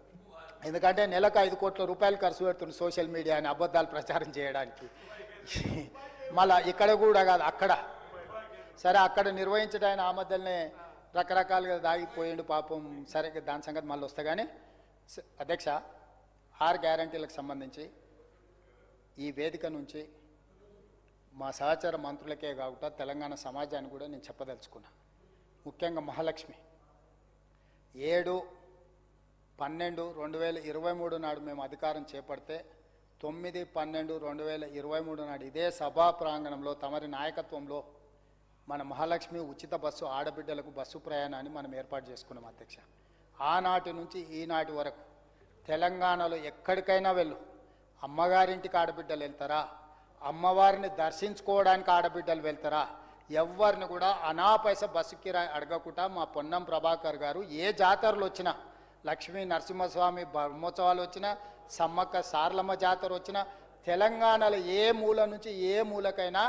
ఎందుకంటే నెలకు 5 కోట్ల రూపాయలు ఖర్చు పెడుతుంది సోషల్ మీడియా అని అబద్ధాలు ప్రచారం చేయడానికి. మళ్ళా ఇక్కడ కూడా కాదు, అక్కడ సరే అక్కడ నిర్వహించడానికి ఆ మధ్యలోనే రకరకాలుగా దాగిపోయిండు పాపం. సరే దాని సంగతి మళ్ళీ వస్తా. కానీ అధ్యక్ష, 6 గ్యారంటీలకు సంబంధించి ఈ వేదిక నుంచి మా సహచర మంత్రులకే కాకుండా తెలంగాణ సమాజాన్ని కూడా నేను చెప్పదలుచుకున్నా. ముఖ్యంగా మహాలక్ష్మి 7/12/2023 నాడు మేము అధికారం చేపడితే 9/12/2023 నాడు ఇదే సభా ప్రాంగణంలో తమరి నాయకత్వంలో మన మహాలక్ష్మి ఉచిత బస్సు ఆడబిడ్డలకు బస్సు ప్రయాణాన్ని మనం ఏర్పాటు చేసుకున్నాం అధ్యక్ష. ఆనాటి నుంచి ఈనాటి వరకు తెలంగాణలో ఎక్కడికైనా వెళ్ళు, అమ్మగారింటికి ఆడబిడ్డలు వెళ్తారా, అమ్మవారిని దర్శించుకోవడానికి ఆడబిడ్డలు వెళ్తారా, ఎవరిని కూడా అనాపైస బస్సు కిరాయి అడగకుండా మా పొన్నం ప్రభాకర్ గారు ఏ జాతరలు వచ్చినా, లక్ష్మీ నరసింహస్వామి బ్రహ్మోత్సవాలు వచ్చినా, సమ్మక్క సారలమ్మ జాతర వచ్చినా, తెలంగాణలో ఏ మూల నుంచి ఏ మూలకైనా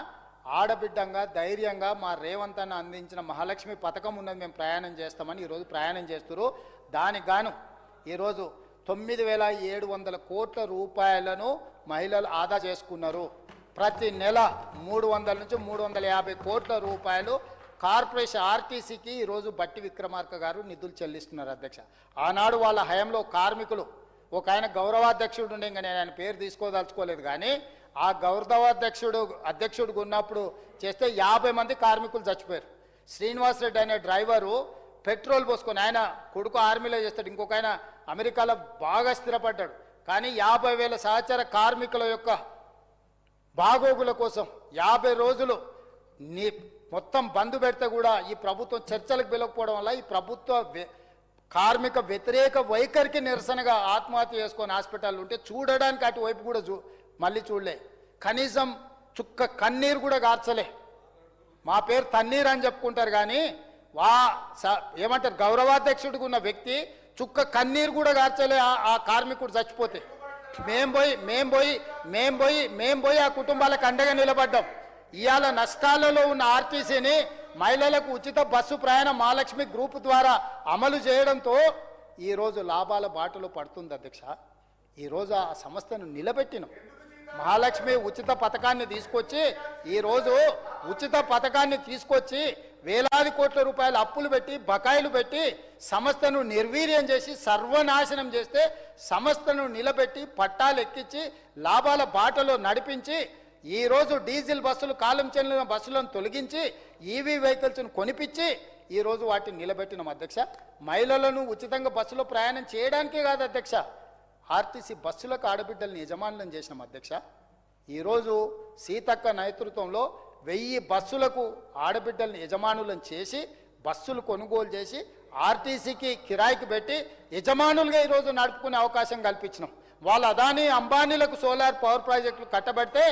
ఆడబిడ్డంగా ధైర్యంగా మా రేవంత్ అన్న అందించిన మహాలక్ష్మి పథకం ఉన్నది, మేము ప్రయాణం చేస్తామని ఈరోజు ప్రయాణం చేస్తున్నారు. దానికి గాను ఈరోజు 9,700 కోట్ల రూపాయలను మహిళలు ఆదా చేసుకున్నారు. ప్రతి నెల 300 నుంచి 350 కోట్ల రూపాయలు కార్పొరేషన్ ఆర్టీసీకి ఈరోజు బట్టి విక్రమార్క గారు నిధులు చెల్లిస్తున్నారు అధ్యక్ష. ఆనాడు వాళ్ళ హయాంలో కార్మికులు, ఒక ఆయన గౌరవాధ్యక్షుడు ఉండే, ఇంకా నేను ఆయన పేరు తీసుకోదలుచుకోలేదు, కానీ ఆ అధ్యక్షుడు ఉన్నప్పుడు చేస్తే 50 మంది కార్మికులు చచ్చిపోయారు. శ్రీనివాస్ రెడ్డి అనే డ్రైవరు పెట్రోల్ పోసుకొని, ఆయన కొడుకు ఆర్మీలో చేస్తాడు, ఇంకొక ఆయన అమెరికాలో బాగా స్థిరపడ్డాడు, కానీ 50,000 సహచర కార్మికుల యొక్క బాగోగుల కోసం 50 రోజులు మొత్తం బంద్ పెడితే కూడా ఈ ప్రభుత్వం చర్చలకు పిలవకపోవడం వల్ల ఈ ప్రభుత్వ కార్మిక వ్యతిరేక వైఖరికి నిరసనగా ఆత్మహత్య చేసుకొని హాస్పిటల్ ఉంటే చూడడానికి అటువైపు కూడా మళ్ళీ చూడలే, కనీసం చుక్క కన్నీరు కూడా గార్చలే. మా పేరు తన్నీరు అని చెప్పుకుంటారు, కానీ ఏమంటారు గౌరవాధ్యక్షుడికి ఉన్న వ్యక్తి చుక్క కన్నీరు కూడా గార్చలే. ఆ కార్మికుడు చచ్చిపోతే మేం పోయి ఆ కుటుంబాలకు అండగా నిలబడ్డాం. ఇవాళ నష్టాలలో ఉన్న ఆర్టీసీని మహిళలకు ఉచిత బస్సు ప్రయాణం మహాలక్ష్మి గ్రూప్ ద్వారా అమలు చేయడంతో ఈరోజు లాభాల బాటలో పడుతుంది అధ్యక్ష. ఈరోజు ఆ సంస్థను నిలబెట్టినాం. మహాలక్ష్మి ఉచిత పథకాన్ని తీసుకొచ్చి వేలాది కోట్ల రూపాయల అప్పులు పెట్టి బకాయిలు పెట్టి సంస్థను నిర్వీర్యం చేసి సర్వనాశనం చేస్తే సంస్థను నిలబెట్టి పట్టాలు ఎక్కించి లాభాల బాటలో నడిపించి ఈరోజు డీజిల్ బస్సులు కాలం చెల్లిన బస్సులను తొలగించి ఈవీ వెహికల్స్ను కొనిపించి ఈరోజు వాటిని నిలబెట్టినాం అధ్యక్ష. మహిళలను ఉచితంగా బస్సులో ప్రయాణం చేయడానికే కాదు అధ్యక్ష, ఆర్టీసీ బస్సులకు ఆడబిడ్డలను యజమానులను చేసినాం అధ్యక్ష. ఈరోజు సీతక్క నేతృత్వంలో 1000 బస్సులకు ఆడబిడ్డలను యజమానులను చేసి బస్సులు కొనుగోలు చేసి ఆర్టీసీకి కిరాయికి పెట్టి యజమానులుగా ఈరోజు నడుపుకునే అవకాశం కల్పించినాం. వాళ్ళ అదానీ అంబానీలకు సోలార్ పవర్ ప్రాజెక్టులు కట్టబడితే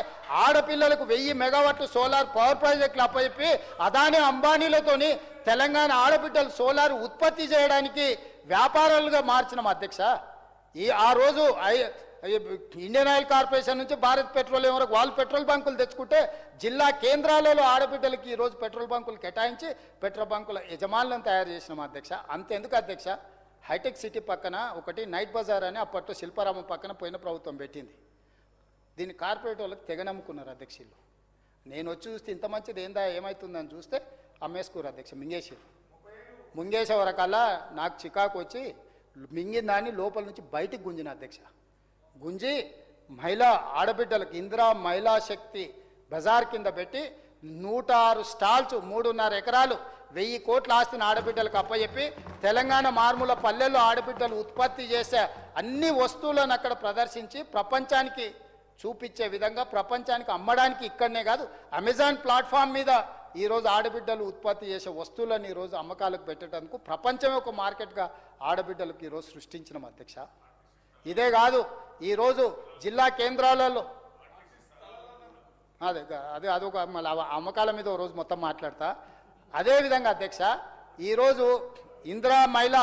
ఆడపిల్లలకు 1000 మెగావాట్లు సోలార్ పవర్ ప్రాజెక్టులు అప్పచెప్పి అదానీ అంబానీలతోని తెలంగాణ ఆడబిడ్డలు సోలార్ ఉత్పత్తి చేయడానికి వ్యాపారాలుగా మార్చినాం అధ్యక్ష. ఆ రోజు ఇండియన్ ఆయిల్ కార్పొరేషన్ నుంచి భారత్ పెట్రోలియం వరకు వాళ్ళు పెట్రోల్ బంకులు తెచ్చుకుంటే జిల్లా కేంద్రాలలో ఆడబిడ్డలకి ఈరోజు పెట్రోల్ బంకులు కేటాయించి పెట్రోల్ బంకుల యజమానులను తయారు చేసినాం అధ్యక్ష. అంతెందుకు అధ్యక్ష, హైటెక్ సిటీ పక్కన ఒకటి నైట్ బజార్ అని అప్పట్లో శిల్పారామం పక్కన పోయిన ప్రభుత్వం పెట్టింది. దీన్ని కార్పొరేట్ వాళ్ళకి తెగ నమ్ముకున్నారు అధ్యక్షులు. నేను వచ్చి చూస్తే ఇంత మంచిది ఏమవుతుందని చూస్తే అమ్మేసుకోరు అధ్యక్ష, ముంగేసే వరకల్లా నాకు చికాకు వచ్చి మింగిన దాన్ని లోపల నుంచి బయటికి గుంజిన అధ్యక్ష. గుంజి మహిళా ఆడబిడ్డలకు ఇందిరా మహిళా శక్తి బజార్ కింద పెట్టి 106 స్టాల్స్ 3.5 ఎకరాలు 1000 కోట్ల ఆస్తిని ఆడబిడ్డలకు అప్పచెప్పి తెలంగాణ మారుమూల పల్లెల్లో ఆడబిడ్డలు ఉత్పత్తి చేసే అన్ని వస్తువులను అక్కడ ప్రదర్శించి ప్రపంచానికి చూపించే విధంగా, ప్రపంచానికి అమ్మడానికి ఇక్కడనే కాదు అమెజాన్ ప్లాట్ఫామ్ మీద ఈరోజు ఆడబిడ్డలు ఉత్పత్తి చేసే వస్తువులను ఈరోజు అమ్మకాలకు పెట్టేందుకు ప్రపంచమే ఒక మార్కెట్గా ఆడబిడ్డలకు ఈరోజు సృష్టించినాం అధ్యక్ష. ఇదే కాదు, ఈరోజు జిల్లా కేంద్రాలలో అదొక మళ్ళీ అమ్మకాల మీద ఓ రోజు మొత్తం మాట్లాడతా. అదేవిధంగా అధ్యక్ష, ఈరోజు ఇందిరా మహిళ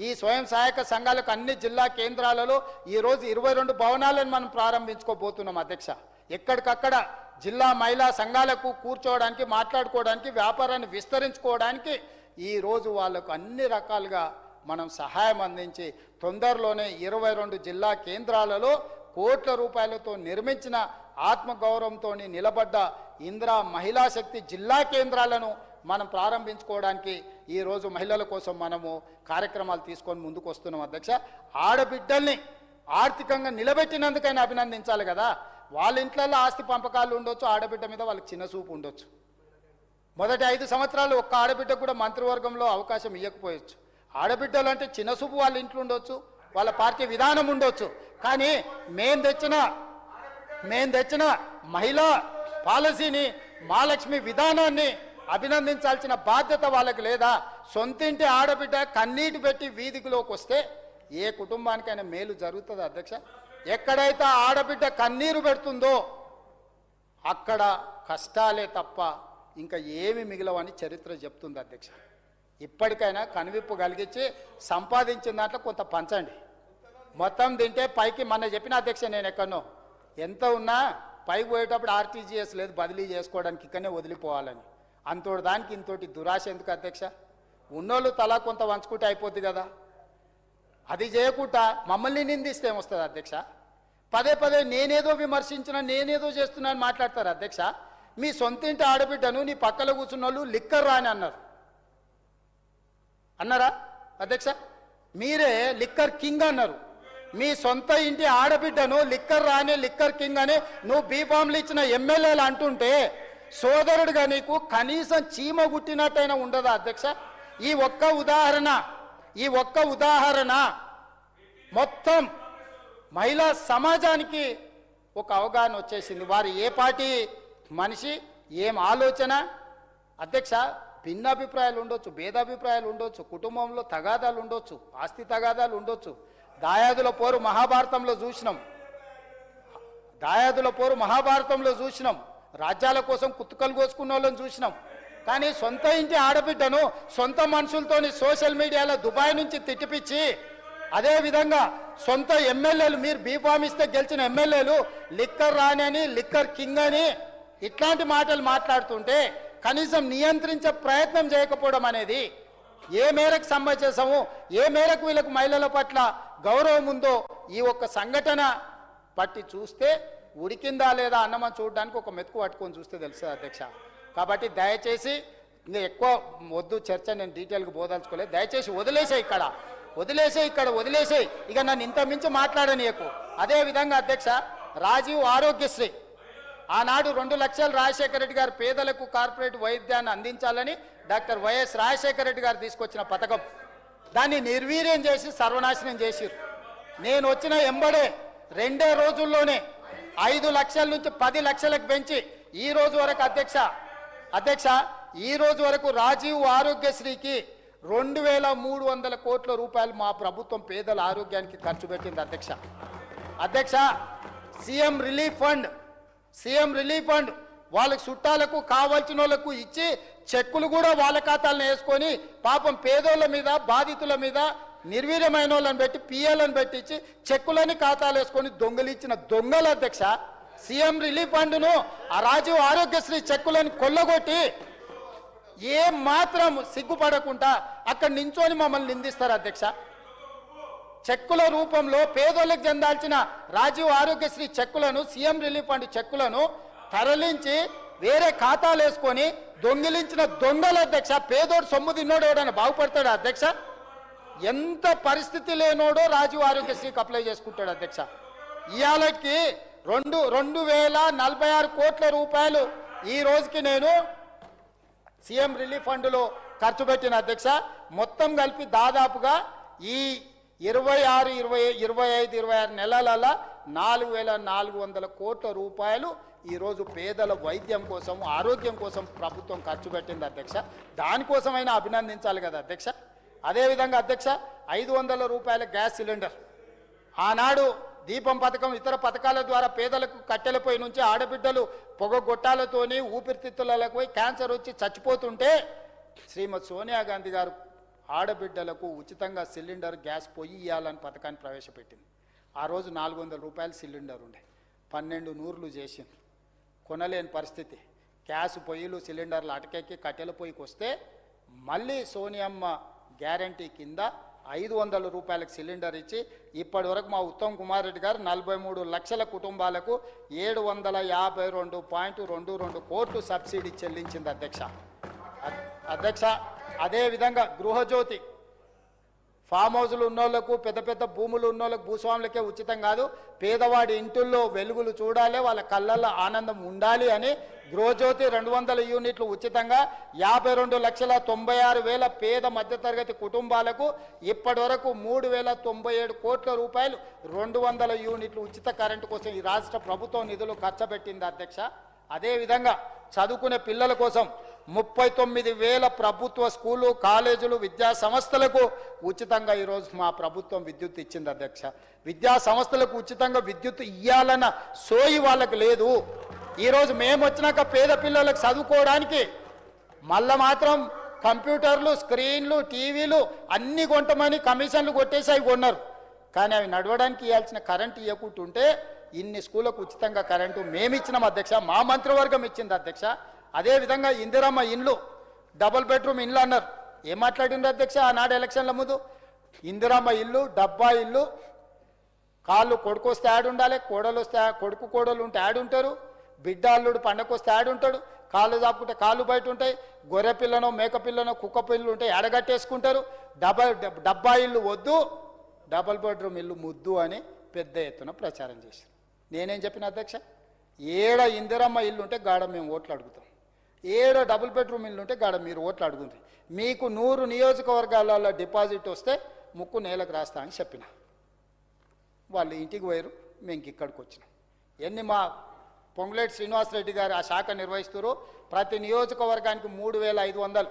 ఈ స్వయం సహాయక సంఘాలకు అన్ని జిల్లా కేంద్రాలలో ఈరోజు 22 భవనాలను మనం ప్రారంభించుకోబోతున్నాం అధ్యక్ష. ఎక్కడికక్కడ జిల్లా మహిళా సంఘాలకు కూర్చోవడానికి, మాట్లాడుకోవడానికి, వ్యాపారాన్ని విస్తరించుకోవడానికి ఈరోజు వాళ్ళకు అన్ని రకాలుగా మనం సహాయం అందించి తొందరలోనే 22 జిల్లా కేంద్రాలలో కోట్ల రూపాయలతో నిర్మించిన ఆత్మగౌరవంతో నిలబడ్డ ఇందిరా మహిళా శక్తి జిల్లా కేంద్రాలను మనం ప్రారంభించుకోవడానికి ఈరోజు మహిళల కోసం మనము కార్యక్రమాలు తీసుకొని ముందుకు వస్తున్నాం అధ్యక్ష. ఆడబిడ్డల్ని ఆర్థికంగా నిలబెట్టినందుకైనా అభినందించాలి కదా. వాళ్ళ ఇంట్లలో ఆస్తి పంపకాలు ఉండొచ్చు, ఆడబిడ్డ మీద వాళ్ళకి చిన్న చూపు ఉండొచ్చు. మొదటి 5 సంవత్సరాలు ఒక్క ఆడబిడ్డకు కూడా మంత్రివర్గంలో అవకాశం ఇవ్వకపోవచ్చు. ఆడబిడ్డలు అంటే చిన్న చూపు వాళ్ళ ఇంట్లో ఉండొచ్చు, వాళ్ళ పార్టీ విధానం ఉండొచ్చు. కానీ మేం తెచ్చిన మహిళా పాలసీని, మహాలక్ష్మి విధానాన్ని అభినందించాల్సిన బాధ్యత వాళ్ళకి లేదా? సొంతింటి ఆడబిడ్డ కన్నీటి పెట్టి వీధిలోకి వస్తే ఏ కుటుంబానికైనా మేలు జరుగుతుంది అధ్యక్ష? ఎక్కడైతే ఆడబిడ్డ కన్నీరు పెడుతుందో అక్కడ కష్టాలే తప్ప ఇంకా ఏమి మిగిలవని చరిత్ర చెప్తుంది అధ్యక్ష. ఇప్పటికైనా కనువిప్పు కలిగించి సంపాదించిన దాంట్లో కొంత పంచండి. మొత్తం తింటే పైకి మొన్న చెప్పిన అధ్యక్ష, నేను ఎక్కడనో ఎంత ఉన్నా పైకి పోయేటప్పుడు ఆర్టీజీఎస్ లేదు, బదిలీ చేసుకోవడానికి ఇక్కడనే వదిలిపోవాలని. అంతోటి దానికి ఇంతోటి దురాశ ఎందుకు అధ్యక్ష? ఉన్నోళ్ళు తలా కొంత వంచుకుంటే అయిపోద్ది కదా. అది చేయకుండా మమ్మల్ని నిందిస్తే ఏమొస్తుంది అధ్యక్ష? పదే పదే నేనేదో విమర్శించిన, నేనేదో చేస్తున్నాను మాట్లాడతారు అధ్యక్ష. మీ సొంతింటి ఆడబిడ్డను నీ పక్కలో కూర్చున్న వాళ్ళు లిక్కర్ రాని అన్నారా అధ్యక్ష? మీరే లిక్కర్ కింగ్ అన్నారు. మీ సొంత ఇంటి ఆడబిడ్డను లిక్కర్ రాని, లిక్కర్ కింగ్ అని నువ్వు బీఫామ్లు ఇచ్చిన ఎమ్మెల్యేలు అంటుంటే సోదరుడిగా నీకు కనీసం చీమ గుట్టినట్టయినా ఉండదా అధ్యక్ష? ఈ ఒక్క ఉదాహరణ మొత్తం మహిళా సమాజానికి ఒక అవగాహన వచ్చేసింది. వారు ఏ పార్టీ మనిషి, ఏం ఆలోచన అధ్యక్ష? భిన్నాభిప్రాయాలు ఉండొచ్చు, భేదాభిప్రాయాలు ఉండొచ్చు, కుటుంబంలో తగాదాలు ఉండొచ్చు, ఆస్తి తగాదాలు ఉండొచ్చు. దాయాదుల పోరు మహాభారతంలో చూసినాం. రాజ్యాల కోసం కుత్తుకలు కోసుకున్న వాళ్ళని చూసినాం. కానీ సొంత ఇంటి ఆడబిడ్డను సొంత మనుషులతోని సోషల్ మీడియాలో దుబాయ్ నుంచి తిట్టిపిచ్చి, అదేవిధంగా సొంత ఎమ్మెల్యేలు, మీరు బీఫామ్ ఇస్తే గెలిచిన ఎమ్మెల్యేలు లిక్కర్ రాని అని, లిక్కర్ కింగ్ అని ఇట్లాంటి మాటలు మాట్లాడుతుంటే కనీసం నియంత్రించే ప్రయత్నం చేయకపోవడం అనేది ఏ మేరకు సమంజసము, ఏ మేరకు వీళ్ళకు మహిళల పట్ల గౌరవం ఉందో ఈ ఒక్క సంఘటన పట్టి చూస్తే ఉడికిందా లేదా అన్నమని చూడడానికి ఒక మెతుకు పట్టుకొని చూస్తే తెలుస్తుంది అధ్యక్ష. కాబట్టి దయచేసి ఇంకా ఎక్కువ వద్దు చర్చ, నేను డీటెయిల్గా బోదలుచుకోలేదు. దయచేసి వదిలేసే ఇక నన్ను ఇంత మించి మాట్లాడనీయకు. అదేవిధంగా అధ్యక్ష, రాజీవ్ ఆరోగ్యశ్రీ ఆనాడు 2 లక్షలు రాజశేఖర రెడ్డి గారు పేదలకు కార్పొరేట్ వైద్యాన్ని అందించాలని డాక్టర్ వైఎస్ రాజశేఖర రెడ్డి గారు తీసుకొచ్చిన పథకం, దాన్ని నిర్వీర్యం చేసి సర్వనాశనం చేసిరు. నేను వచ్చిన ఎంబడే 2 రోజుల్లోనే 5 లక్షల నుంచి 10 లక్షలకు పెంచి ఈ రోజు వరకు అధ్యక్ష ఈ రోజు వరకు రాజీవ్ ఆరోగ్యశ్రీకి 2300 కోట్ల రూపాయలు మా ప్రభుత్వం పేదల ఆరోగ్యానికి ఖర్చు పెట్టింది అధ్యక్ష. సీఎం రిలీఫ్ ఫండ్ వాళ్ళకి చుట్టాలకు కావాల్సిన వాళ్ళకు ఇచ్చి చెక్కులు కూడా వాళ్ళ ఖాతాలను వేసుకొని పాపం పేదోళ్ళ మీద, బాధితుల మీద నిర్వీర్యమైన వాళ్ళని పెట్టి, పిఎలను పెట్టించి చెక్కులని ఖాతాలు వేసుకొని దొంగలిచ్చిన దొంగలు అధ్యక్ష. సీఎం రిలీఫ్ ఫండ్ను ఆ రాజీవ్ ఆరోగ్యశ్రీ చెక్కులను కొల్లగొట్టి ఏం మాత్రం సిగ్గుపడకుండా అక్కడ నించొని మమ్మల్ని నిందిస్తారు అధ్యక్ష. చెక్కుల రూపంలో పేదోళ్ళకి చెందాల్సిన రాజీవ్ ఆరోగ్యశ్రీ చెక్కులను, సీఎం రిలీఫ్ ఫండ్ చెక్కులను తరలించి వేరే ఖాతాలు వేసుకొని దొంగిలించిన దొంగల అధ్యక్ష. పేదోడు సొమ్ము తిన్నోడు ఎవడన్నా బాగుపడతాడు అధ్యక్ష? ఎంత పరిస్థితి లేనోడో రాజీవ్ ఆరోగ్యశ్రీకి అప్లై చేసుకుంటాడు అధ్యక్ష. ఇవాళకి 2046 కోట్ల రూపాయలు ఈ రోజుకి నేను సీఎం రిలీఫ్ ఫండ్లో ఖర్చు పెట్టిన అధ్యక్ష. మొత్తం కలిపి దాదాపుగా ఈ 26 నెలల 4400 కోట్ల రూపాయలు ఈరోజు పేదల వైద్యం కోసం, ఆరోగ్యం కోసం ప్రభుత్వం ఖర్చు పెట్టింది అధ్యక్ష. దానికోసమైనా అభినందించాలి కదా అధ్యక్ష. అదేవిధంగా అధ్యక్ష, 500 రూపాయల గ్యాస్ సిలిండర్ ఆనాడు దీపం పథకం, ఇతర పథకాల ద్వారా పేదలకు కట్టెలపై నుంచి ఆడబిడ్డలు పొగగొట్టాలతోని ఊపిరితిత్తులకు పోయి క్యాన్సర్ వచ్చి చచ్చిపోతుంటే శ్రీమతి సోనియా గాంధీ గారు ఆడబిడ్డలకు ఉచితంగా సిలిండర్, గ్యాస్ పొయ్యి ఇవ్వాలని పథకాన్ని ప్రవేశపెట్టింది. ఆ రోజు 400 రూపాయల సిలిండర్ ఉండే, 12 నూర్లు చేసింది. కొనలేని పరిస్థితి. గ్యాస్ పొయ్యిలు, సిలిండర్లు అటకెక్కి కట్టెల పొయ్యికి వస్తే మళ్ళీ సోనియమ్మ గ్యారంటీ కింద 500 రూపాయలకు సిలిండర్ ఇచ్చి ఇప్పటి వరకు మా ఉత్తమ్ కుమార్ రెడ్డి గారు 43 లక్షల కుటుంబాలకు 752.22 కోట్లు సబ్సిడీ చెల్లించింది అధ్యక్ష. అధ్యక్ష అదే విధంగా గృహజ్యోతి ఫామ్ హౌస్లు ఉన్నోళ్లకు పెద్ద పెద్ద భూములు ఉన్నోళ్ళకు భూస్వాములకే ఉచితం కాదు, పేదవాడి ఇంటుల్లో వెలుగులు చూడాలి, వాళ్ళ కళ్ళల్లో ఆనందం ఉండాలి అని గృహజ్యోతి 200 యూనిట్లు ఉచితంగా 52,96,000 పేద మధ్యతరగతి కుటుంబాలకు ఇప్పటి వరకు 3,097 కోట్ల రూపాయలు 200 యూనిట్లు ఉచిత కరెంటు కోసం ఈ రాష్ట్ర ప్రభుత్వం నిధులు ఖర్చు పెట్టింది అధ్యక్ష. అదేవిధంగా చదువుకునే పిల్లల కోసం 39,000 ప్రభుత్వ స్కూలు కాలేజీలు విద్యా సంస్థలకు ఉచితంగా ఈరోజు మా ప్రభుత్వం విద్యుత్ ఇచ్చింది అధ్యక్ష. విద్యా సంస్థలకు ఉచితంగా విద్యుత్ ఇవ్వాలన్న సోయి వాళ్ళకు లేదు. ఈరోజు మేము వచ్చినాక పేద పిల్లలకు చదువుకోవడానికి మళ్ళా మాత్రం కంప్యూటర్లు స్క్రీన్లు టీవీలు అన్ని కొంటమని కమిషన్లు కొట్టేసి అవి కొన్నారు. కానీ అవి నడవడానికి ఇవ్వాల్సిన కరెంటు ఇవ్వకుంటుంటే ఇన్ని స్కూళ్ళకు ఉచితంగా కరెంటు మేము ఇచ్చినాం అధ్యక్ష, మా మంత్రివర్గం ఇచ్చింది అధ్యక్ష. అదేవిధంగా ఇందిరమ్మ ఇండ్లు డబుల్ బెడ్రూమ్ ఇండ్లు అన్నారు. ఏం మాట్లాడిండ్రు అధ్యక్ష ఆనాడు ఎలక్షన్ల ముందు? ఇందిరమ్మ ఇల్లు డబ్బా ఇల్లు, కాళ్ళు కొడుకు వస్తే యాడ్ ఉండాలి, కోడలు వస్తే కొడుకు కోడలు ఉంటే యాడ్ ఉంటారు, బిడ్డ అల్లుడు పండగ వస్తే యాడ్ ఉంటాడు, కాళ్ళు చాపుకుంటే కాళ్ళు బయట ఉంటాయి, గొర్రె పిల్లనో మేక పిల్లనో కుక్క పిల్లలు ఉంటే ఎడగట్టేసుకుంటారు. డబ్బా ఇల్లు వద్దు, డబుల్ బెడ్రూమ్ ఇల్లు ముద్దు అని పెద్ద ఎత్తున ప్రచారం చేశారు. నేనేం చెప్పిన అధ్యక్ష, ఏడ ఇందిరమ్మ ఇల్లు ఉంటే గాడ మేము ఓట్లు అడుగుతాం, ఏడో డబుల్ బెడ్రూమ్ ఇల్లు ఉంటే గాడ మీరు ఓట్లు అడుగుతుంది, మీకు 100 నియోజకవర్గాలలో డిపాజిట్ వస్తే ముక్కు నేలకు రాస్తా అని చెప్పిన. వాళ్ళు ఇంటికి పోయారు, మేము ఇక్కడికి వచ్చినాం. ఎన్ని మా పొంగులేటి శ్రీనివాసరెడ్డి గారు ఆ శాఖ నిర్వహిస్తారు. ప్రతి నియోజకవర్గానికి 3,500,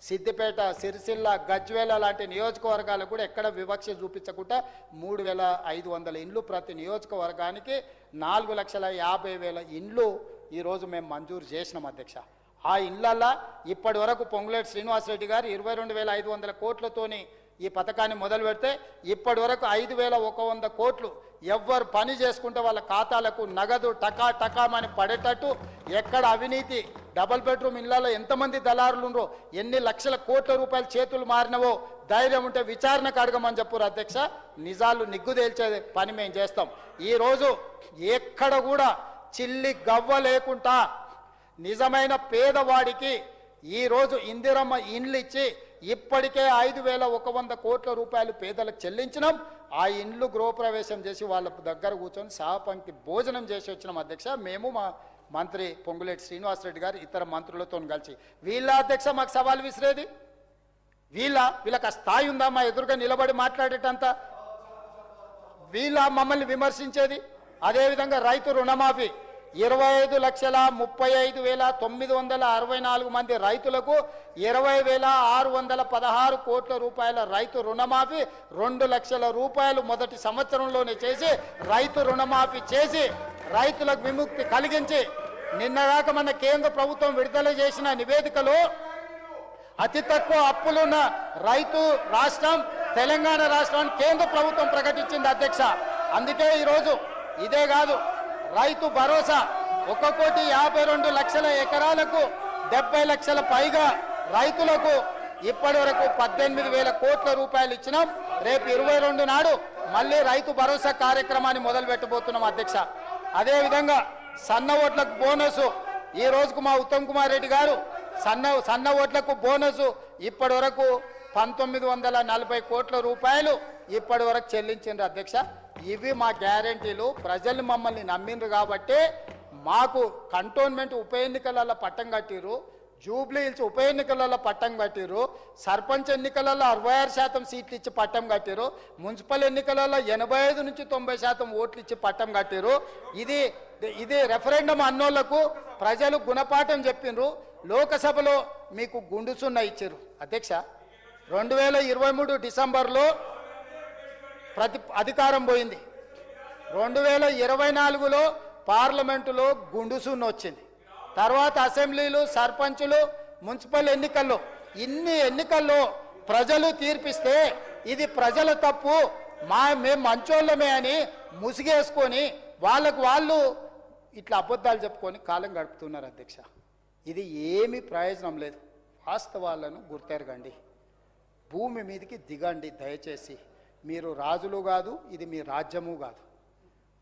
సిద్దిపేట సిరిసిల్ల గజ్వేల లాంటి నియోజకవర్గాలకు కూడా ఎక్కడ వివక్ష చూపించకుండా 3,500 ఇండ్లు ప్రతి నియోజకవర్గానికి 4,50,000 ఇండ్లు ఈరోజు మేము మంజూరు చేసినాం అధ్యక్ష. ఆ ఇండ్లల్లో ఇప్పటి వరకు పొంగులేటి శ్రీనివాసరెడ్డి గారు 22,500 కోట్లతోని ఈ పథకాన్ని మొదలు పెడితే ఇప్పటి వరకు 5,100 కోట్లు ఎవ్వరు పని చేసుకుంటే వాళ్ళ ఖాతాలకు నగదు టకా టకామని పడేటట్టు, ఎక్కడ అవినీతి డబుల్ బెడ్రూమ్ ఇళ్లలో ఎంతమంది దళారులు ఉండరో, ఎన్ని లక్షల కోట్ల రూపాయలు చేతులు మారినవో ధైర్యం ఉంటే విచారణకు అడగమని చెప్పారు అధ్యక్ష. నిజాలు నిగ్గు తేల్చే పని మేము చేస్తాం. ఈరోజు ఎక్కడ కూడా చిల్లి గవ్వ లేకుండా నిజమైన పేదవాడికి ఈరోజు ఇందిరమ్మ ఇండ్లు ఇచ్చి ఇప్పటికే 5,100 కోట్ల రూపాయలు పేదలకు చెల్లించినాం. ఆ ఇండ్లు గృహప్రవేశం చేసి వాళ్ళ దగ్గర కూర్చొని సహపంక్తి భోజనం చేసి వచ్చినాం అధ్యక్ష. మేము మా మంత్రి పొంగులేటి శ్రీనివాసరెడ్డి గారు ఇతర మంత్రులతో కలిసి. వీళ్ళ అధ్యక్ష మాకు సవాల్ విసిరేది, వీళ్ళకి ఆ స్థాయి ఉందా మా ఎదురుగా నిలబడి మాట్లాడేటంత? వీళ్ళ మమ్మల్ని విమర్శించేది. అదేవిధంగా రైతు రుణమాఫీ 25,35,964 మంది రైతులకు 20,616 కోట్ల రూపాయల రైతు రుణమాఫీ 2 లక్షల రూపాయలు మొదటి సంవత్సరంలోనే చేసి రైతు రుణమాఫీ చేసి రైతులకు విముక్తి కలిగించి నిన్నగాక మన కేంద్ర ప్రభుత్వం విడుదల చేసిన నివేదికలో అతి తక్కువ అప్పులున్న రైతు రాష్ట్రం తెలంగాణ రాష్ట్రాన్ని కేంద్ర ప్రభుత్వం ప్రకటించింది అధ్యక్ష. అందుకే ఈరోజు ఇదే కాదు, రైతు భరోసా 1,52,00,000 ఎకరాలకు 70 లక్షల పైగా రైతులకు ఇప్పటి వరకు 18,000 కోట్ల రూపాయలు ఇచ్చినాం. రేపు 22 నాడు మళ్ళీ రైతు భరోసా కార్యక్రమాన్ని మొదలు పెట్టబోతున్నాం అధ్యక్ష. అదేవిధంగా సన్న ఓట్లకు బోనసు ఈ రోజుకు మా ఉత్తమ్ కుమార్ రెడ్డి గారు సన్న ఓట్లకు బోనసు ఇప్పటి వరకు 1,940 కోట్ల రూపాయలు ఇప్పటి వరకు చెల్లించిండ్రు అధ్యక్ష. ఇవి మా గ్యారంటీలు. ప్రజలు మమ్మల్ని నమ్మిండ్రు కాబట్టి మాకు కంటోన్మెంట్ ఉప ఎన్నికలలో పట్టం కట్టిరు, జూబ్లీ హిల్స్ ఉప ఎన్నికలలో పట్టం కట్టిరు, సర్పంచ్ ఎన్నికలలో 66% సీట్లు ఇచ్చి పట్టం కట్టిరు, మున్సిపల్ ఎన్నికలలో 85 నుంచి 90% ఓట్లు ఇచ్చి పట్టం కట్టిరు. ఇది రెఫరెండం అన్నోళ్లకు ప్రజలు గుణపాఠం చెప్పిండ్రు. లోకసభలో మీకు గుండుసున్న ఇచ్చారు అధ్యక్ష. 2023 డిసెంబర్లో అధికారం పోయింది. 2024లో పార్లమెంటులో గుండుసున్న వచ్చింది. తర్వాత అసెంబ్లీలు సర్పంచులు మున్సిపల్ ఎన్నికల్లో ఇన్ని ఎన్నికల్లో ప్రజలు తీర్పిస్తే ఇది ప్రజల తప్పు, మేము మంచోళ్ళమే అని ముసిగేసుకొని వాళ్ళు ఇట్లా అబద్ధాలు చెప్పుకొని కాలం గడుపుతున్నారు అధ్యక్ష. ఇది ఏమీ ప్రయోజనం లేదు. వాస్తవాలను గుర్తెరగండి, భూమి మీదకి దిగండి దయచేసి. మీరు రాజులు కాదు, ఇది మీ రాజ్యము కాదు.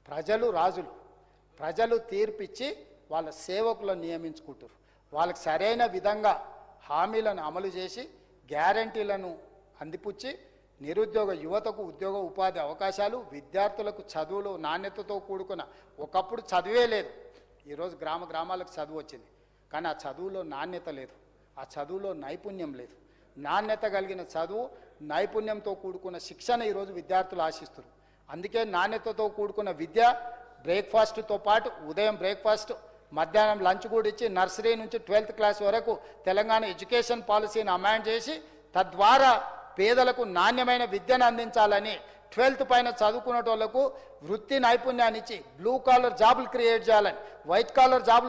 ప్రజలు రాజులు. ప్రజలు తీర్పిచ్చి వాళ్ళ సేవకులను నియమించుకుంటారు. వాళ్ళకి సరైన విధంగా హామీలను అమలు చేసి గ్యారంటీలను అందిపుచ్చి నిరుద్యోగ యువతకు ఉద్యోగ ఉపాధి అవకాశాలు, విద్యార్థులకు చదువులు నాణ్యతతో కూడుకున్న, ఒకప్పుడు చదువే లేదు, ఈరోజు గ్రామాలకు చదువు వచ్చింది, కానీ ఆ చదువులో నాణ్యత లేదు, ఆ చదువులో నైపుణ్యం లేదు. నాణ్యత కలిగిన చదువు, నైపుణ్యంతో కూడుకున్న శిక్షణ ఈరోజు విద్యార్థులు ఆశిస్తున్నారు. అందుకే నాణ్యతతో కూడుకున్న విద్య, బ్రేక్ఫాస్ట్తో పాటు ఉదయం బ్రేక్ఫాస్ట్, మధ్యాహ్నం లంచ్ కూడా ఇచ్చి నర్సరీ నుంచి 12th క్లాస్ వరకు తెలంగాణ ఎడ్యుకేషన్ పాలసీని అమెండ్ చేసి తద్వారా పేదలకు నాణ్యమైన విద్యను అందించాలని 12th పైన చదువుకునే వాళ్ళకు వృత్తి నైపుణ్యాన్ని ఇచ్చి బ్లూ కాలర్ జాబులు క్రియేట్ చేయాలని, వైట్ కాలర్ జాబులు